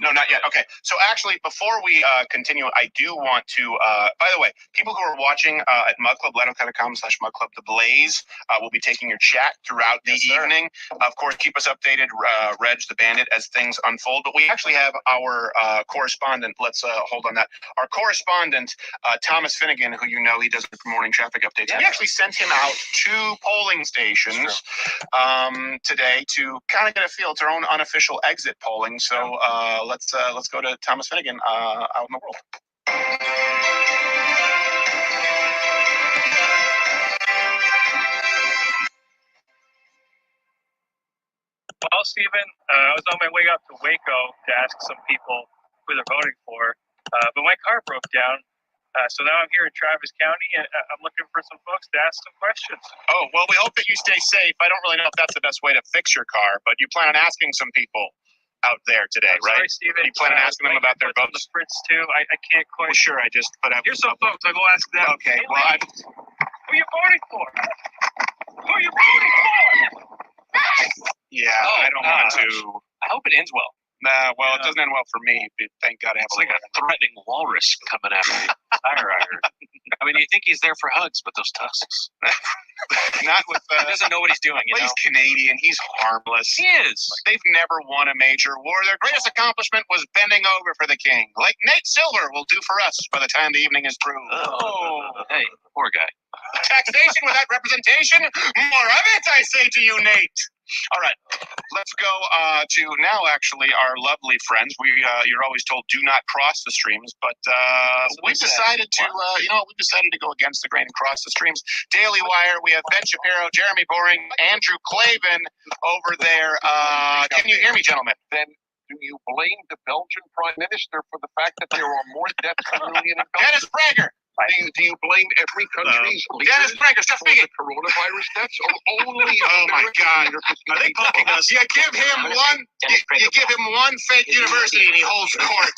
No, not yet. Okay. So actually, before we continue, I do want to, by the way, people who are watching at mugclub.com/mugclub, the Blaze will be taking your chat throughout the evening. Of course, keep us updated, Reg the Bandit, as things unfold. But we actually have our correspondent. Let's hold on that. Our correspondent, Thomas Finnegan, who you know he does the morning traffic updates. We actually sent him out to polling stations today to kind of get a feel. It's our own unofficial exit polling. So let's go to Thomas Finnegan out in the world. Well, Stephen, I was on my way up to Waco to ask some people who they're voting for, but my car broke down So now I'm here in Travis County, and I'm looking for some folks to ask some questions. Oh, well, we hope that you stay safe. I don't really know if that's the best way to fix your car, but you plan on asking some people out there today, right? Sorry, Steven. You plan on asking them about their The votes? Fritz too. I can't quite. Well, sure, I just put out. Here's some folks. I'll go ask them. Okay, Hey, well, ladies, who you voting for? Who you voting for? Yeah, I don't want to. I hope it ends well. Nah, well, it doesn't end well for me. But thank God I have It's like a threatening walrus coming after me. I heard. I mean, you think he's there for hugs, but those tusks. Not with. He doesn't know what he's doing. Well, he's Canadian. He's harmless. He is. They've never won a major war. Their greatest accomplishment was bending over for the king, like Nate Silver will do for us by the time the evening is through. Oh, hey, poor guy. Taxation without representation? More of it, I say to you, Nate. All right, let's go to now. Actually, our lovely friends. You're always told do not cross the streams, but we decided to. We decided to go against the grain and cross the streams. Daily Wire. We have Ben Shapiro, Jeremy Boring, Andrew Klavan over there. Can you hear me, gentlemen? Then do you blame the Belgian Prime Minister for the fact that there are more deaths per million in Belgium? Dennis Prager. Do you blame every country's Dennis Prager, stop speaking. for the coronavirus deaths, or only? Oh my God! Are they poking us? You give him one. You give him one fake university, and he holds court.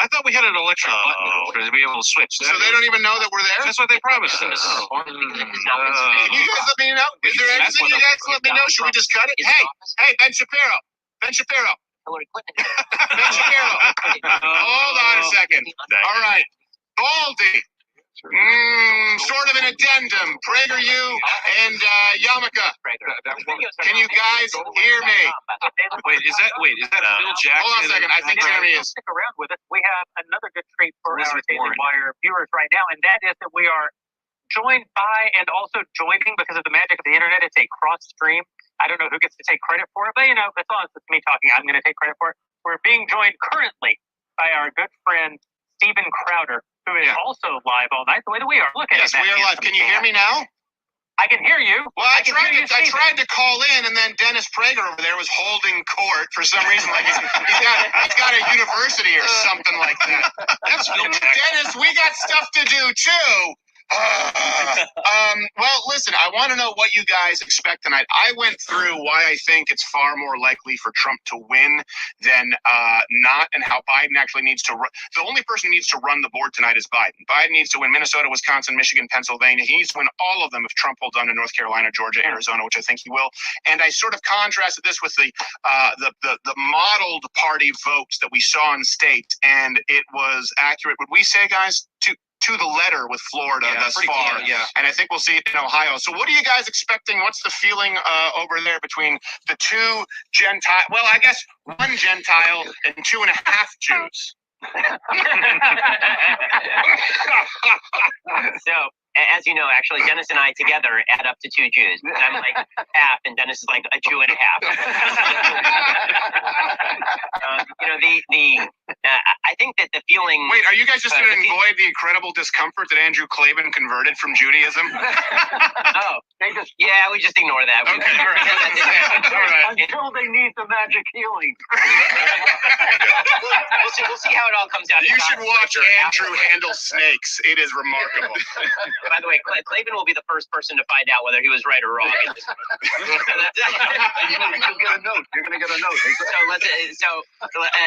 I thought we had an election button to be able to switch. So they don't even know that we're there. That's what they promised us. Can you guys let me know? Is there anything you guys let me know? Should we just cut it? Hey, Ben Shapiro. Ben Shapiro. Hillary Clinton. Ben Shapiro. Hold on a second. All right. Baldy. Sort of an addendum. PragerU and Yamaka. Can you guys hear me? Wait, is that Phil Jackson? Hold on a second. I think Jeremy is. Stick around with us. We have another good treat for our Daily Wire viewers right now, and that is that we are joined by and also joining because of the magic of the internet. It's a cross stream. I don't know who gets to take credit for it, but as long as it's me talking, I'm going to take credit for it. We're being joined currently by our good friend Steven Crowder, who is also live all night, the way that we are. Look at Yes, we are live. Can you hear me now? I can hear you. Well, I tried to call in, and then Dennis Prager over there was holding court for some reason. Like he's got a university or something like that. Dennis, we got stuff to do too. Well, listen, I want to know what you guys expect tonight. I went through why I think it's far more likely for Trump to win than not, and how Biden actually needs to run. The only person who needs to run the board tonight is Biden. Biden needs to win Minnesota, Wisconsin, Michigan, Pennsylvania. He needs to win all of them if Trump holds on to North Carolina, Georgia, Arizona, which I think he will. And I sort of contrasted this with the modeled party votes that we saw in states, and it was accurate. Would we say, guys, to the letter with Florida thus far. And I think we'll see it in Ohio. So what are you guys expecting? What's the feeling over there between the two Gentile? Well, I guess one Gentile and 2.5 Jews. So, as you know, actually, Dennis and I together add up to 2 Jews. I'm like half, and Dennis is like a Jew and a half. I think that the feeling. Wait, are you guys just going to avoid the incredible discomfort that Andrew Klavan converted from Judaism? Yeah, we just ignore that. Okay, all right. Until they need the magic healing. We'll see how it all comes out. You should watch Andrew handle snakes. It is remarkable. By the way, Klavan will be the first person to find out whether he was right or wrong. You'll get a note. You're going to get a note. So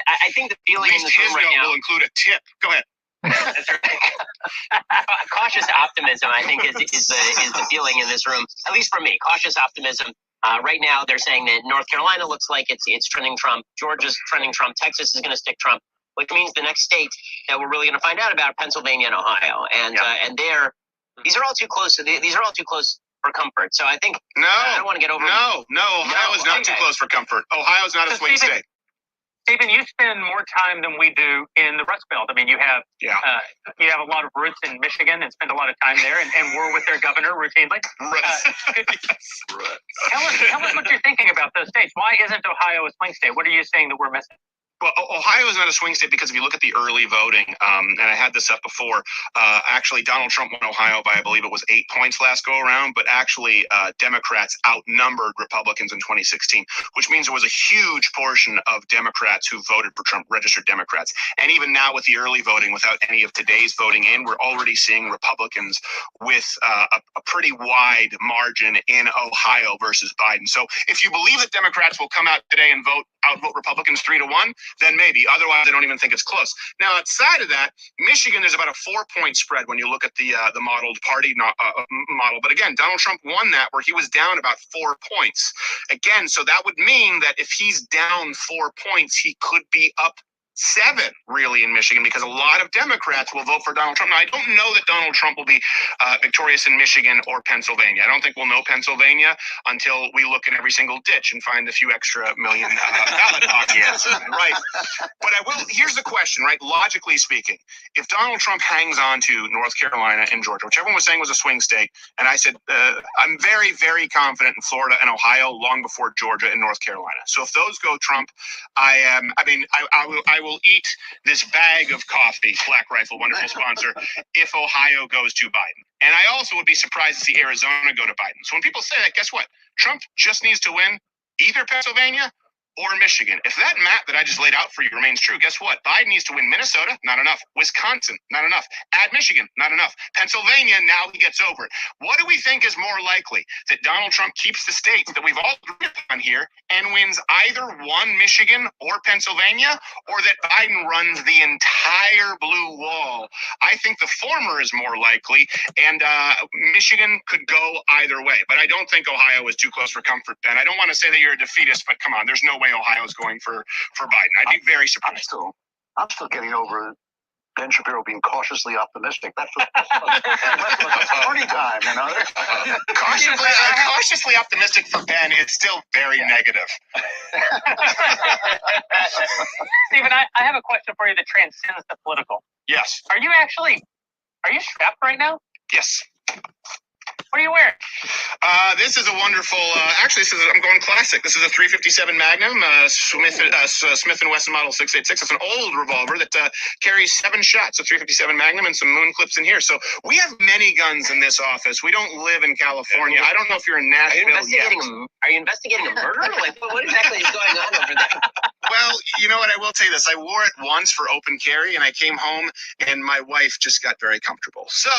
I think the feeling in this room right now will include a tip. Go ahead. Cautious optimism, I think, is the feeling in this room. At least for me, cautious optimism. Right now, they're saying that North Carolina looks like it's trending Trump. Georgia's trending Trump. Texas is going to stick Trump, which means the next state that we're really going to find out about are Pennsylvania and Ohio. And these are all too close. These are all too close for comfort. So I think I don't want to get over. No, Ohio is not too close for comfort. Ohio's not a swing state. Stephen, you spend more time than we do in the Rust Belt. I mean, you have a lot of roots in Michigan and spend a lot of time there, and we're with their governor routinely. Tell us what you're thinking about those states. Why isn't Ohio a swing state? What are you saying that we're missing? Well, Ohio is not a swing state because if you look at the early voting, and I had this up before, actually Donald Trump won Ohio by, I believe it was 8 points last go around, but actually Democrats outnumbered Republicans in 2016, which means there was a huge portion of Democrats who voted for Trump, registered Democrats. And even now with the early voting, without any of today's voting in, we're already seeing Republicans with a pretty wide margin in Ohio versus Biden. So if you believe that Democrats will come out today and outvote Republicans 3-1, then maybe. Otherwise, I don't even think it's close. Now, outside of that, Michigan, there's about a 4-point spread when you look at the modeled party model. But again, Donald Trump won that where he was down about 4 points. Again, so that would mean that if he's down 4 points, he could be up 7 really in Michigan, because a lot of Democrats will vote for Donald Trump. Now, I don't know that Donald Trump will be victorious in Michigan or Pennsylvania. I don't think we'll know Pennsylvania until we look in every single ditch and find a few extra million ballot pockets. Right. But I will. Here's the question, right? Logically speaking, if Donald Trump hangs on to North Carolina and Georgia, which everyone was saying was a swing state, and I said I'm very, very confident in Florida and Ohio long before Georgia and North Carolina. So if those go Trump, I will eat this bag of coffee, Black Rifle, wonderful sponsor, if Ohio goes to Biden. And I also would be surprised to see Arizona go to Biden. So when people say that, guess what? Trump just needs to win either Pennsylvania or Michigan. If that map that I just laid out for you remains true, guess what? Biden needs to win Minnesota, not enough. Wisconsin, not enough. Add Michigan, not enough. Pennsylvania, now he gets over it. What do we think is more likely? That Donald Trump keeps the states that we've all agreed on here and wins either one Michigan or Pennsylvania, or that Biden runs the entire blue wall? I think the former is more likely, and Michigan could go either way. But I don't think Ohio is too close for comfort, Ben. I don't want to say that you're a defeatist, but come on, there's no way Ohio's going for Biden. I'd be very surprised. I'm still getting over Ben Shapiro being cautiously optimistic. That's party time, you know. Cautiously optimistic for Ben is still very negative. Stephen, I have a question for you that transcends the political. Yes. Are you strapped right now? Yes. What are you wearing? This is a wonderful. Actually, I'm going classic. This is a .357 Magnum, Smith & Wesson Model 686. It's an old revolver that carries 7 shots. A .357 Magnum and some moon clips in here. So we have many guns in this office. We don't live in California. I don't know if you're in Nashville yet. Are you investigating a murder? Like, what exactly is going on over there? Well, you know what? I will tell you this. I wore it once for open carry, and I came home, and my wife just got very comfortable. So.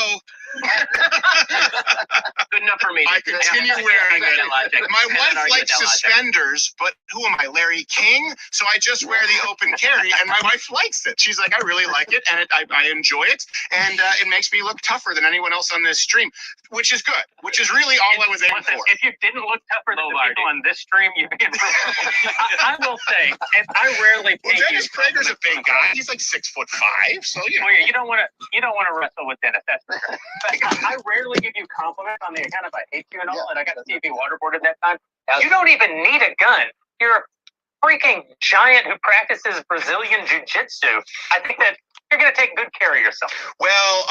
Good enough for me. I continue wearing it. My wife likes suspenders, but who am I, Larry King? So I just wear the open carry, and my wife likes it. She's like, I really like it, and I enjoy it, and it makes me look tougher than anyone else on this stream, which is good, which is really all I was aiming for. If you didn't look tougher than the people on this stream, you'd be in trouble. I will say, and I rarely pay you. Dennis Prager's a big guy. He's like 6'5", so you know. Well, yeah, you don't want to wrestle with Dennis. That's for sure. I rarely give you compliments on the account of I hate you and all, and I got TV waterboarded that time. You don't even need a gun. You're a freaking giant who practices Brazilian jiu-jitsu. I think that you're going to take good care of yourself. Well,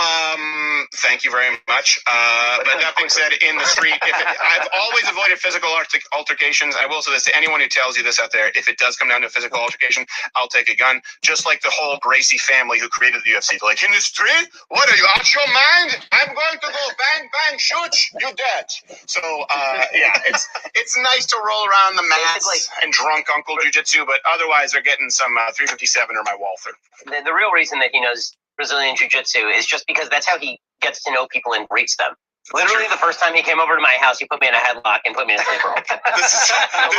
thank you very much. But that being said, in the street, I've always avoided physical altercations. I will say this to anyone who tells you this out there. If it does come down to a physical altercation, I'll take a gun. Just like the whole Gracie family who created the UFC. Like, in the street? What, are you out your mind? I'm going to go bang, bang, shoot, you dead. So, yeah, it's nice to roll around the mats and drunk uncle jiu-jitsu, but otherwise they're getting some .357 or my Walther. The real reason that he knows Brazilian Jiu-Jitsu is just because that's how he gets to know people and greets them. Literally, the first time he came over to my house, he put me in a headlock and put me in a sleeper hold.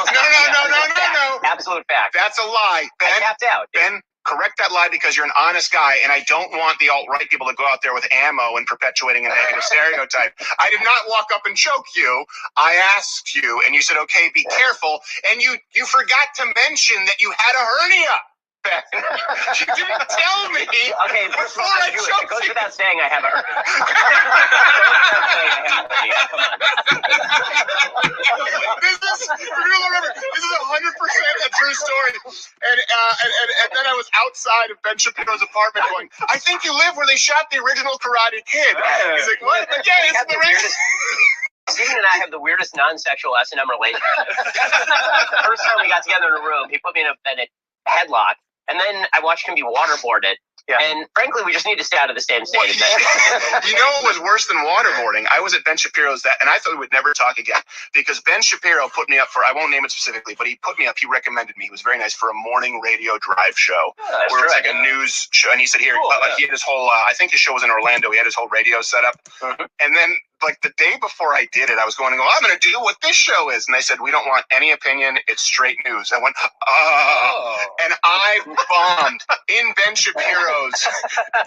No. Absolute fact. That's a lie. Ben, I tapped out. Ben, correct that lie because you're an honest guy, and I don't want the alt-right people to go out there with ammo and perpetuating a negative stereotype. I did not walk up and choke you. I asked you, and you said, okay, be careful, and you forgot to mention that you had a hernia. You didn't tell me. Okay, before I choked it goes without saying I have a hernia. Remember, this is 100% a true story. And then I was outside of Ben Shapiro's apartment going, I think you live where they shot the original Karate Kid. He's like, what? But yeah, it's the weirdest. Steven and I have the weirdest non-sexual S&M relationship. The first time we got together in a room, he put me in a headlock. and then I watched him be waterboarded. Yeah. And frankly, we just need to stay out of the same state. You know what was worse than waterboarding? I was at Ben Shapiro's and I thought we would never talk again because Ben Shapiro put me up for, I won't name it specifically, but he put me up, he recommended me. He was very nice for a morning radio drive show where it was like a news show. And he said, here, he had his whole, I think his show was in Orlando. He had his whole radio set up. And then like the day before I did it, I was going to go, I'm going to do what this show is. And they said, we don't want any opinion. It's straight news. I went, and I bombed in Ben Shapiro's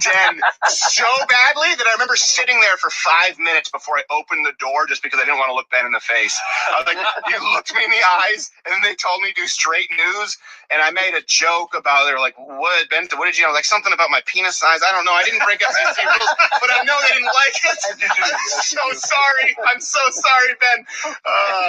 den so badly that I remember sitting there for 5 minutes before I opened the door just because I didn't want to look Ben in the face. I was like, you looked me in the eyes and then they told me to do straight news. And I made a joke about it. They were like, what, Ben, what did you know? Like something about my penis size. I don't know. I didn't break FCC rules, but I know they didn't like it. I'm so sorry. I'm so sorry, Ben.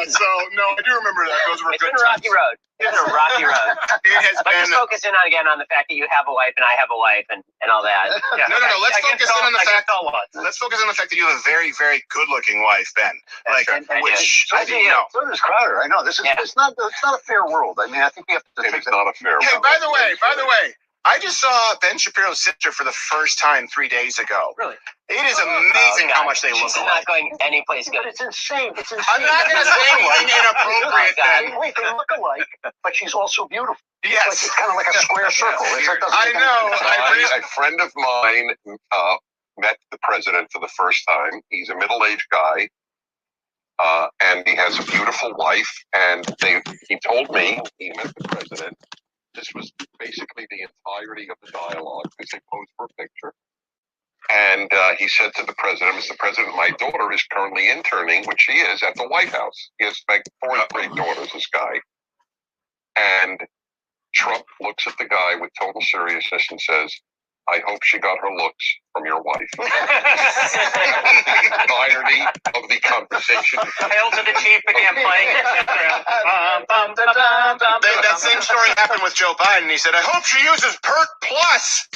So, no, I do remember that. Those were It's good been a rocky road. It's been a rocky road. It has but been. Just focus in on the fact that you have a wife and I have a wife and all that. Yeah. No. Let's focus in on the fact. Let's focus on the fact that you have a very, very good-looking wife, Ben. Like, which I do. So does Crowder. I know this is. It's not a fair world. I mean, I think we have to. It's not a fair world. Hey, by the way, I just saw Ben Shapiro's sister for the first time 3 days ago. Really? It is amazing how much they look She's alike. not going any place good. It's insane. It's insane. I'm not going to say anything inappropriate, Ben. Wait, they look alike, but she's also beautiful. Yes. It's kind of like a square circle. I know. A friend of mine met the president for the first time. He's a middle-aged guy, and he has a beautiful wife. And he told me he met the president. This was basically the entirety of the dialogue because they posed for a picture. And he said to the president, Mr. President, my daughter is currently interning, which she is, at the White House. He has like 4 great daughters, this guy. And Trump looks at the guy with total seriousness and says, I hope she got her looks from your wife. The entirety of the conversation. Hail to the chief began playing. That same story happened with Joe Biden. He said, I hope she uses Perk Plus.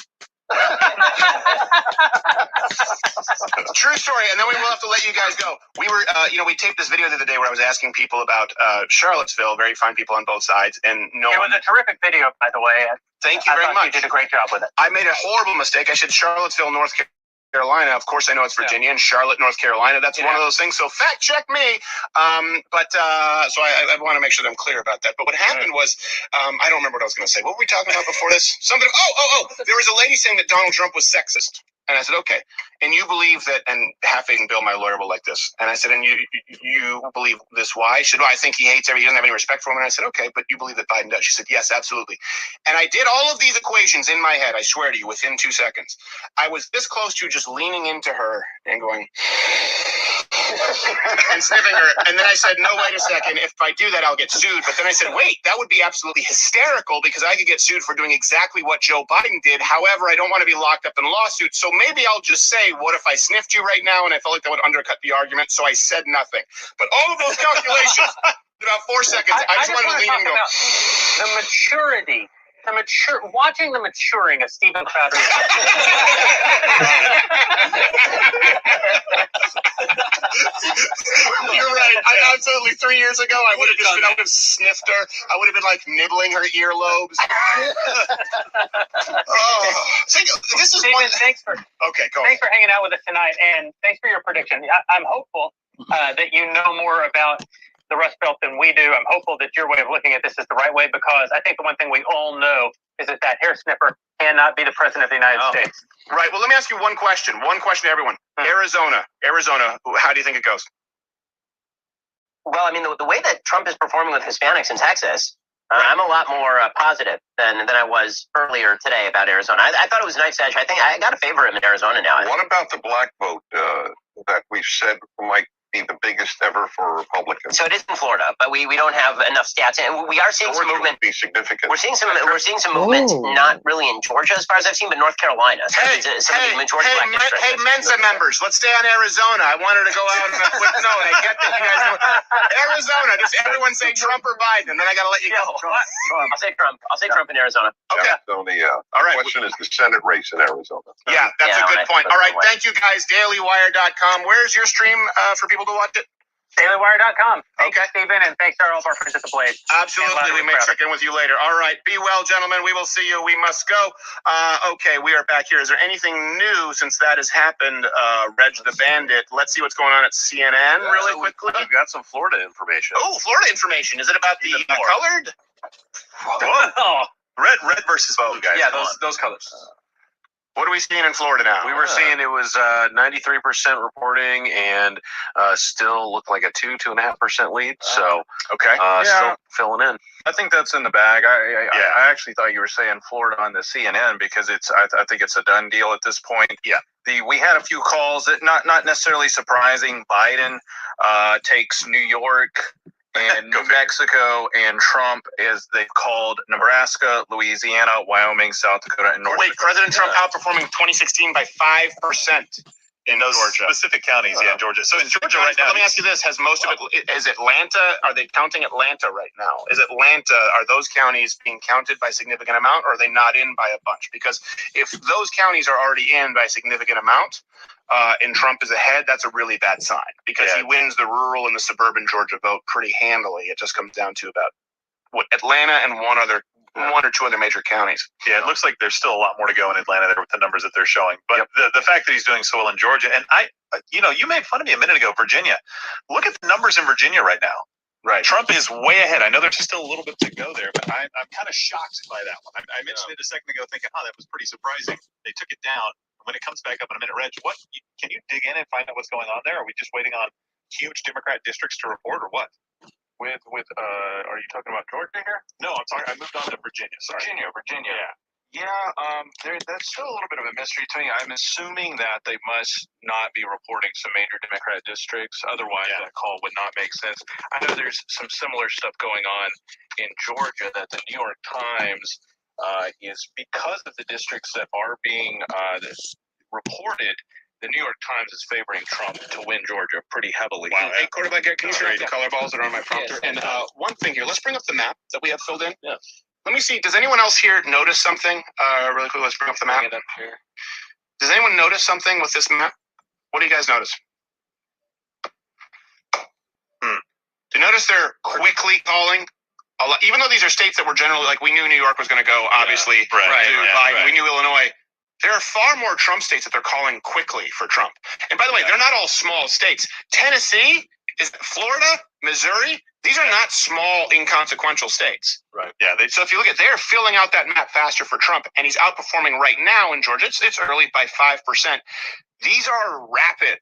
True story, and then we will have to let you guys go. We were, we taped this video the other day where I was asking people about Charlottesville, very fine people on both sides, and It was a terrific video, by the way. Thank you very much. You did a great job with it. I made a horrible mistake. I said Charlottesville, North Carolina. Of course, I know it's Virginia and Charlotte, North Carolina. That's one of those things. So fact check me. So I want to make sure that I'm clear about that. But what happened was, I don't remember what I was going to say. What were we talking about before this? Something. There was a lady saying that Donald Trump was sexist. And I said, okay. And you believe that, and Half-Baked Bill, my lawyer, will like this. And I said, and you believe this why? She said, well, I think he hates everyone. He doesn't have any respect for women. And I said, okay, but you believe that Biden does? She said, yes, absolutely. And I did all of these equations in my head, I swear to you, within 2 seconds. I was this close to just leaning into her and going, and sniffing her. And then I said, no, wait a second. If I do that, I'll get sued. But then I said, wait, that would be absolutely hysterical because I could get sued for doing exactly what Joe Biden did. However, I don't want to be locked up in lawsuits. So maybe I'll just say, what if I sniffed you right now? And I felt like that would undercut the argument. So I said nothing. But all of those calculations, about 4 seconds, I just wanted to lean and go. The maturity. Watching the maturing of Stephen Crowder. You're right. Absolutely. 3 years ago, I would have sniffed her. I would have been like nibbling her earlobes. This is Stephen, thanks for hanging out with us tonight, and thanks for your prediction. I'm hopeful that you know more about the Rust Belt than we do. I'm hopeful that your way of looking at this is the right way, because I think the one thing we all know is that hair sniffer cannot be the president of the United States. Right. Well, let me ask you one question. One question to everyone. Arizona, how do you think it goes? Well, I mean, the way that Trump is performing with Hispanics in Texas, I'm a lot more positive than I was earlier today about Arizona. I thought it was a nice edge. I think I got to favor him in Arizona now. What about the black vote that we've said might be the biggest ever for Republicans? So it is in Florida, but we don't have enough stats, and we are seeing some movement. Be significant. We're seeing some movement, not really in Georgia as far as I've seen, but North Carolina. So some of the majority black districts. Hey, Mensa members, let's stay on Arizona. I wanted to go out on a quick note. I get that you guys know. Arizona, just everyone say Trump or Biden, and then I got to let you go. I'll say Trump. I'll say Trump in Arizona. Okay. Arizona, yeah. All right. The question is the Senate race in Arizona. Yeah, that's a good point. All right, thank you guys. DailyWire.com. Where's your stream for people to watch it? DailyWire.com. Thanks, Stephen, and thanks to all of our friends at the Blade. Absolutely. We may check in with you later. All right. Be well, gentlemen. We will see you. We must go. Okay, we are back here. Is there anything new since that has happened? Reg the Bandit. Let's see what's going on at CNN really quickly. We've got some Florida information. Oh, Florida information. Is it about the colored? Whoa. Red versus blue, guys. Yeah, those colors. What are we seeing in Florida now? We were seeing it was 93% reporting and still looked like a 2.5% lead. So still filling in. I think that's in the bag. I actually thought you were saying Florida on the CNN because I think it's a done deal at this point. Yeah. We had a few calls that not necessarily surprising. Biden takes New York and New Mexico, and Trump, as they've called Nebraska, Louisiana, Wyoming, South Dakota, and North Dakota. President Trump outperforming 2016 by 5% in those Georgia. specific counties, in Georgia. So in Georgia right now, let me ask you this: has most of it? Is Atlanta? Are they counting Atlanta right now? Is Atlanta? Are those counties being counted by significant amount, or are they not in by a bunch? Because if those counties are already in by a significant amount, and Trump is ahead, that's a really bad sign because he wins the rural and the suburban Georgia vote pretty handily. It just comes down to about Atlanta and one or two other major counties. Yeah, it looks like there's still a lot more to go in Atlanta there with the numbers that they're showing. But the fact that he's doing so well in Georgia, and you made fun of me a minute ago, Virginia. Look at the numbers in Virginia right now. Right. Trump is way ahead. I know there's still a little bit to go there, but I'm kind of shocked by that one. I mentioned it a second ago thinking, that was pretty surprising. They took it down. When it comes back up in a minute, Reg, can you dig in and find out what's going on there? Are we just waiting on huge Democrat districts to report, or what? Are you talking about Georgia here? No, I'm talking. I moved on to Virginia. Sorry. Virginia. Yeah. That's still a little bit of a mystery to me. I'm assuming that they must not be reporting some major Democrat districts. Otherwise, that call would not make sense. I know there's some similar stuff going on in Georgia that the New York Times is because of the districts that are being reported. The New York Times is favoring Trump to win Georgia pretty heavily. Wow. Hey, quarterback, can you turn off the color balls that are on my prompter? And one thing here, let's bring up the map that we have filled in. Yeah. Let me see. Does anyone else here notice something? Really quick, let's bring up the map. Does anyone notice something with this map? What do you guys notice? Do you notice they're quickly calling? Even though these are states that were generally we knew New York was going to go, obviously, to Biden. We knew Illinois. There are far more Trump states that they're calling quickly for Trump. And by the way, they're not all small states. Tennessee, Florida, Missouri, these are not small, inconsequential states. Right. Yeah. So if you look at, they're filling out that map faster for Trump, and he's outperforming right now in Georgia. It's early by 5%. These are rapid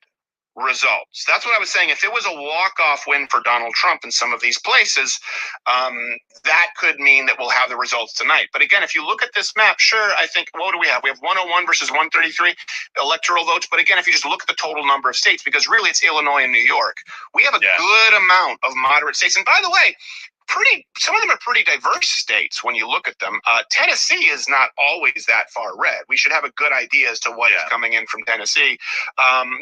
results. That's what I was saying. If it was a walk-off win for Donald Trump in some of these places, that could mean that we'll have the results tonight. But again, if you look at this map, sure, I think, what do we have? We have 101 versus 133 electoral votes. But again, if you just look at the total number of states, because really it's Illinois and New York, we have a good amount of moderate states. And by the way, some of them are pretty diverse states when you look at them. Tennessee is not always that far red. We should have a good idea as to what is coming in from Tennessee.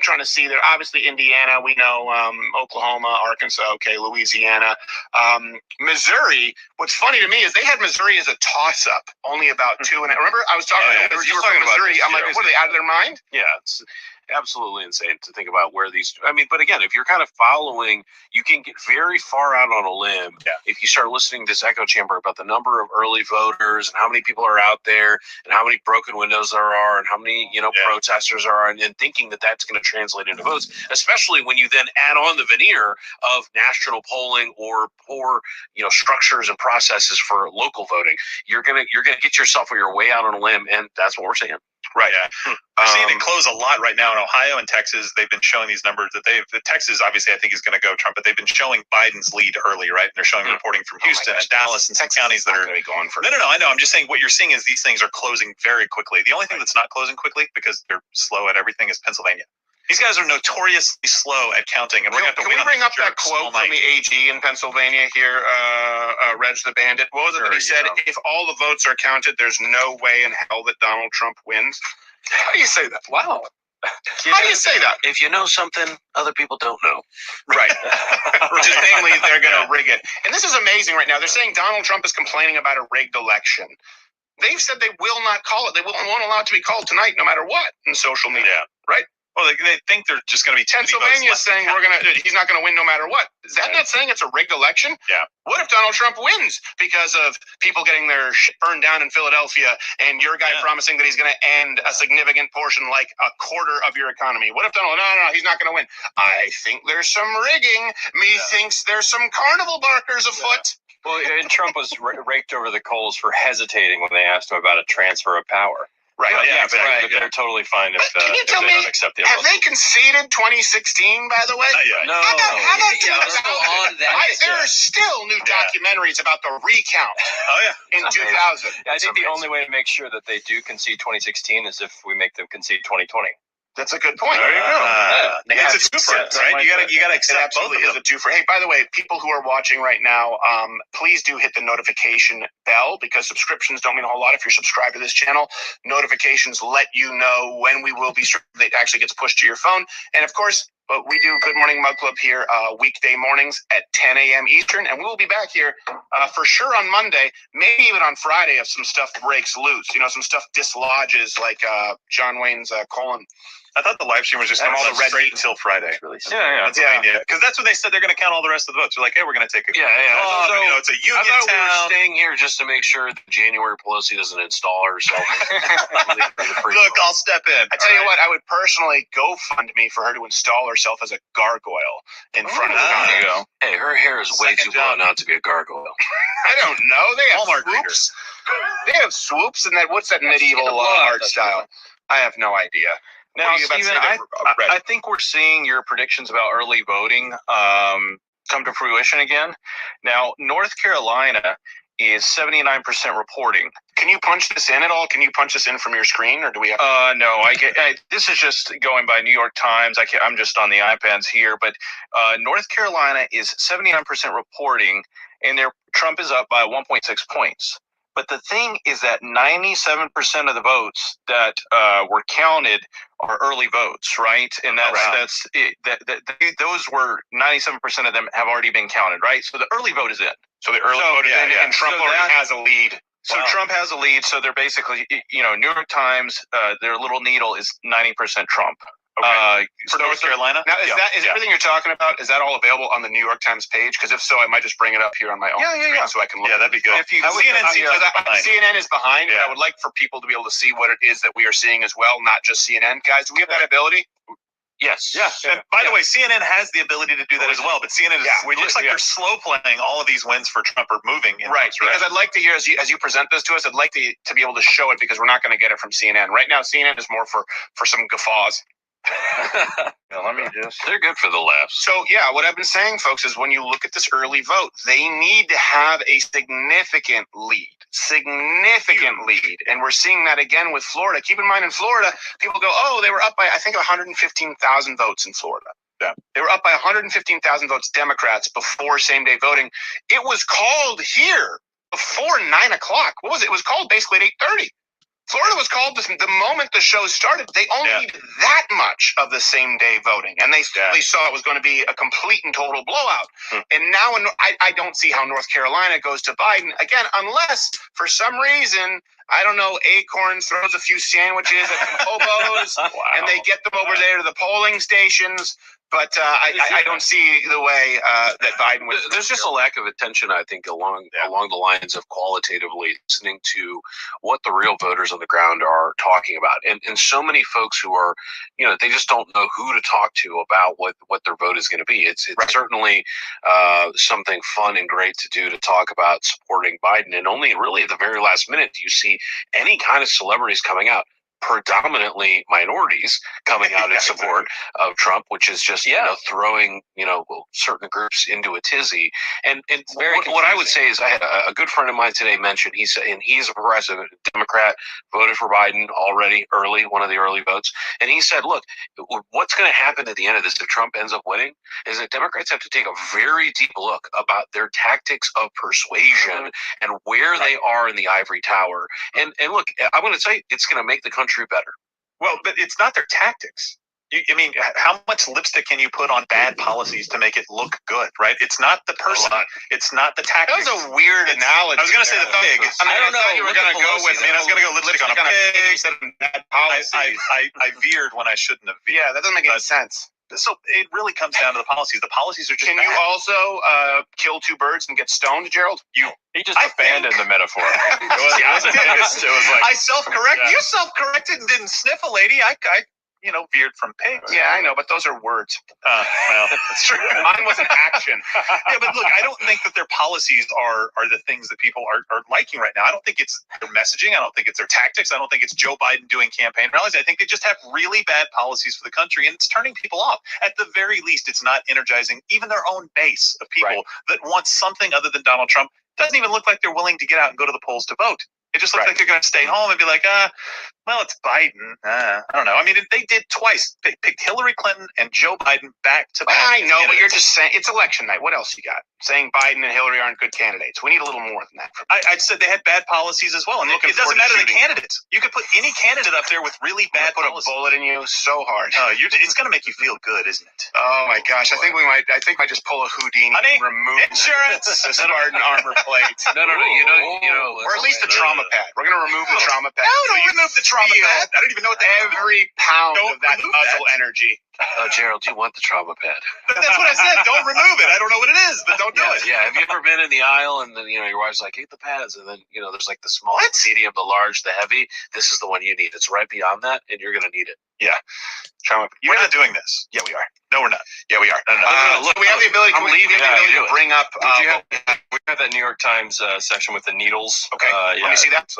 Trying to see there, obviously Indiana, we know, Oklahoma, Arkansas, Louisiana, Missouri. What's funny to me is they had Missouri as a toss-up, only about two. And remember, I was talking about Missouri. I'm like, what, are they out of their mind? Yeah, it's absolutely insane to think about where these. But again, if you're kind of following, you can get very far out on a limb if you start listening to this echo chamber about the number of early voters and how many people are out there and how many broken windows there are and how many protesters are, and thinking that that's going to translate into votes, especially when you then add on the veneer of national polling or poor structures and processes for local voting. You're gonna get yourself where you're way out on a limb, and that's what we're seeing. Right. Yeah. We're seeing it close a lot right now in Ohio and Texas. They've been showing these numbers that Texas obviously I think is going to go Trump, but they've been showing Biden's lead early, right? And they're showing reporting from Houston and Dallas and some counties that are going for. No. I know. I'm just saying what you're seeing is these things are closing very quickly. The only thing that's not closing quickly because they're slow at everything is Pennsylvania. These guys are notoriously slow at counting, and we're going to have to Can we bring up that quote from the AG in Pennsylvania here, Reg the Bandit? What was it that he said? If all the votes are counted, there's no way in hell that Donald Trump wins. How do you say that? Wow. How do you say that? If you know something, other people don't know. Right. Just namely, they're going to rig it. And this is amazing right now. They're saying Donald Trump is complaining about a rigged election. They've said they will not call it. They won't allow it to be called tonight, no matter what, in social media. Right? Well, they think they're just going to be Pennsylvania's saying he's not going to win no matter what. Is that not saying it's a rigged election? Yeah. What if Donald Trump wins because of people getting their shit burned down in Philadelphia and your guy promising that he's going to end a significant portion, like a quarter of your economy? What if Donald? No, he's not going to win. I think there's some rigging. Methinks there's some carnival barkers afoot. Well, and Trump was raked over the coals for hesitating when they asked him about a transfer of power. Right. But they're totally fine if, Can you tell they me, don't accept the have they conceded 2016, by the way? No. How about there yeah. are still new documentaries about the recount in 2000. I think the only way to make sure that they do concede 2016 is if we make them concede 2020. That's a good point. There you go. It's a twofer, right? You gotta accept both of them. Is a twofer. Hey, by the way, people who are watching right now, please do hit the notification bell because subscriptions don't mean a whole lot if you're subscribed to this channel. Notifications let you know when we will be. It actually gets pushed to your phone, and of course, we do Good Morning Mug Club here weekday mornings at 10 a.m. Eastern, and we will be back here for sure on Monday, maybe even on Friday if some stuff breaks loose. Some stuff dislodges, like John Wayne's colon. I thought the live stream was just going to go straight until Friday. Pennsylvania, because that's when they said they're going to count all the rest of the votes. They're like, hey, we're going to take a it's a union I thought town. we were staying here just to make sure that January Pelosi doesn't install herself. Look, I'll step in. I tell you what, I would personally GoFundMe for her to install herself as a gargoyle in front of the There you go. Hey, her hair is way too long not to be a gargoyle. I don't know. They have Walmart swoops. They have swoops and what's that medieval art style? I have no idea. Now, Stephen, I think we're seeing your predictions about early voting come to fruition again. Now, North Carolina is 79% reporting. Can you punch this in at all? Can you punch this in from your screen, or do we have? No. This is just going by New York Times. I'm just on the iPads here, but North Carolina is 79% reporting, and Trump is up by 1.6 points. But the thing is that 97% of the votes that were counted are early votes, right? And those were 97% of them have already been counted, right? So the early vote is in. So the early vote is in, and Trump already has a lead. So Trump has a lead. So they're basically, New York Times, their little needle is 90% Trump. Okay. For North Carolina? Now, is everything you're talking about, is that all available on the New York Times page? Because if so, I might just bring it up here on my own screen so I can look. Yeah, that'd be good. CNN is behind. I would like for people to be able to see what it is that we are seeing as well, not just CNN. Guys, do we have that ability? Yes. Yeah. And by the way, CNN has the ability to do that as well, but CNN is, it looks like they're slow playing all of these wins for Trump are moving. Because I'd like to hear, as you present this to us, I'd like to be able to show it because we're not going to get it from CNN. Right now, CNN is more for some guffaws. They're good for the laughs. So what I've been saying, folks, is when you look at this early vote, they need to have a significant lead, and we're seeing that again with Florida. Keep in mind, in Florida, people go, they were up by I think 115,000 votes in Florida. Yeah. They were up by 115,000 votes, Democrats, before same-day voting. It was called here before 9 o'clock. What was it? It was called basically at 8:30. Florida was called the moment the show started. They only needed that much of the same day voting, and they saw it was going to be a complete and total blowout. And now I don't see how North Carolina goes to Biden again, unless for some reason, I don't know, Acorn throws a few sandwiches at the hobos, and they get them over there to the polling stations. But I don't see the way that Biden was. There's just a lack of attention, I think, along the lines of qualitatively listening to what the real voters on the ground are talking about, and so many folks who are, they just don't know who to talk to about what their vote is going to be. It's certainly something fun and great to do to talk about supporting Biden, and only really at the very last minute do you see any kind of celebrities coming out. Predominantly minorities coming out in support of Trump, which is just throwing certain groups into a tizzy. And what I would say is, I had a good friend of mine today mentioned, he's a progressive Democrat, voted for Biden already early, one of the early votes, and he said, look, what's going to happen at the end of this if Trump ends up winning is that Democrats have to take a very deep look about their tactics of persuasion and where they are in the ivory tower. And look, I'm going to say it's going to make the country better. Well, but it's not their tactics. I mean, how much lipstick can you put on bad policies to make it look good, right? It's not the person. It's not the tactics. That was a weird analogy. I was going to say the pig. I don't know. I thought you were going to go with me, and I was going to go lipstick on a pig. Instead of bad policies. I veered when I shouldn't have veered. Yeah, that doesn't make any sense. So it really comes down to the policies. The policies are just Can bad. you also kill two birds and get stoned, Gerald? He just abandoned the metaphor. It was like I self-correct. Yeah. You self-corrected and didn't sniff a lady. I veered from pigs. Yeah, I know, but those are words. Well, that's true. Mine was an action. Yeah, but look, I don't think that their policies are the things that people are liking right now. I don't think it's their messaging. I don't think it's their tactics. I don't think it's Joe Biden doing campaign rallies. I think they just have really bad policies for the country, and it's turning people off. At the very least, it's not energizing even their own base of people that want something other than Donald Trump. Doesn't even look like they're willing to get out and go to the polls to vote. It just looks like they're going to stay home and be like, well, it's Biden. I don't know. I mean, they did twice. They picked Hillary Clinton and Joe Biden back to back. I know, but you're just saying it's election night. What else you got? Saying Biden and Hillary aren't good candidates. We need a little more than that. I said they had bad policies as well, and it doesn't matter the candidates. You could put any candidate up there with really bad policies. Put a bullet in you so hard. It's going to make you feel good, isn't it? Oh my gosh! I think I might just pull a Houdini. Honey, and remove insurance. the Spartan armor plate. No. You know, or at least the trauma pad. We're going to remove the trauma pad. No, don't remove the trauma pad. I don't even know what every pound of that muzzle energy. Gerald, you want the trauma pad? That's what I said. Don't remove it. I don't know what it is, but don't do it. Yeah. Have you ever been in the aisle and then your wife's like, "Eat the pads," and then there's like the small, the medium, the large, the heavy. This is the one you need. It's right beyond that, and you're gonna need it. Yeah. Trauma. We're not doing this. Yeah, we are. No, we're not. Yeah, we are. No. Look, we have the ability. To bring up. We have that New York Times section with the needles. Okay. Let me see that.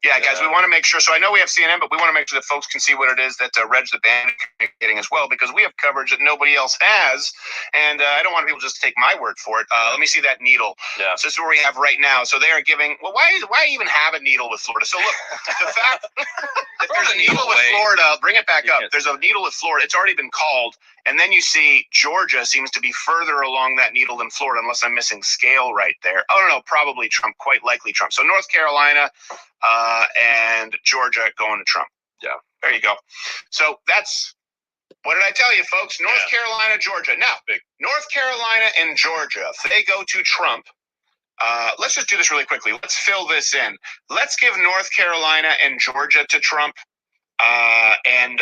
Yeah, guys, we want to make sure. So I know we have CNN, but we want to make sure that folks can see what it is that Reg the Band is getting as well, because we have coverage that nobody else has, and I don't want people just to take my word for it. Let me see that needle. Yeah. So this is where we have right now. So they are giving. Well, why even have a needle with Florida? So look, the fact that there's a needle with Florida. Bring it back up. There's a needle with Florida. It's already been called. And then you see Georgia seems to be further along that needle than Florida, unless I'm missing scale right there. Oh, no, probably Trump, quite likely Trump. So North Carolina and Georgia going to Trump. Yeah. There you go. So that's, what did I tell you, folks? North Carolina, Georgia. Now, North Carolina and Georgia, if they go to Trump, let's just do this really quickly. Let's fill this in. Let's give North Carolina and Georgia to Trump and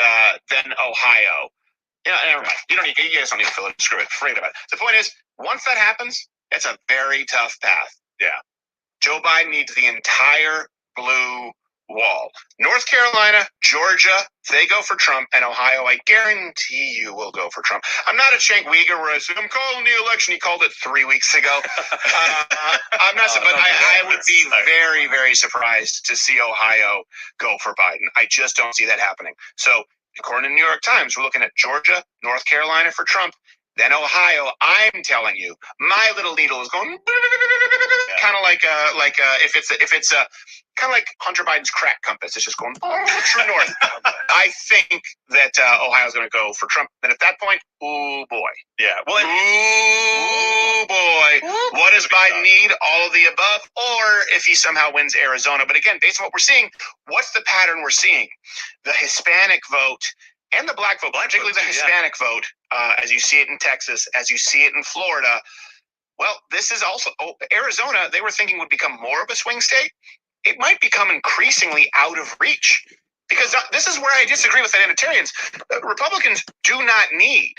then Ohio. Yeah, never mind. You guys don't need to fill it. Screw it. Forget about it. The point is, once that happens, it's a very tough path. Yeah. Joe Biden needs the entire blue wall. North Carolina, Georgia, they go for Trump, and Ohio, I guarantee you, will go for Trump. I'm not a Cenk Uygur where I say, I'm calling the election. He called it 3 weeks ago. I'm not, but I would be very, very surprised to see Ohio go for Biden. I just don't see that happening. So, according to the New York Times, we're looking at Georgia, North Carolina for Trump, then Ohio. I'm telling you, my little needle is going kind of like if it's a kind of like Hunter Biden's crack compass. It's just going true north. I think that Ohio's going to go for Trump. And at that point, oh boy, yeah. Well, oh boy, what does Biden need? All of the above, or if he somehow wins Arizona. But again, based on what we're seeing, what's the pattern we're seeing? The Hispanic vote and the black vote, particularly the Hispanic vote, as you see it in Texas, as you see it in Florida. Well, this is also Arizona. They were thinking would become more of a swing state. It might become increasingly out of reach. Because this is where I disagree with sanitarians. Republicans do not need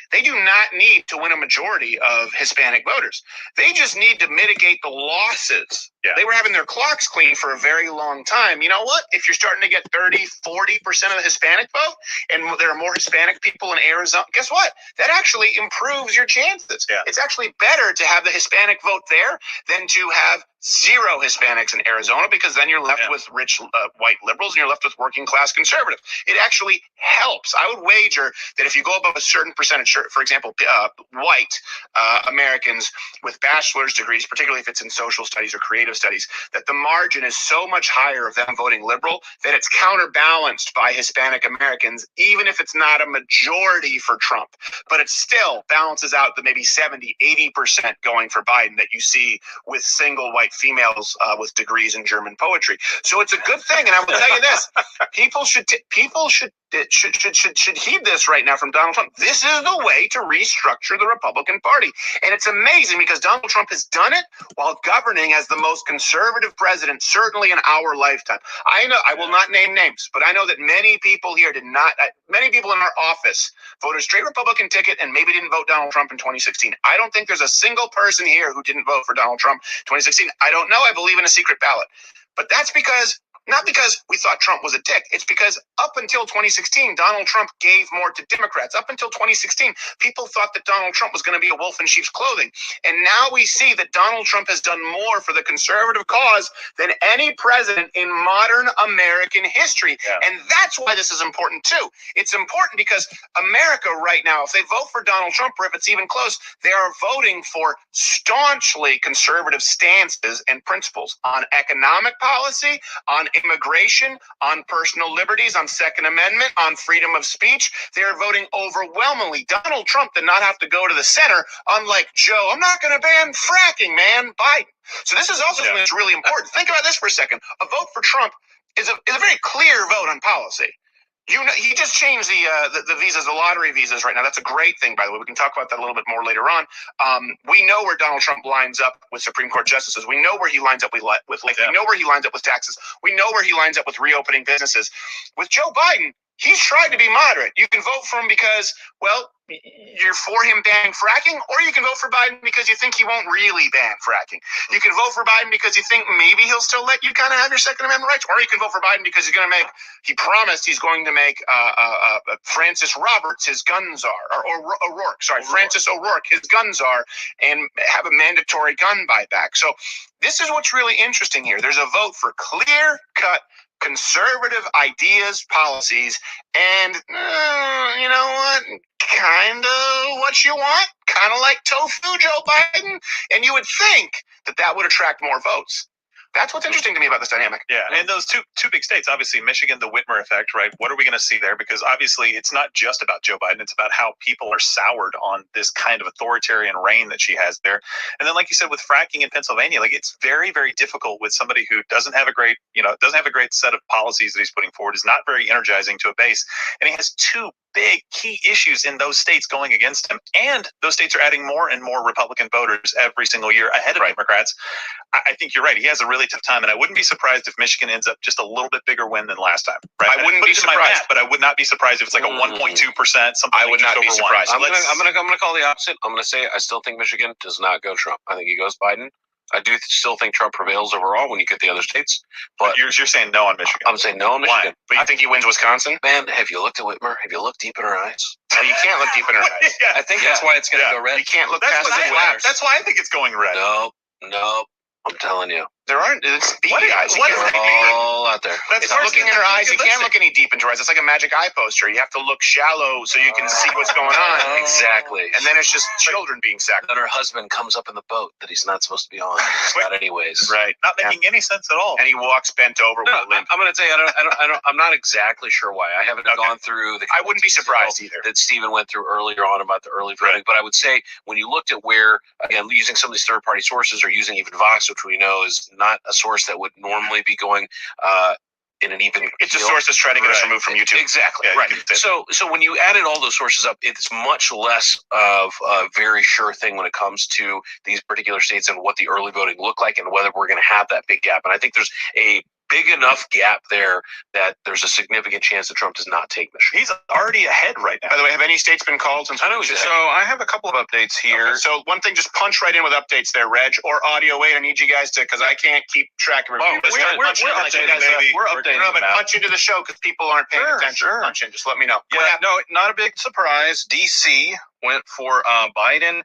to win a majority of Hispanic voters. They just need to mitigate the losses. Yeah. They were having their clocks clean for a very long time. You know what? If you're starting to get 30, 40% of the Hispanic vote, and there are more Hispanic people in Arizona, guess what? That actually improves your chances. Yeah. It's actually better to have the Hispanic vote there than to have zero Hispanics in Arizona, because then you're left with rich white liberals and you're left with working class conservative. It actually helps. I would wager that if you go above a certain percentage, for example, white Americans with bachelor's degrees, particularly if it's in social studies or creative studies, that the margin is so much higher of them voting liberal that it's counterbalanced by Hispanic Americans, even if it's not a majority for Trump. But it still balances out the maybe 70, 80% going for Biden that you see with single white females with degrees in German poetry. So it's a good thing. And I will tell you this, people should should heed this right now from Donald Trump. This is the way to restructure the Republican Party. And it's amazing because Donald Trump has done it while governing as the most conservative president, certainly in our lifetime. I know, I will not name names, but I know that many people here many people in our office voted a straight Republican ticket and maybe didn't vote Donald Trump in 2016. I don't think there's a single person here who didn't vote for Donald Trump in 2016. I don't know. I believe in a secret ballot. But that's not because we thought Trump was a dick. It's because up until 2016, Donald Trump gave more to Democrats. Up until 2016, people thought that Donald Trump was going to be a wolf in sheep's clothing. And now we see that Donald Trump has done more for the conservative cause than any president in modern American history. Yeah. And that's why this is important too. It's important because America right now, if they vote for Donald Trump, or if it's even close, they are voting for staunchly conservative stances and principles on economic policy, on immigration, on personal liberties, on Second Amendment, on freedom of speech. They are voting overwhelmingly. Donald Trump did not have to go to the center, unlike Joe. I'm not going to ban fracking, man. Biden. So this is also something that's really important. Think about this for a second. A vote for Trump is a very clear vote on policy. You know, he just changed the visas, the lottery visas right now. That's a great thing, by the way. We can talk about that a little bit more later on. We know where Donald Trump lines up with Supreme Court justices. We know where he lines up with life. We know where he lines up with taxes. We know where he lines up with reopening businesses. With Joe Biden, he's tried to be moderate. You can vote for him because, well, you're for him banning fracking, or you can vote for Biden because you think he won't really ban fracking. You can vote for Biden because you think maybe he'll still let you kind of have your Second Amendment rights, or you can vote for Biden because he promised he's going to make Francis Roberts his gun czar, Francis O'Rourke his gun czar, and have a mandatory gun buyback. So this is what's really interesting here. There's a vote for clear-cut conservative ideas, policies, and you know what? Kind of what you want, kind of like tofu, Joe Biden. And you would think that would attract more votes. That's what's interesting to me about this dynamic. Yeah, and those two big states, obviously Michigan, the Whitmer effect, right? What are we going to see there? Because obviously it's not just about Joe Biden. It's about how people are soured on this kind of authoritarian reign that she has there. And then, like you said, with fracking in Pennsylvania, like it's very, very difficult with somebody who doesn't have a great set of policies that he's putting forward, is not very energizing to a base. And he has two big key issues in those states going against him. And those states are adding more and more Republican voters every single year ahead of Democrats. I think you're right. He has a really tough time. And I wouldn't be surprised if Michigan ends up just a little bit bigger win than last time. Right? I wouldn't be surprised. But I would not be surprised if it's like a 1.2%, something. I would not be surprised. I'm gonna call the opposite. I'm gonna say I still think Michigan does not go Trump. I think he goes Biden. I do still think Trump prevails overall when you get the other states. But you're saying no on Michigan. I'm saying no on Michigan. Why? But you think he wins Wisconsin? Man, have you looked at Whitmer? Have you looked deep in her eyes? You can't look deep in her eyes. I think that's why it's going to go red. You can't look past the flaps. That's why I think it's going red. No. I'm telling you. There aren't. It's beady eyes. What is all out there? It's looking in her eyes. You can't look any deep into her eyes. It's like a magic eye poster. You have to look shallow so you can see what's going on. Exactly. And then it's just children being sacrificed. Then her husband comes up in the boat that he's not supposed to be on. Not anyways. Right. Not making any sense at all. And he walks bent over with a limp. I'm going to tell you, I'm not exactly sure why. I haven't gone through the. I wouldn't be surprised either. That Stephen went through earlier on about the early voting. But I would say when you looked at where, again, using some of these third-party sources or using even Vox, which we know is not a source that would normally be going in an even. It's a source that's trying to get us removed from YouTube. Exactly. Right. So when you added all those sources up, it's much less of a very sure thing when it comes to these particular states and what the early voting looked like and whether we're going to have that big gap. And I think there's a big enough gap there that there's a significant chance that Trump does not take Michigan. He's already ahead right now. By the way, have any states been called since? I know. So I have a couple of updates here. Okay. So one thing, just punch right in with updates there, Reg, or audio. Wait, I need you guys to, because I can't keep track of everything. We're updating, baby. We're updating. No, but punch into the show because people aren't paying attention. Sure. Punch in. Just let me know. Yeah, no, not a big surprise. DC went for Biden.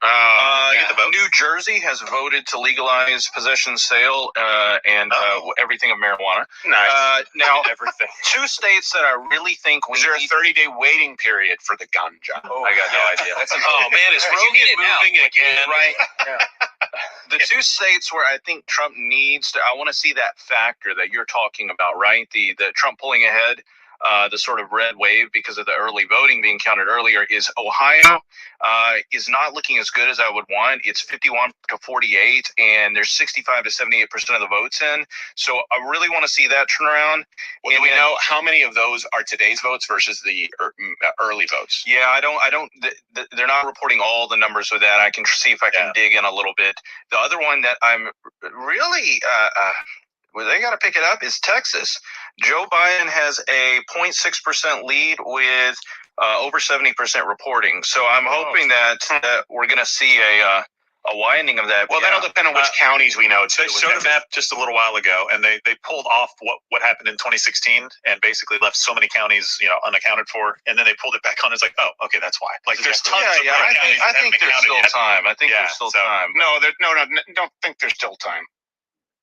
New Jersey has voted to legalize possession, sale, and everything of marijuana. Nice. Now, everything. Two states that I really think is there a 30-day waiting period for the ganja? Oh, I got no idea. Man, is Rogan moving again? Right. The two states where I think Trump needs to, I want to see that factor that you're talking about, right? The Trump pulling ahead. the sort of red wave because of the early voting being counted earlier is Ohio is not looking as good as I would want. It's 51 to 48, and there's 65 to 78% of the votes in. So I really want to see that turn around. Well, do we know how many of those are today's votes versus the early votes? Yeah, I don't. They're not reporting all the numbers with that. I can see if I can dig in a little bit. The other one that I'm really, well, they got to pick it up is Texas. Joe Biden has a 0.6% lead with over 70% reporting. So I'm hoping that we're going to see a widening of that. Well, that'll depend on which counties we know too. They showed a map just a little while ago, and they pulled off what happened in 2016, and basically left so many counties unaccounted for, and then they pulled it back on. It's like, oh, okay, that's why. Like there's tons of counties. I think there's still time. I think there's still time. No, don't think there's still time.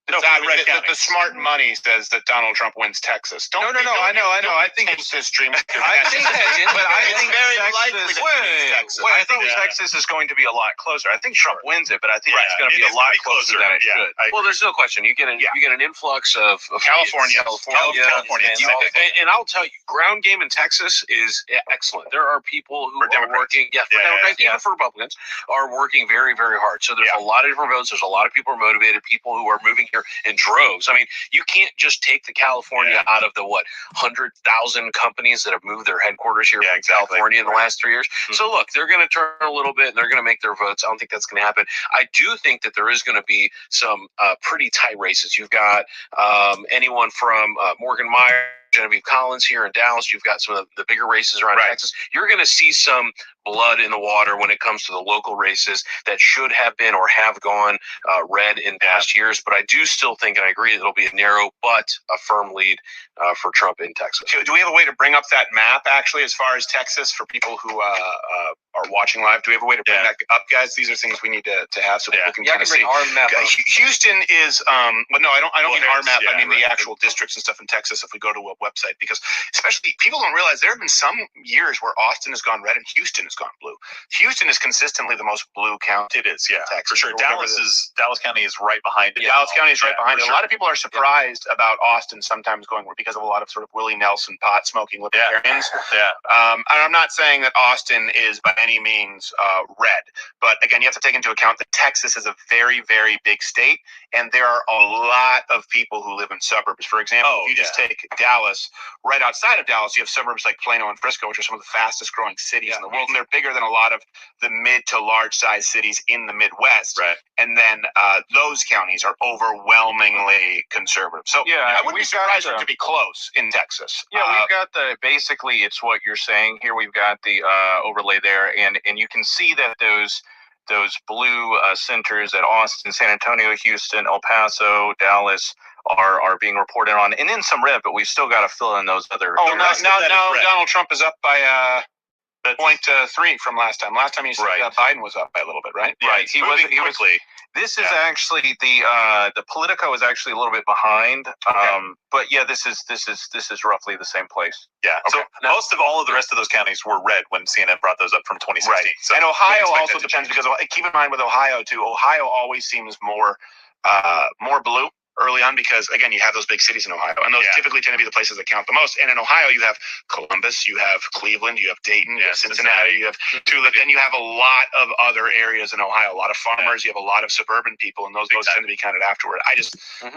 No, the smart money says that Donald Trump wins Texas. No. I know. I think it's his dream. I think it's very likely that Texas. I think Texas is going to be a lot closer. I think Trump wins it, but I think it's going to be a lot closer than it should. Well, there's no question. You get an influx of California. And I'll tell you, ground game in Texas is excellent. There are people who are working. For Democrats, even for Republicans, are working very, very hard. So there's a lot of different votes. There's a lot of people who are motivated. People who are moving here in droves. I mean, you can't just take the California out of the 100,000 companies that have moved their headquarters here from California in the last 3 years. So look, they're going to turn a little bit and they're going to make their votes. I don't think that's going to happen. I do think that there is going to be some pretty tight races. You've got anyone from Morgan Meyer, Genevieve Collins here in Dallas. You've got some of the bigger races around Texas. You're going to see some blood in the water when it comes to the local races that should have been or have gone red in past years. But I do still think, and I agree, it'll be a narrow but a firm lead for Trump in Texas. Do we have a way to bring up that map, actually, as far as Texas, for people who are watching live? Do we have a way to bring that up, guys? These are things we need to have so people can kind of see. Our map up. Houston is, but no, I don't mean our map. I mean the actual districts and stuff in Texas. If we go to a website, because especially people don't realize there have been some years where Austin has gone red and Houston has gone blue. Houston is consistently the most blue county. It is, Texas, for sure. Dallas County is right behind it. Dallas County is right behind it. A lot of people are surprised about Austin sometimes going because of a lot of sort of Willie Nelson pot smoking libertarians. And I'm not saying that Austin is by any means red, but again, you have to take into account that Texas is a very, very big state, and there are a lot of people who live in suburbs. For example, if you just take Dallas, right outside of Dallas, you have suburbs like Plano and Frisco, which are some of the fastest growing cities in the world, and they're bigger than a lot of the mid to large size cities in the Midwest. And then those counties are overwhelmingly conservative. So I wouldn't be surprised for it to be close in Texas. We've got basically it's what you're saying here. We've got the overlay there, and you can see that those blue centers at Austin, San Antonio, Houston, El Paso, Dallas are being reported on, and then some red, but we've still got to fill in those other. Now Donald Trump is up by 0.3 from last time. Last time you said Biden was up by a little bit, right? He was quickly. This is actually the Politico is actually a little bit behind. But this is roughly the same place. So most of all of the rest of those counties were red when CNN brought those up from 2016. So and Ohio also depends because keep in mind with Ohio too, Ohio always seems more blue early on because, again, you have those big cities in Ohio, and those typically tend to be the places that count the most. And in Ohio, you have Columbus, you have Cleveland, you have Dayton, you have Cincinnati, you have Tulip, then you have a lot of other areas in Ohio, a lot of farmers, you have a lot of suburban people, and those votes tend to be counted afterward. I just, and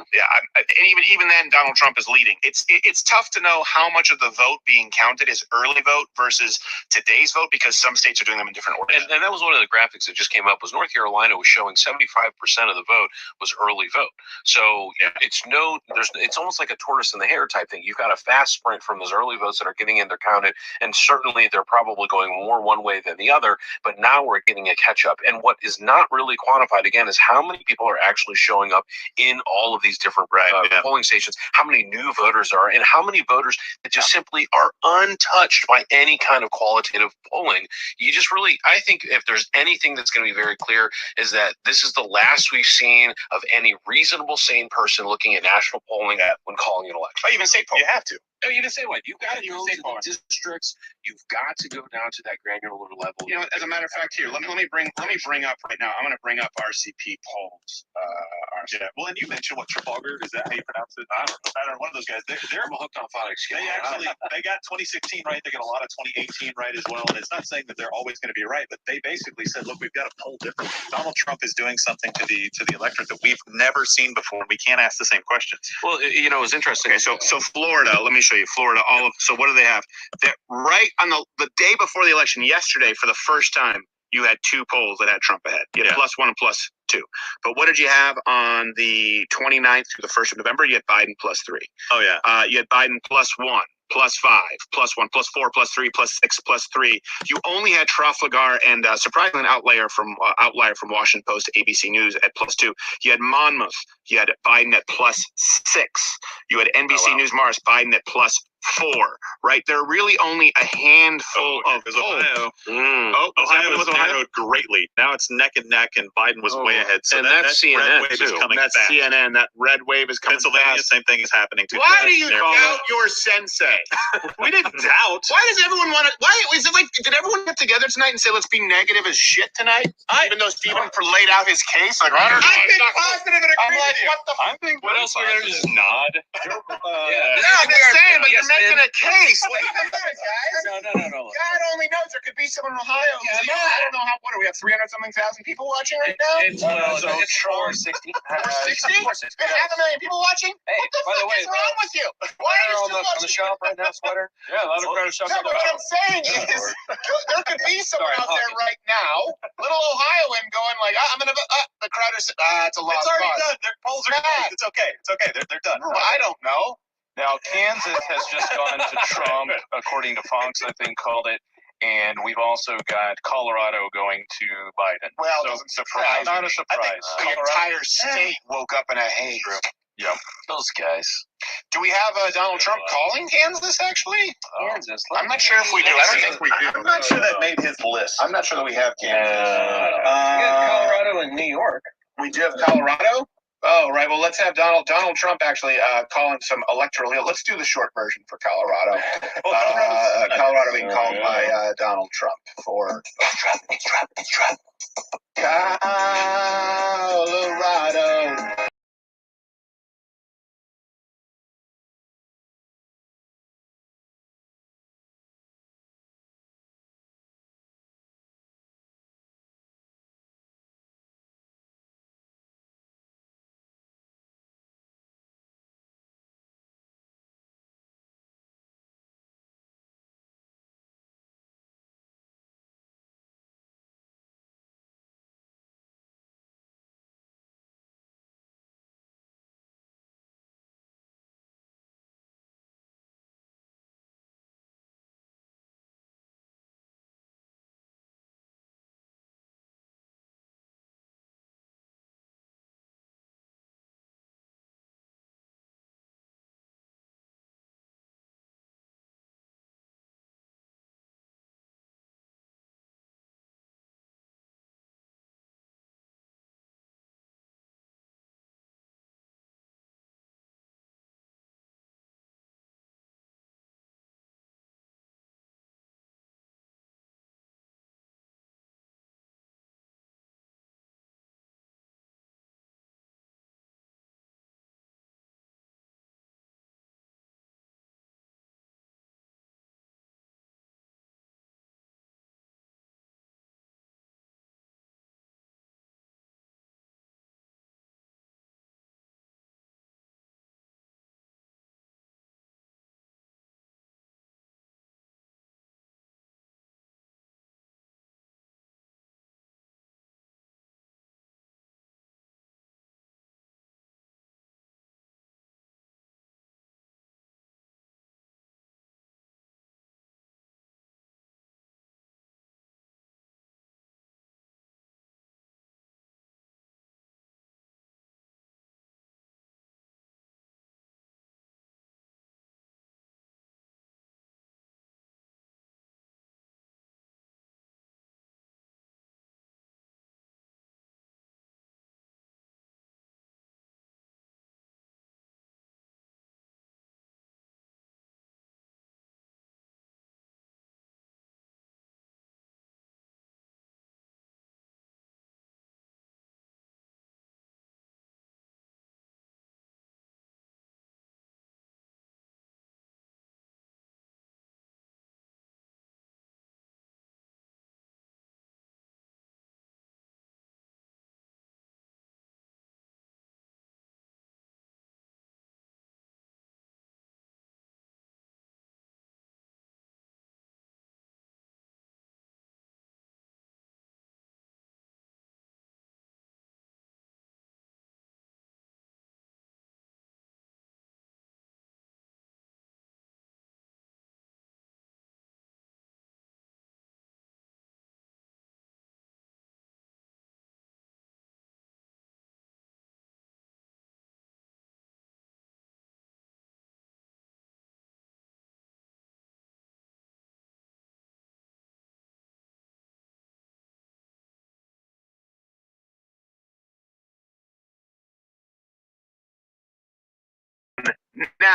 even then, Donald Trump is leading. It's tough to know how much of the vote being counted is early vote versus today's vote because some states are doing them in different orders. And that was one of the graphics that just came up. Was North Carolina was showing 75% of the vote was early vote. So it's almost like a tortoise and the hare type thing. You've got a fast sprint from those early votes that are getting in, they're counted, and certainly they're probably going more one way than the other. But now we're getting a catch up. And what is not really quantified again is how many people are actually showing up in all of these different polling stations, how many new voters are, and how many voters that just simply are untouched by any kind of qualitative polling. You just really, I think if there's anything that's going to be very clear is that this is the last we've seen of any reasonable, sane person looking at national polling when calling an election. Even state polling. You have to. No, you didn't say what. You've got to go to the districts. You've got to go down to that granular level. You know, as a matter of fact, here, let me bring up right now. I'm going to bring up RCP polls. Yeah. Well, and you mentioned what Trafalgar, is that how you pronounce it? I don't know. One of those guys. They're hooked on phonics. They got 2016 right. They got a lot of 2018 right as well. And it's not saying that they're always going to be right, but they basically said, look, we've got to poll differently. Donald Trump is doing something to the electorate that we've never seen before. We can't ask the same questions. Well, you know, it's interesting. Okay, so Florida. Let me show you Florida. So what do they have? They're right on the day before the election, yesterday, for the first time, you had two polls that had Trump ahead. You had +1 and +2. But what did you have on the 29th through the 1st of November? You had Biden +3. Oh, yeah. You had Biden +1, +5, +1, +4, +3, +6, +3. You only had Trafalgar and surprisingly an outlier from Washington Post to ABC News at +2. You had Monmouth. You had Biden at +6. You had NBC News Mars, Biden at +4. Right? There are really only a handful of polls. Ohio. Ohio was narrowed greatly. Now it's neck and neck, and Biden was way ahead. So and that CNN red wave too. is coming That's fast. CNN. That red wave is coming Pennsylvania, fast. same thing is happening too. Why do you doubt your sensei? We didn't doubt. Why does everyone want to? Why is it like? Did everyone get together tonight and say let's be negative as shit tonight? Even though Stephen laid out his case, like I think positive and agree with you. What the? I think what else are we gonna just nod? I'm just saying, but you're making a case. Like, come on, guys. No. God only knows. There could be someone in Ohio. I don't know how. What do we have? 300-something thousand people watching right now. It's 460. 460. 500,000 people watching. Hey, what the by the fuck way, is wrong with you? Why are you on still the watching? shop right now, sweater? Yeah, a lot of crowd shopping. No, but what I'm saying is, there could be someone out there right now, little Ohioan, going like, I'm gonna. The crowd is. It's a lost It's already cause. done. Their polls are closed. It's okay. It's okay. They're done. I don't know. Now, Kansas has just gone to Trump, according to Fox, I think, called it. And we've also got Colorado going to Biden. Well, so doesn't surprise not me. a surprise. I think the entire state woke up in a haze. Yeah, those guys. Do we have Donald Trump calling Kansas, actually? Kansas. I'm not sure if we do. I don't think we do. I'm not sure that made his list. I'm not sure that we have Kansas. We got Colorado and New York. We do have Colorado? Oh, right. Well, let's have Donald Trump actually call him some electoral. Let's do the short version for Colorado. Colorado being called by Donald Trump for it's Trump. Colorado.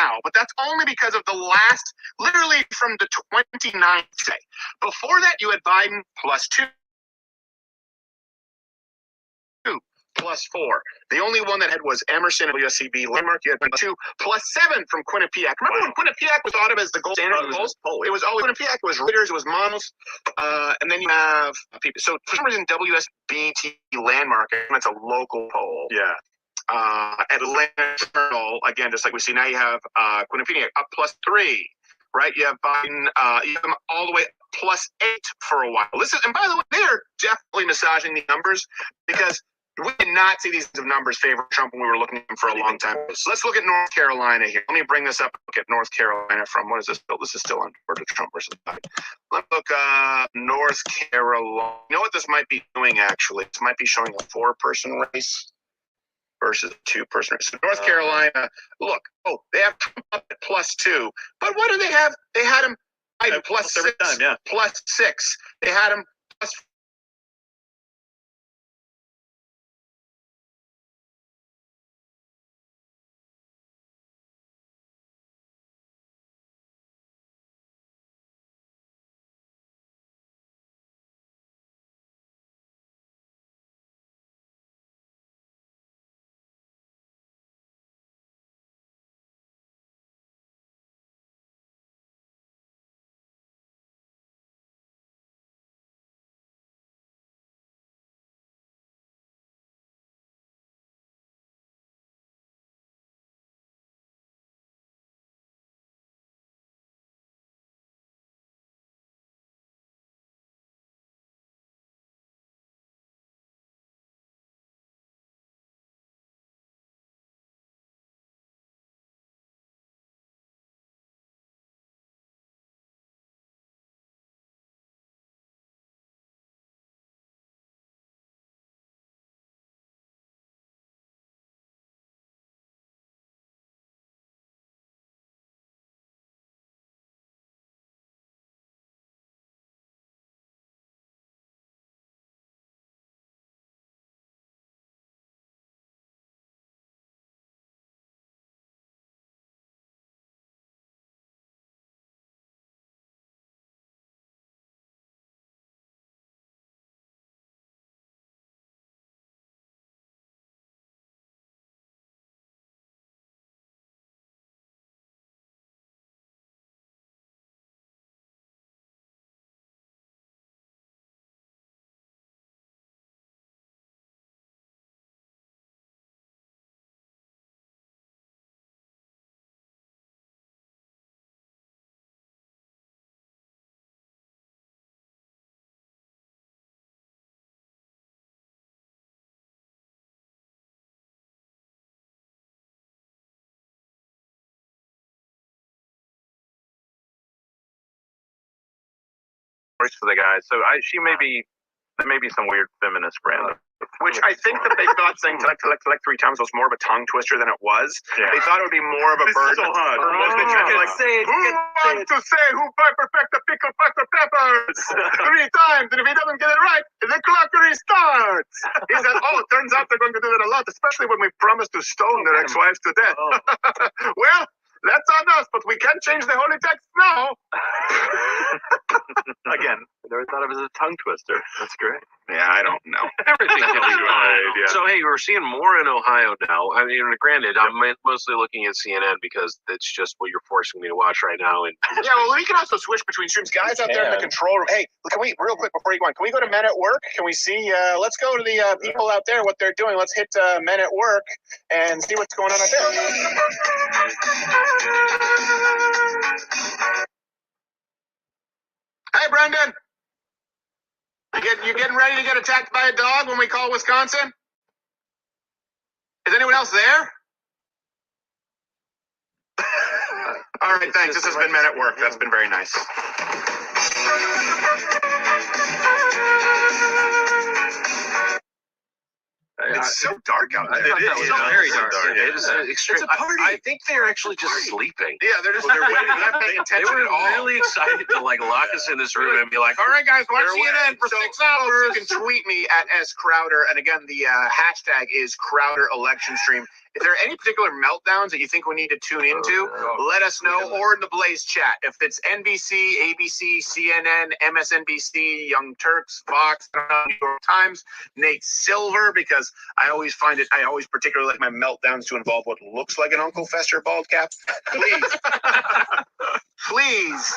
now, but that's only because of the last, literally from the 29th day. Before that, you had Biden +2. +4. The only one that had was Emerson and WSCB Landmark. You had 2 +7 from Quinnipiac. Remember when Quinnipiac was thought of as the gold standard of polls? It was always Quinnipiac. It was Reuters. It was Monos. And then you have people. So for some reason, WSBT Landmark. That's a local poll. Yeah. Atlanta Journal, again, just like we see now, you have Quinnipiac up +3. Right, you have Biden, you have them all the way +8 for a while. Listen, and by the way, they're definitely massaging the numbers because we did not see these numbers favor Trump when we were looking at him for a long time. So let's look at North Carolina here. Let me bring this up. Look at North Carolina from, what is this bill? This is still on Georgia Trump versus Biden. Let's look North Carolina. You know what this might be doing, actually? This might be showing a 4-person race versus a 2-person race. So North Carolina, look, they have Trump up at +2. But what do they have? They had him Biden +6, +6. They had him +4. For the guy, so she may be, there may be some weird feminist brand, Which I think that they thought saying collect 3 times was more of a tongue twister than it was. Yeah. They thought it would be more of a burden. So hard. Who wants to say who perfect the pickle peppers 3 times, and if he doesn't get it right, the clock restarts. He said, it turns out they're going to do that a lot, especially when we promised to stone their ex-wives to death. Well, that's on us, but we can change the holy text now. Again, I never thought of it as a tongue twister. That's great. Yeah, I don't know. Everything can be right. Yeah. So hey, we're seeing more in Ohio now. I mean, granted, I'm mostly looking at CNN because it's just what you're forcing me to watch right now. And yeah, well, we can also switch between streams. Guys out there in the control room. Hey, can we real quick before you go on? Can we go to Men at Work? Can we see? Let's go to the people out there what they're doing. Let's hit Men at Work and see what's going on out there. Hey, Brendan. You getting ready to get attacked by a dog when we call Wisconsin? Is anyone else there? All right, thanks. This has been Men at Work. That's been very nice. It's so dark out there. It is very dark. It is extreme. It's a party. I think they're actually just sleeping. Yeah, they're just they're waiting. They're not paying They attention were at all. really excited to like lock us in this room and be like, "All right, guys, watch CNN for 6 hours." You can tweet me at @SCrowder, and again, the hashtag is Crowder Election Stream. If there are any particular meltdowns that you think we need to tune into, let us know, or in the Blaze chat. If it's NBC, ABC, CNN, MSNBC, Young Turks, Fox, New York Times, Nate Silver, because I always particularly like my meltdowns to involve what looks like an Uncle Fester bald cap. Please, please.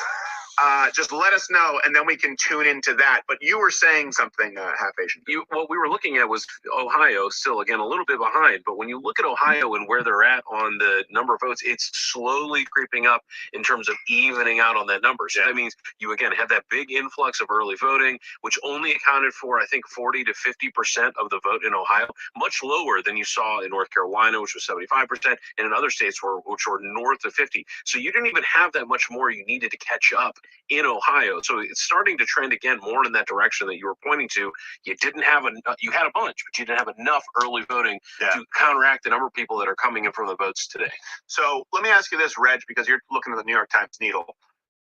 Just let us know, and then we can tune into that. But you were saying something, Half Asian. What we were looking at was Ohio, still again a little bit behind. But when you look at Ohio and where they're at on the number of votes, it's slowly creeping up in terms of evening out on that number. So that means you again have that big influx of early voting, which only accounted for I think 40 to 50% of the vote in Ohio, much lower than you saw in North Carolina, which was 75%, and in other states which were north of 50. So you didn't even have that much more you needed to catch up in Ohio. So it's starting to trend again more in that direction that you were pointing to. You didn't have you had a bunch, but you didn't have enough early voting to counteract the number of people that are coming in from the votes today. So let me ask you this, Reg, because you're looking at the New York Times needle.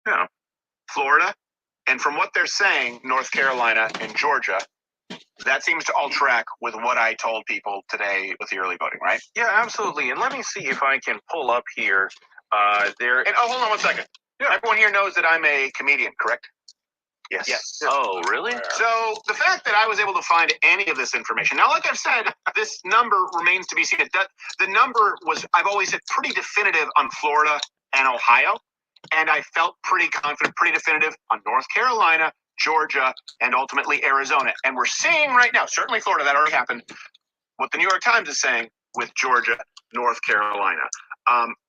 Yeah. Florida, and from what they're saying, North Carolina and Georgia, that seems to all track with what I told people today with the early voting, right? Yeah, absolutely. And let me see if I can pull up here. There. And hold on 1 second. Everyone here knows that I'm a comedian, correct? Yes. Oh, really? So the fact that I was able to find any of this information, now, like I've said, this number remains to be seen. The number was, I've always said, pretty definitive on Florida and Ohio, and I felt pretty confident, pretty definitive on North Carolina, Georgia, and ultimately Arizona. And we're seeing right now, certainly Florida, that already happened, what the New York Times is saying with Georgia, North Carolina.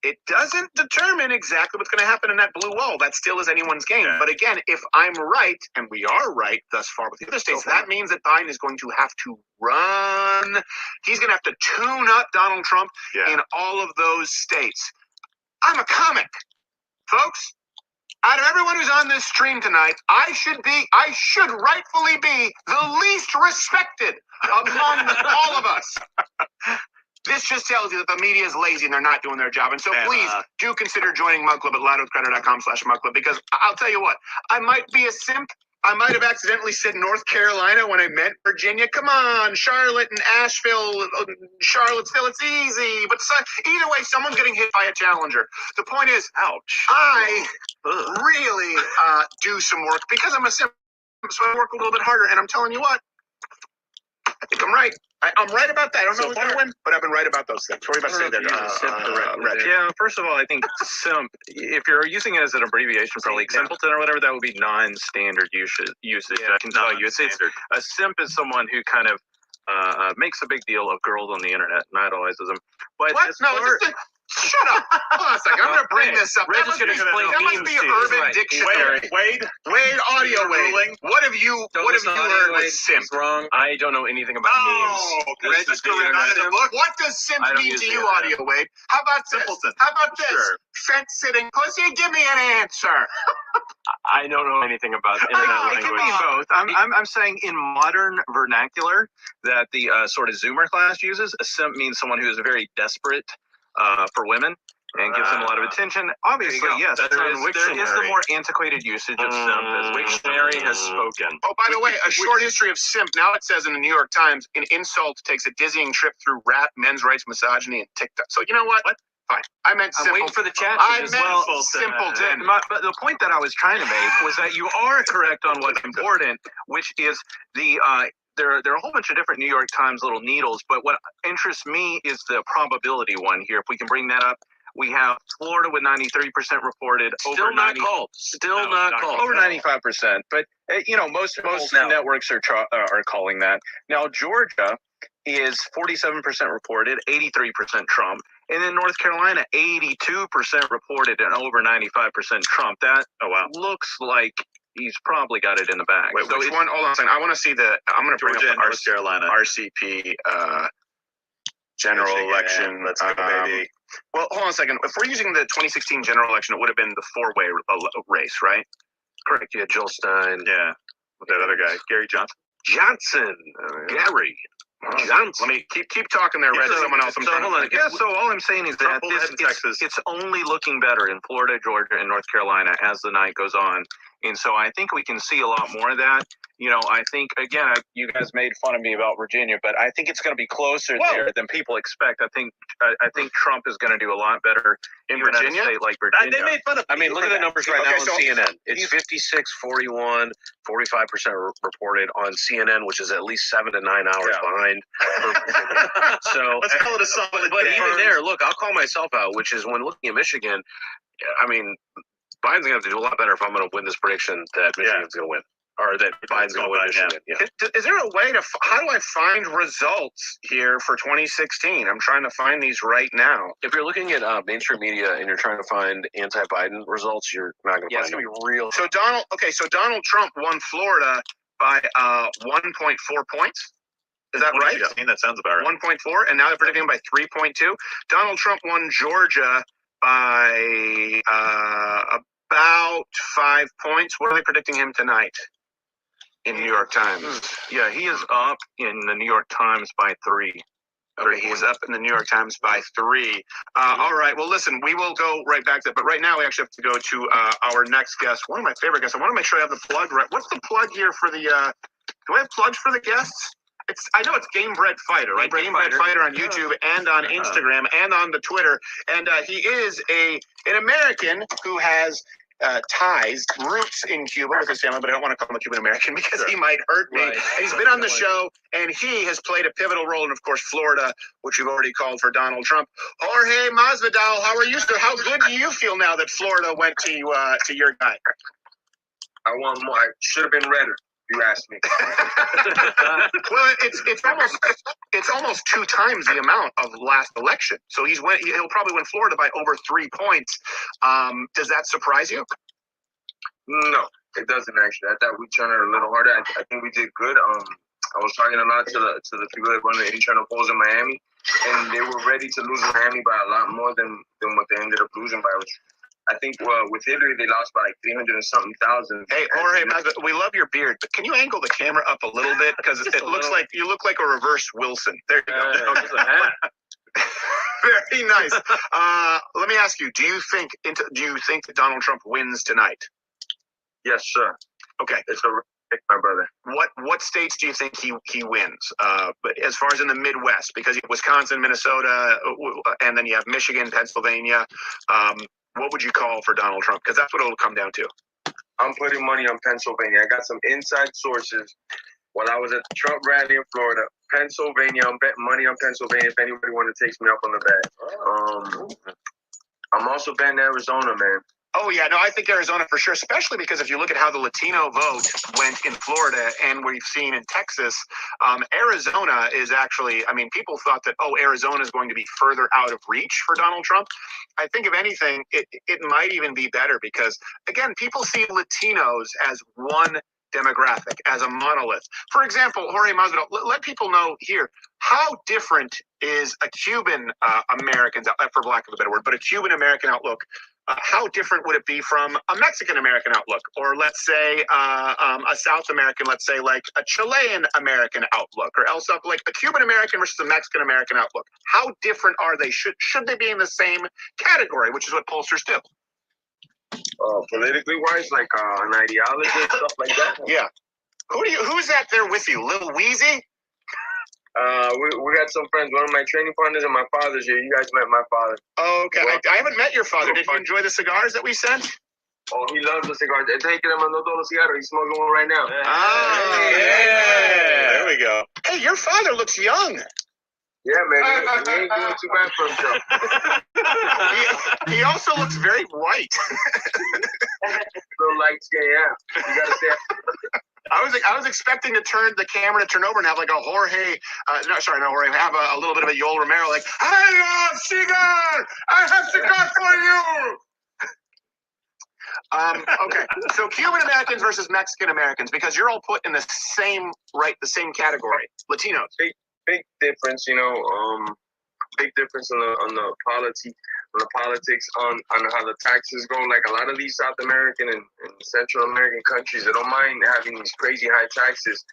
It doesn't determine exactly what's going to happen in that blue wall. That still is anyone's game. But again, if I'm right, and we are right thus far with the other states, that means that Biden is going to have to run. He's going to have to tune up Donald Trump in all of those states. I'm a comic, folks. Out of everyone who's on this stream tonight, I should rightfully be the least respected among all of us. This just tells you that the media is lazy and they're not doing their job. And so please do consider joining Mug Club at loudwithcrowder.com/Mug Club, because I'll tell you what, I might be a simp. I might have accidentally said North Carolina when I meant Virginia. Come on, Charlotte and Asheville, Charlottesville, it's easy. But either way, someone's getting hit by a challenger. The point is, ouch, I really do some work because I'm a simp, so I work a little bit harder. And I'm telling you what, I think I'm right. I'm right about that. I don't know who's going to win, but I've been right about those things. What are you about to say there, Reg? Yeah, first of all, I think simp, if you're using it as an abbreviation for like simpleton or whatever, that would be non-standard usage. I can tell you. It's a simp is someone who kind of makes a big deal of girls on the internet and idolizes them. But what? Shut up. Hold on a second. I'm going to bring this up. That must be Urban Dictionary. Wade, audio Wade. What have you heard with simp? Wrong. I don't know anything about memes. Reg is correct. What does simp mean to you, audio Wade? How about this? How about this? Fence-sitting pussy? Give me an answer. I don't know anything about internet language. It can be both. I'm saying in modern vernacular that the sort of Zoomer class uses, a simp means someone who is very desperate for women and gives them a lot of attention. Obviously, yes, there is the more antiquated usage of simp. As Wiktionary has spoken. Oh, by the way, a short history of simp. Now it says in the New York Times, an insult takes a dizzying trip through rap, men's rights, misogyny, and TikTok. So you know what? Fine. I meant simple. I'm waiting for the chat. I meant simpleton. But the point that I was trying to make was that you are correct on what's important, which is the there are a whole bunch of different New York Times little needles, but what interests me is the probability one here. If we can bring that up, we have Florida with 93% reported. Still not called. Over 95%. But most networks are calling that. Now Georgia is 47% reported, 83% Trump. And then North Carolina, 82% reported and over 95% Trump. That looks like he's probably got it in the bag. Wait, which one? Hold on a second. I want to see I'm going to bring up the North Carolina RCP general election. Let's go, baby. Well, hold on a second. If we're using the 2016 general election, it would have been the four-way race, right? Correct. Yeah, Jill Stein. Yeah. With that other guy, Gary Johnson. Gary. Let me keep talking there, Red. Someone else. I'm So trying to hold on. think. Yeah, so all I'm saying is that it's only looking better in Florida, Georgia, and North Carolina as the night goes on. And so I think we can see a lot more of that. You know, I think, again, you guys made fun of me about Virginia, but I think it's going to be closer there than people expect. I think Trump is going to do a lot better in Virginia? a state like Virginia. They made fun of I mean, me look for at the that. numbers right Okay, now so on CNN. It's 56, 41, 45% reported on CNN, which is at least 7 to 9 hours behind. So let's call it a solid. But even there, look, I'll call myself out, which is when looking at Michigan, I mean, Biden's going to have to do a lot better if I'm going to win this prediction that Michigan's going to win. Or that Biden's going to win Michigan. Yeah. Is there a way to? How do I find results here for 2016? I'm trying to find these right now. If you're looking at mainstream media and you're trying to find anti-Biden results, you're not going to find it's them. gonna be real. So Donald Trump won Florida by 1.4 points. Is that right? Yeah, that sounds about right. 1.4, and now they're predicting by 3.2. Donald Trump won Georgia by about 5 points. What are they predicting him tonight? In New York Times. Yeah, he is up in the New York Times by 3. Okay, he's up in the New York Times by 3. All right, well, listen, we will go right back to that. But right now, we actually have to go to our next guest, one of my favorite guests. I want to make sure I have the plug right. What's the plug here for the do I have plugs for the guests? I know it's Game Bred Fighter, right? Game Bred Fighter on YouTube and on Instagram and on the Twitter. And he is an American who has ties, roots in Cuba with his family, but I don't want to call him a Cuban American because he might hurt me. Right. He's been on the show, and he has played a pivotal role in, of course, Florida, which we've already called for Donald Trump. Jorge Masvidal, how are you, sir? How good do you feel now that Florida went to your guy? I want more. I should have been redder. You asked me. Well, it's almost 2 times the amount of last election. So he'll probably win Florida by over 3 points. Does that surprise you? No, it doesn't actually. I thought we turned it a little harder. I think we did good. I was talking a lot to the people that run the internal polls in Miami, and they were ready to lose Miami by a lot more than what they ended up losing by. I think with Hillary, they lost by like 300 and something thousand. Hey, Jorge, we love your beard, but can you angle the camera up a little bit? Because it looks like you look like a reverse Wilson. There you go. Very nice. Let me ask you: Do you think that Donald Trump wins tonight? Yes, sir. Okay. It's a pick, my brother. What states do you think he wins? But as far as in the Midwest, because Wisconsin, Minnesota, and then you have Michigan, Pennsylvania. What would you call for Donald Trump? Because that's what it'll come down to. I'm putting money on Pennsylvania. I got some inside sources. While I was at the Trump rally in Florida, Pennsylvania, I'm betting money on Pennsylvania if anybody wants to take me up on the bet. I'm also betting Arizona, man. Oh, yeah. No, I think Arizona for sure, especially because if you look at how the Latino vote went in Florida and what we've seen in Texas, Arizona is actually, I mean, people thought that, Arizona is going to be further out of reach for Donald Trump. I think, if anything, it might even be better because, again, people see Latinos as one demographic, as a monolith. For example, Jorge Masvidal, let people know here, how different is a Cuban American, for lack of a better word, but a Cuban American outlook? How different would it be from a Mexican American outlook, or let's say a South American, let's say like a Chilean American outlook, or else like a Cuban American versus a Mexican American outlook? How different are they? Should they be in the same category, which is what pollsters do? Politically wise, like an ideology and stuff like that. Yeah. Who's that there with you? Lil Weezy? We got some friends. One of my training partners and my father's here. You guys met my father. Oh, okay. Well, I haven't met your father. Did you enjoy the cigars that we sent? Oh, he loves the cigars. He's smoking one right now. Oh, yeah. There we go. Hey, your father looks young. Yeah, man. He ain't doing too bad for himself. he also looks very white. Little light skin, yeah. You gotta stay. I was expecting to turn the camera to turn over and have like a Jorge, Jorge, have a little bit of a Yoel Romero, like, I love cigar! I have cigar for you! Okay, so Cuban Americans versus Mexican Americans, because you're all put in the same category. Latinos. Big difference, big difference on the polity. the politics on how the taxes go. Like a lot of these South American and Central American countries, they don't mind having these crazy high taxes.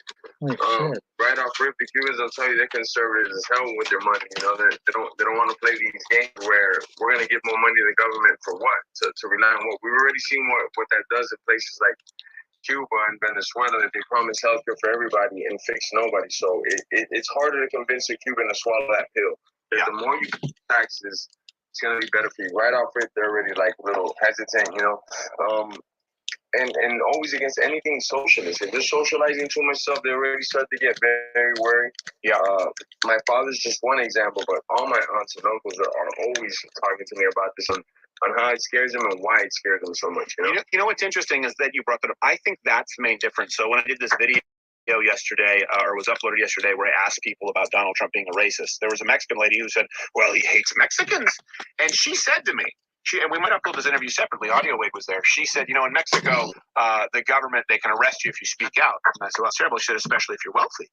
Right off rip, the Cubans will tell you they're conservative as hell with their money. You know, they don't want to play these games where we're gonna give more money to the government for what? To rely on what? We've already seen what that does in places like Cuba and Venezuela, that they promise healthcare for everybody and fix nobody. So it's harder to convince a Cuban to swallow that pill. The more you taxes, it's gonna be better for you. Right off it, they're already like a little hesitant, you know. And always against anything socialist. If they're socializing too much stuff, they already start to get very, very worried. My father's just one example, but all my aunts and uncles are always talking to me about this on how it scares them and why it scares them so much. You know what's interesting is that you brought that up. I think that's the main difference. So when I did this video yesterday, or was uploaded yesterday, where I asked people about Donald Trump being a racist, there was a Mexican lady who said, well, he hates Mexicans. And she said to me, and we might upload this interview separately, Audio Wave was there, she said, you know, in Mexico, the government, they can arrest you if you speak out. And I said, well, that's terrible. She said, especially if you're wealthy.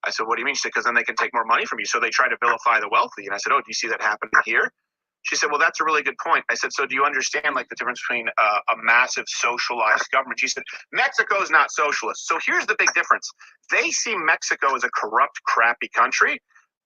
I said, what do you mean? She said, because then they can take more money from you. So they try to vilify the wealthy. And I said, oh, do you see that happening here? She said, well, that's a really good point. I said, so do you understand like the difference between a massive socialized government? She said, Mexico is not socialist. So here's the big difference. They see Mexico as a corrupt, crappy country,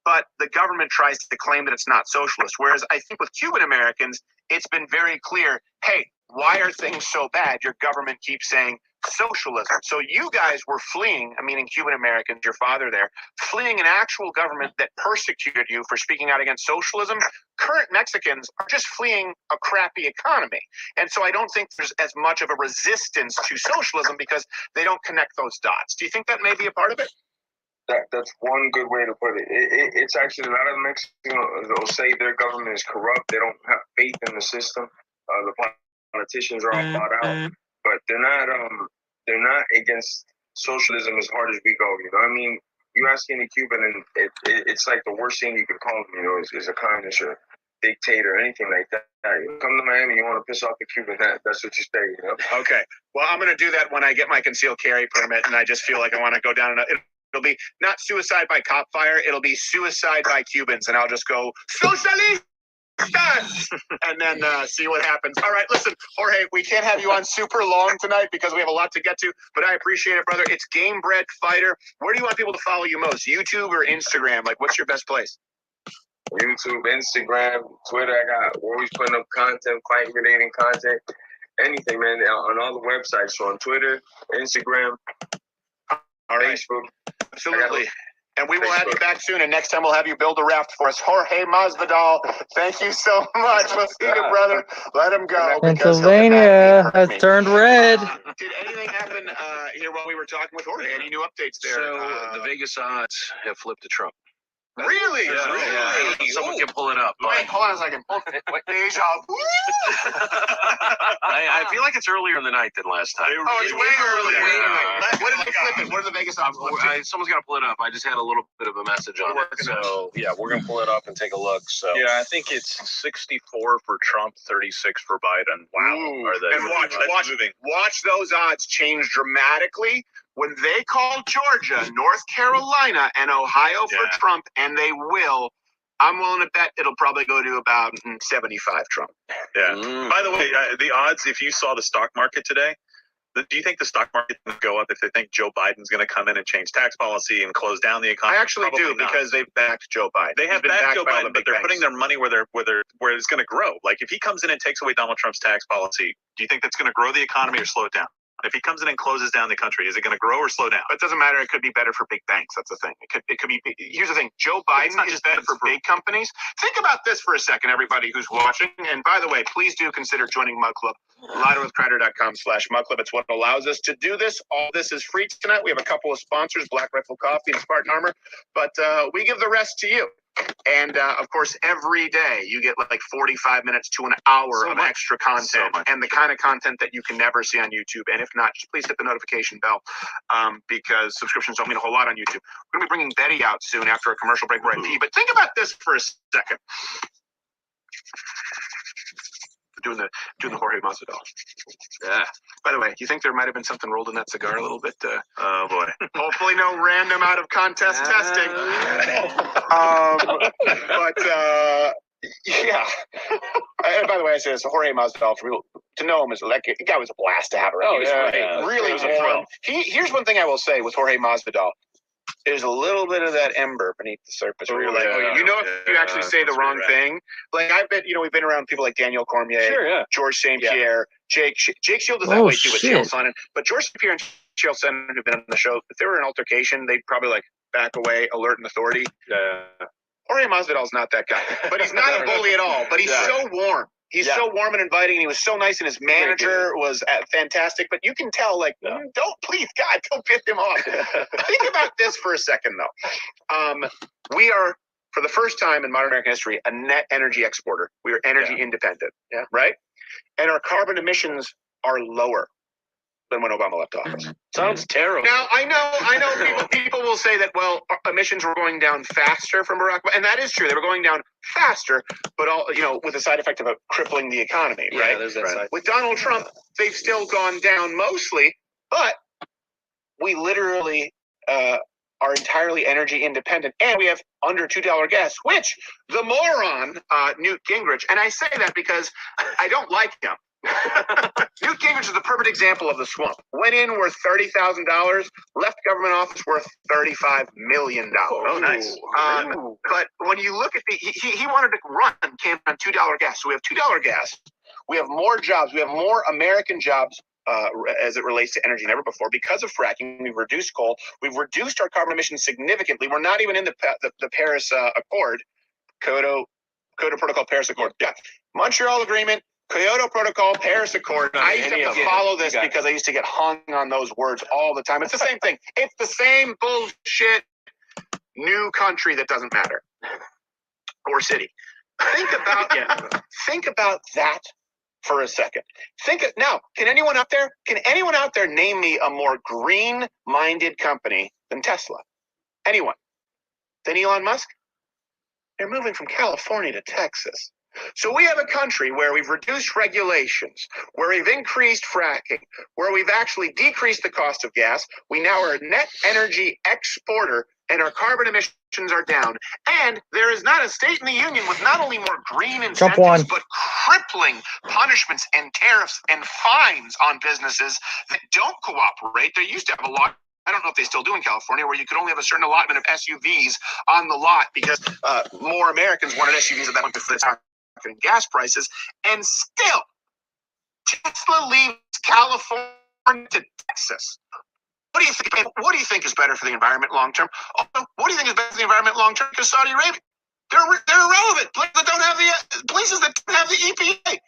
but the government tries to claim that it's not socialist. Whereas I think with Cuban Americans, it's been very clear, hey, why are things so bad? Your government keeps saying socialism. So you guys were fleeing, I mean, in Cuban Americans, your father there, fleeing an actual government that persecuted you for speaking out against socialism. Current Mexicans are just fleeing a crappy economy. And so I don't think there's as much of a resistance to socialism because they don't connect those dots. Do you think that may be a part of it? That's one good way to put it. It's actually a lot of Mexicans will say their government is corrupt. They don't have faith in the system. The politicians are all bought out, but they're not against socialism as hard as we go. You know, I mean, you ask any Cuban, and it's like the worst thing you could call them. You know, is a communist or dictator, anything like that. You come to Miami, you want to piss off the Cuban, that's what you say. You know. Okay. Well, I'm going to do that when I get my concealed carry permit, and I just feel like I want to go down and. It'll be not suicide by cop fire. It'll be suicide by Cubans. And I'll just go, socialista! And then see what happens. All right, listen, Jorge, we can't have you on super long tonight because we have a lot to get to. But I appreciate it, brother. It's Game Bred Fighter. Where do you want people to follow you most? YouTube or Instagram? Like, what's your best place? YouTube, Instagram, Twitter. We're always putting up content, fight-related content. Anything, man, on all the websites. So on Twitter, Instagram, Facebook. Absolutely. And we will have you back soon. And next time we'll have you build a raft for us. Jorge Masvidal, thank you so much. We'll see you, brother. Let him go. Pennsylvania has turned red. Did anything happen here while we were talking with Jorge? Any new updates there? So the Vegas odds have flipped to Trump. Really? Yeah. Someone can pull it up. Wait, hold on a second. Deja vu. I feel like it's earlier in the night than last time. Oh, it's way earlier. What did they flip it? What are the Vegas odds? Someone's got to pull it up. I just had a little bit of a message on it. So, yeah, we're going to pull it up and take a look. So yeah, I think it's 64 for Trump, 36 for Biden. Wow. And watch those odds change dramatically when they call Georgia, North Carolina, and Ohio for Trump, and they will. I'm willing to bet it'll probably go to about 75 Trump. Yeah. By the way, the odds, if you saw the stock market today, do you think the stock market will go up if they think Joe Biden's going to come in and change tax policy and close down the economy? I actually do, because they've backed Joe Biden. They have backed Joe Biden, but they're putting their money where it's going to grow. Like if he comes in and takes away Donald Trump's tax policy, do you think that's going to grow the economy or slow it down? If he comes in and closes down the country, is it going to grow or slow down? It doesn't matter. It could be better for big banks. That's the thing. It could be. Here's the thing. Joe Biden is better for big companies. Think about this for a second, everybody who's watching. And by the way, please do consider joining Mug Club. LighterWithCrowder.com/Mug Club. It's what allows us to do this. All this is free tonight. We have a couple of sponsors, Black Rifle Coffee and Spartan Armor, but we give the rest to you. And of course, every day you get like 45 minutes to an hour of extra content, and the kind of content that you can never see on YouTube. And if not, just please hit the notification bell, because subscriptions don't mean a whole lot on YouTube. We're going to be bringing Betty out soon after a commercial break where I pee. But think about this for a second. Doing the Jorge Masvidal. Yeah. By the way, you think there might have been something rolled in that cigar a little bit? Oh boy. Hopefully, no random out of contest testing. But yeah, by the way, I say this: Jorge Masvidal, for people to know him, the guy was a blast to have around. Oh, He was yeah, great. yeah. Really was a thrill. Here's one thing I will say with Jorge Masvidal. There's a little bit of that ember beneath the surface where you're like, if you actually say the wrong thing. Like, I bet, we've been around people like Daniel Cormier, George St. Pierre, Jake Shield is that way too with Chael Sonnen. But George St. Pierre and Chael Sonnen who've been on the show, if there were an altercation, they'd probably like back away, alert an authority. Jorge Masvidal's not that guy. But he's not a bully at all. But he's so warm. He's so warm and inviting, and he was so nice, and his manager was fantastic. But you can tell, like, please, God, don't piss him off. Think about this for a second, though. We are, for the first time in modern American history, a net energy exporter. We are energy independent, right? And our carbon emissions are lower than when Obama left office. Sounds terrible. Now, I know people will say that, well, our emissions were going down faster from Barack Obama, and that is true. They were going down faster, but with the side effect of crippling the economy, right? There's that side. With Donald Trump, they've still gone down mostly, but we literally are entirely energy independent, and we have under $2 gas, which the moron Newt Gingrich, and I say that because I don't like him. Newt Gingrich is the perfect example of the swamp. Went in worth $30,000, left government office worth $35 million. Oh, nice. But when you look at he wanted to run campaign on $2 gas. So we have $2 gas. We have more jobs. We have more American jobs as it relates to energy than ever before because of fracking. We've reduced coal. We've reduced our carbon emissions significantly. We're not even in the Paris Accord, Kyoto Protocol, Paris Accord. Yeah, Montreal Agreement. Kyoto Protocol, Paris Accord. I used to have to follow this because I used to get hung on those words all the time. It's the same thing. It's the same bullshit new country that doesn't matter. Or city. Think about that for a second. Now, can anyone out there name me a more green-minded company than Tesla? Anyone? Than Elon Musk? They're moving from California to Texas. So we have a country where we've reduced regulations, where we've increased fracking, where we've actually decreased the cost of gas. We now are a net energy exporter, and our carbon emissions are down. And there is not a state in the union with not only more green incentives, but crippling punishments and tariffs and fines on businesses that don't cooperate. They used to have a law. I don't know if they still do in California, where you could only have a certain allotment of SUVs on the lot because more Americans wanted SUVs at that point before the time. Gas prices, and still Tesla leaves California to Texas. What do you think is better for the environment long term? Also, what do you think is better for the environment long term? Because Saudi Arabia, they're irrelevant. Places that don't have the EPA.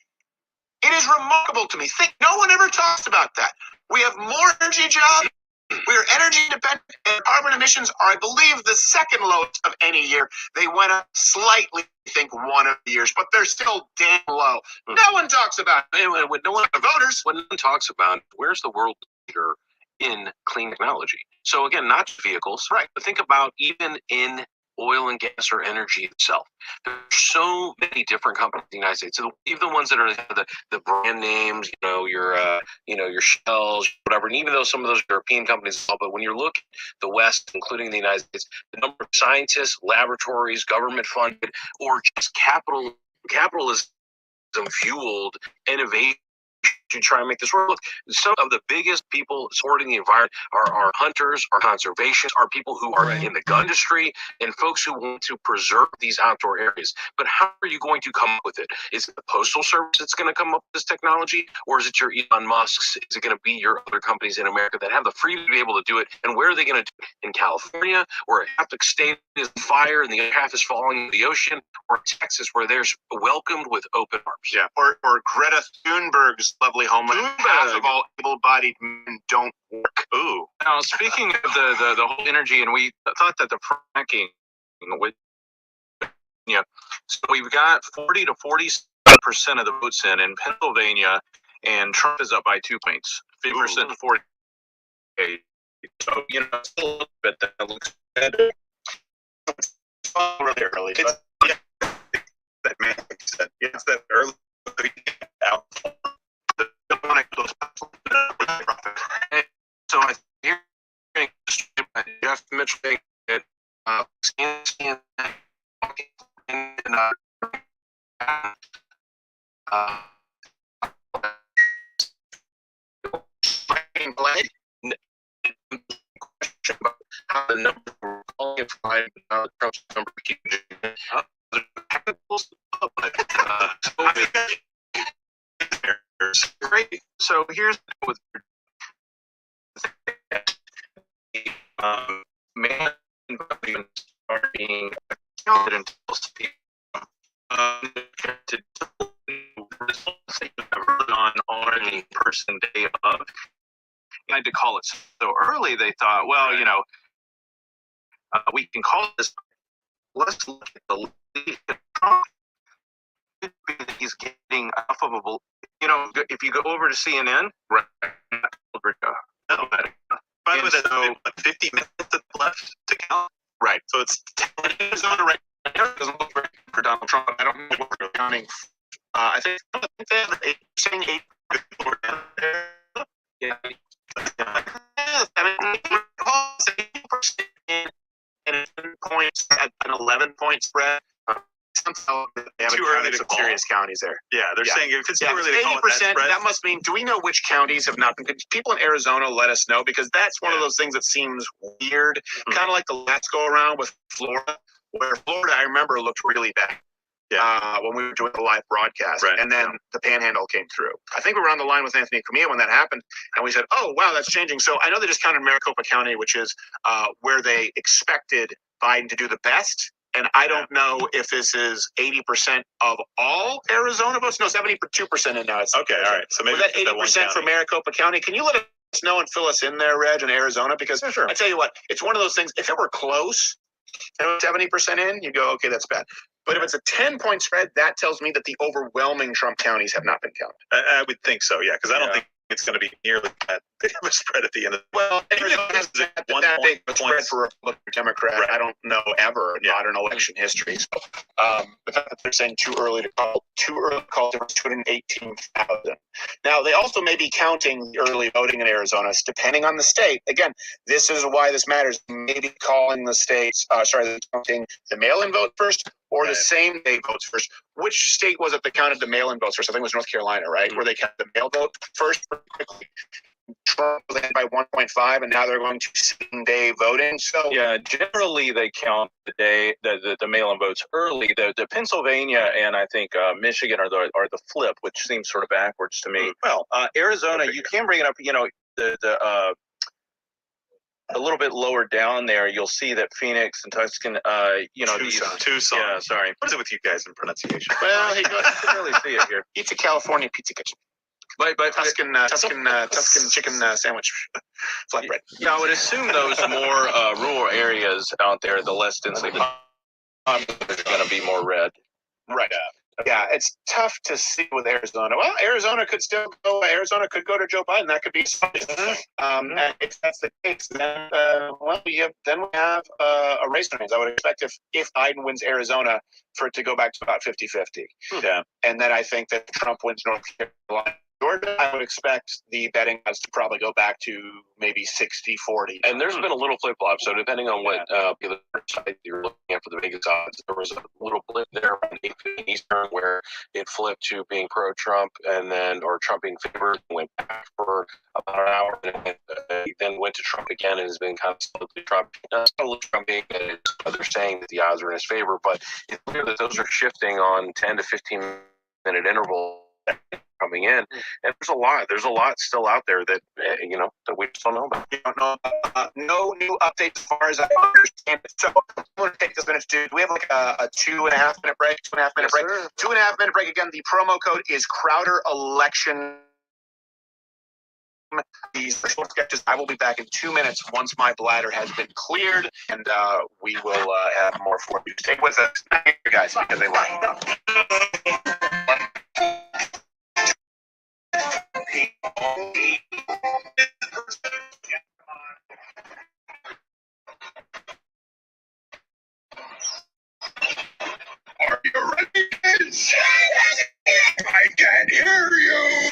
It is remarkable to me. No one ever talks about that. We have more energy jobs. We are energy independent, and carbon emissions are, I believe, the second lowest of any year. They went up slightly, I think, one of the years, but they're still damn low. No one talks about it. When no one talks about where's the world leader in clean technology. So again, not just vehicles, right? But think about even in oil and gas or energy itself. There's so many different companies in the United States. So even the ones that are the brand names, your Shells, whatever. And even though some of those European companies, but when you look at the West, including the United States, the number of scientists, laboratories, government funded, or just capitalism fueled innovation to try and make this work. Look, some of the biggest people supporting the environment are hunters, are conservationists, are people who are in the gun industry, and folks who want to preserve these outdoor areas. But how are you going to come up with it? Is it the Postal Service that's going to come up with this technology? Or is it your Elon Musk's? Is it going to be your other companies in America that have the freedom to be able to do it? And where are they going to do it? In California, where half the state is fire and the other half is falling into the ocean? Or Texas, where there's welcomed with open arms? Yeah, or Greta Thunberg's lovely homeland. Half of all able-bodied men don't work. Ooh. Now, speaking of the whole energy, and we thought that the fracking would, so we've got 40 to 40% of the votes in Pennsylvania, and Trump is up by 2 points, 50% to 40. So it's a little bit that looks good. It's really early. That man said, it's that early out. So I hear Jeff Mitchell at How the numbers were falling and flying, but now Trump's number keeps changing. Great. So here's with man voting are being counted until on the person day of. And to call it so early, they thought, well, we can call this. Let's look at the lead. He's getting enough of a, if you go over to CNN, right? By the way, that's 50 minutes left to count. Right. So it's 10 Arizona right now. It doesn't look great for Donald Trump. I don't know what we're counting. I think they have 8 people down there. Yeah. 10 points at an 11-point spread. Too early to call. Serious counties there. Yeah, they're saying if it's too early to call it that 80%, spread. that must mean, do we know which counties have not been? Could people in Arizona let us know? Because that's one of those things that seems weird. Kind of like the last go around with Florida, where Florida, I remember, looked really bad. When we were doing the live broadcast, and then the Panhandle came through. I think we were on the line with Anthony Cumia when that happened, and we said, "Oh, wow, that's changing." So I know they just counted Maricopa County, which is where they expected Biden to do the best. And I don't know if this is 80% of all Arizona votes. No, 72% in now. It's okay, all right. So maybe was that 80% for Maricopa County? Can you let us know and fill us in there, Reg, in Arizona? Because I tell you what, it's one of those things. If it were close, and 70% in, you go, okay, that's bad. But if it's a 10-point spread, that tells me that the overwhelming Trump counties have not been counted. I would think so, yeah, because I don't think it's going to be nearly that big of a spread at the end of the well, that big spread for Republican or Democrat, I don't know ever in modern election history. So the fact that they're saying too early to call difference 218,000. Now they also may be counting the early voting in Arizona, depending on the state. Again, this is why this matters. Maybe calling the states, counting the mail-in vote first or the same day votes first. Which state was it that counted the mail-in votes first? I think it was North Carolina, right? Where they counted the mail vote first pretty quickly. Trump was in by 1.5, and now they're going to same-day voting. So generally they count the day the mail-in votes early. The Pennsylvania and I think Michigan are the flip, which seems sort of backwards to me. Well, Arizona, you can bring it up. A little bit lower down there, you'll see that Phoenix and Tucson, Tucson. Yeah, sorry. What is it with you guys in pronunciation? Well, he goes. You can really see it here. It's a California pizza kitchen. But Tuscan chicken sandwich flatbread. Yeah, I would assume those more rural areas out there, the less densely populated, are going to be more red. Right. Yeah, it's tough to see with Arizona. Well, Arizona could still go. Arizona could go to Joe Biden. That could be. And if that's the case, then we have a race to hands. I would expect if Biden wins Arizona for it to go back to about 50-50. Yeah, and then I think that Trump wins North Carolina. Georgia, I would expect the betting odds to probably go back to maybe 60-40. And there's been a little flip-flop. So depending on what side you're looking at for the biggest odds, there was a little blip there on 8:50 Eastern where it flipped to being pro-Trump or Trump being favored, went back for about an hour, and then went to Trump again and has been kind of slowly Trump. Not slowly Trump being they're saying that the odds are in his favor, but it's clear that those are shifting on 10 to 15 minute interval coming in, and there's a lot still out there that that we just don't know about. We don't know. No new updates as far as I understand it. So I'm going to take this minute to do. We have like a 2.5 minute break. 2.5 minute break. 2.5 minute break. Again, the promo code is Crowder Election. These sketches. I will be back in 2 minutes once my bladder has been cleared, and we will have more for you. Stay with us, guys, because they line up. Are you ready, kids? I can't hear you.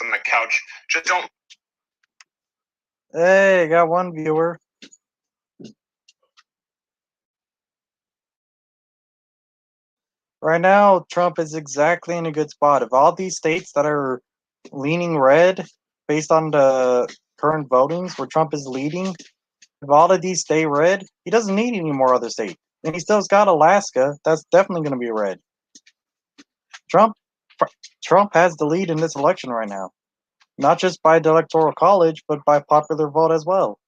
on the couch. Just don't. Hey, got one viewer. Right now, Trump is exactly in a good spot. Of all these states that are leaning red, based on the current votings where Trump is leading, if all of these stay red, he doesn't need any more other states. And he still's got Alaska. That's definitely going to be red. Trump has the lead in this election right now. Not just by the Electoral College, but by popular vote as well.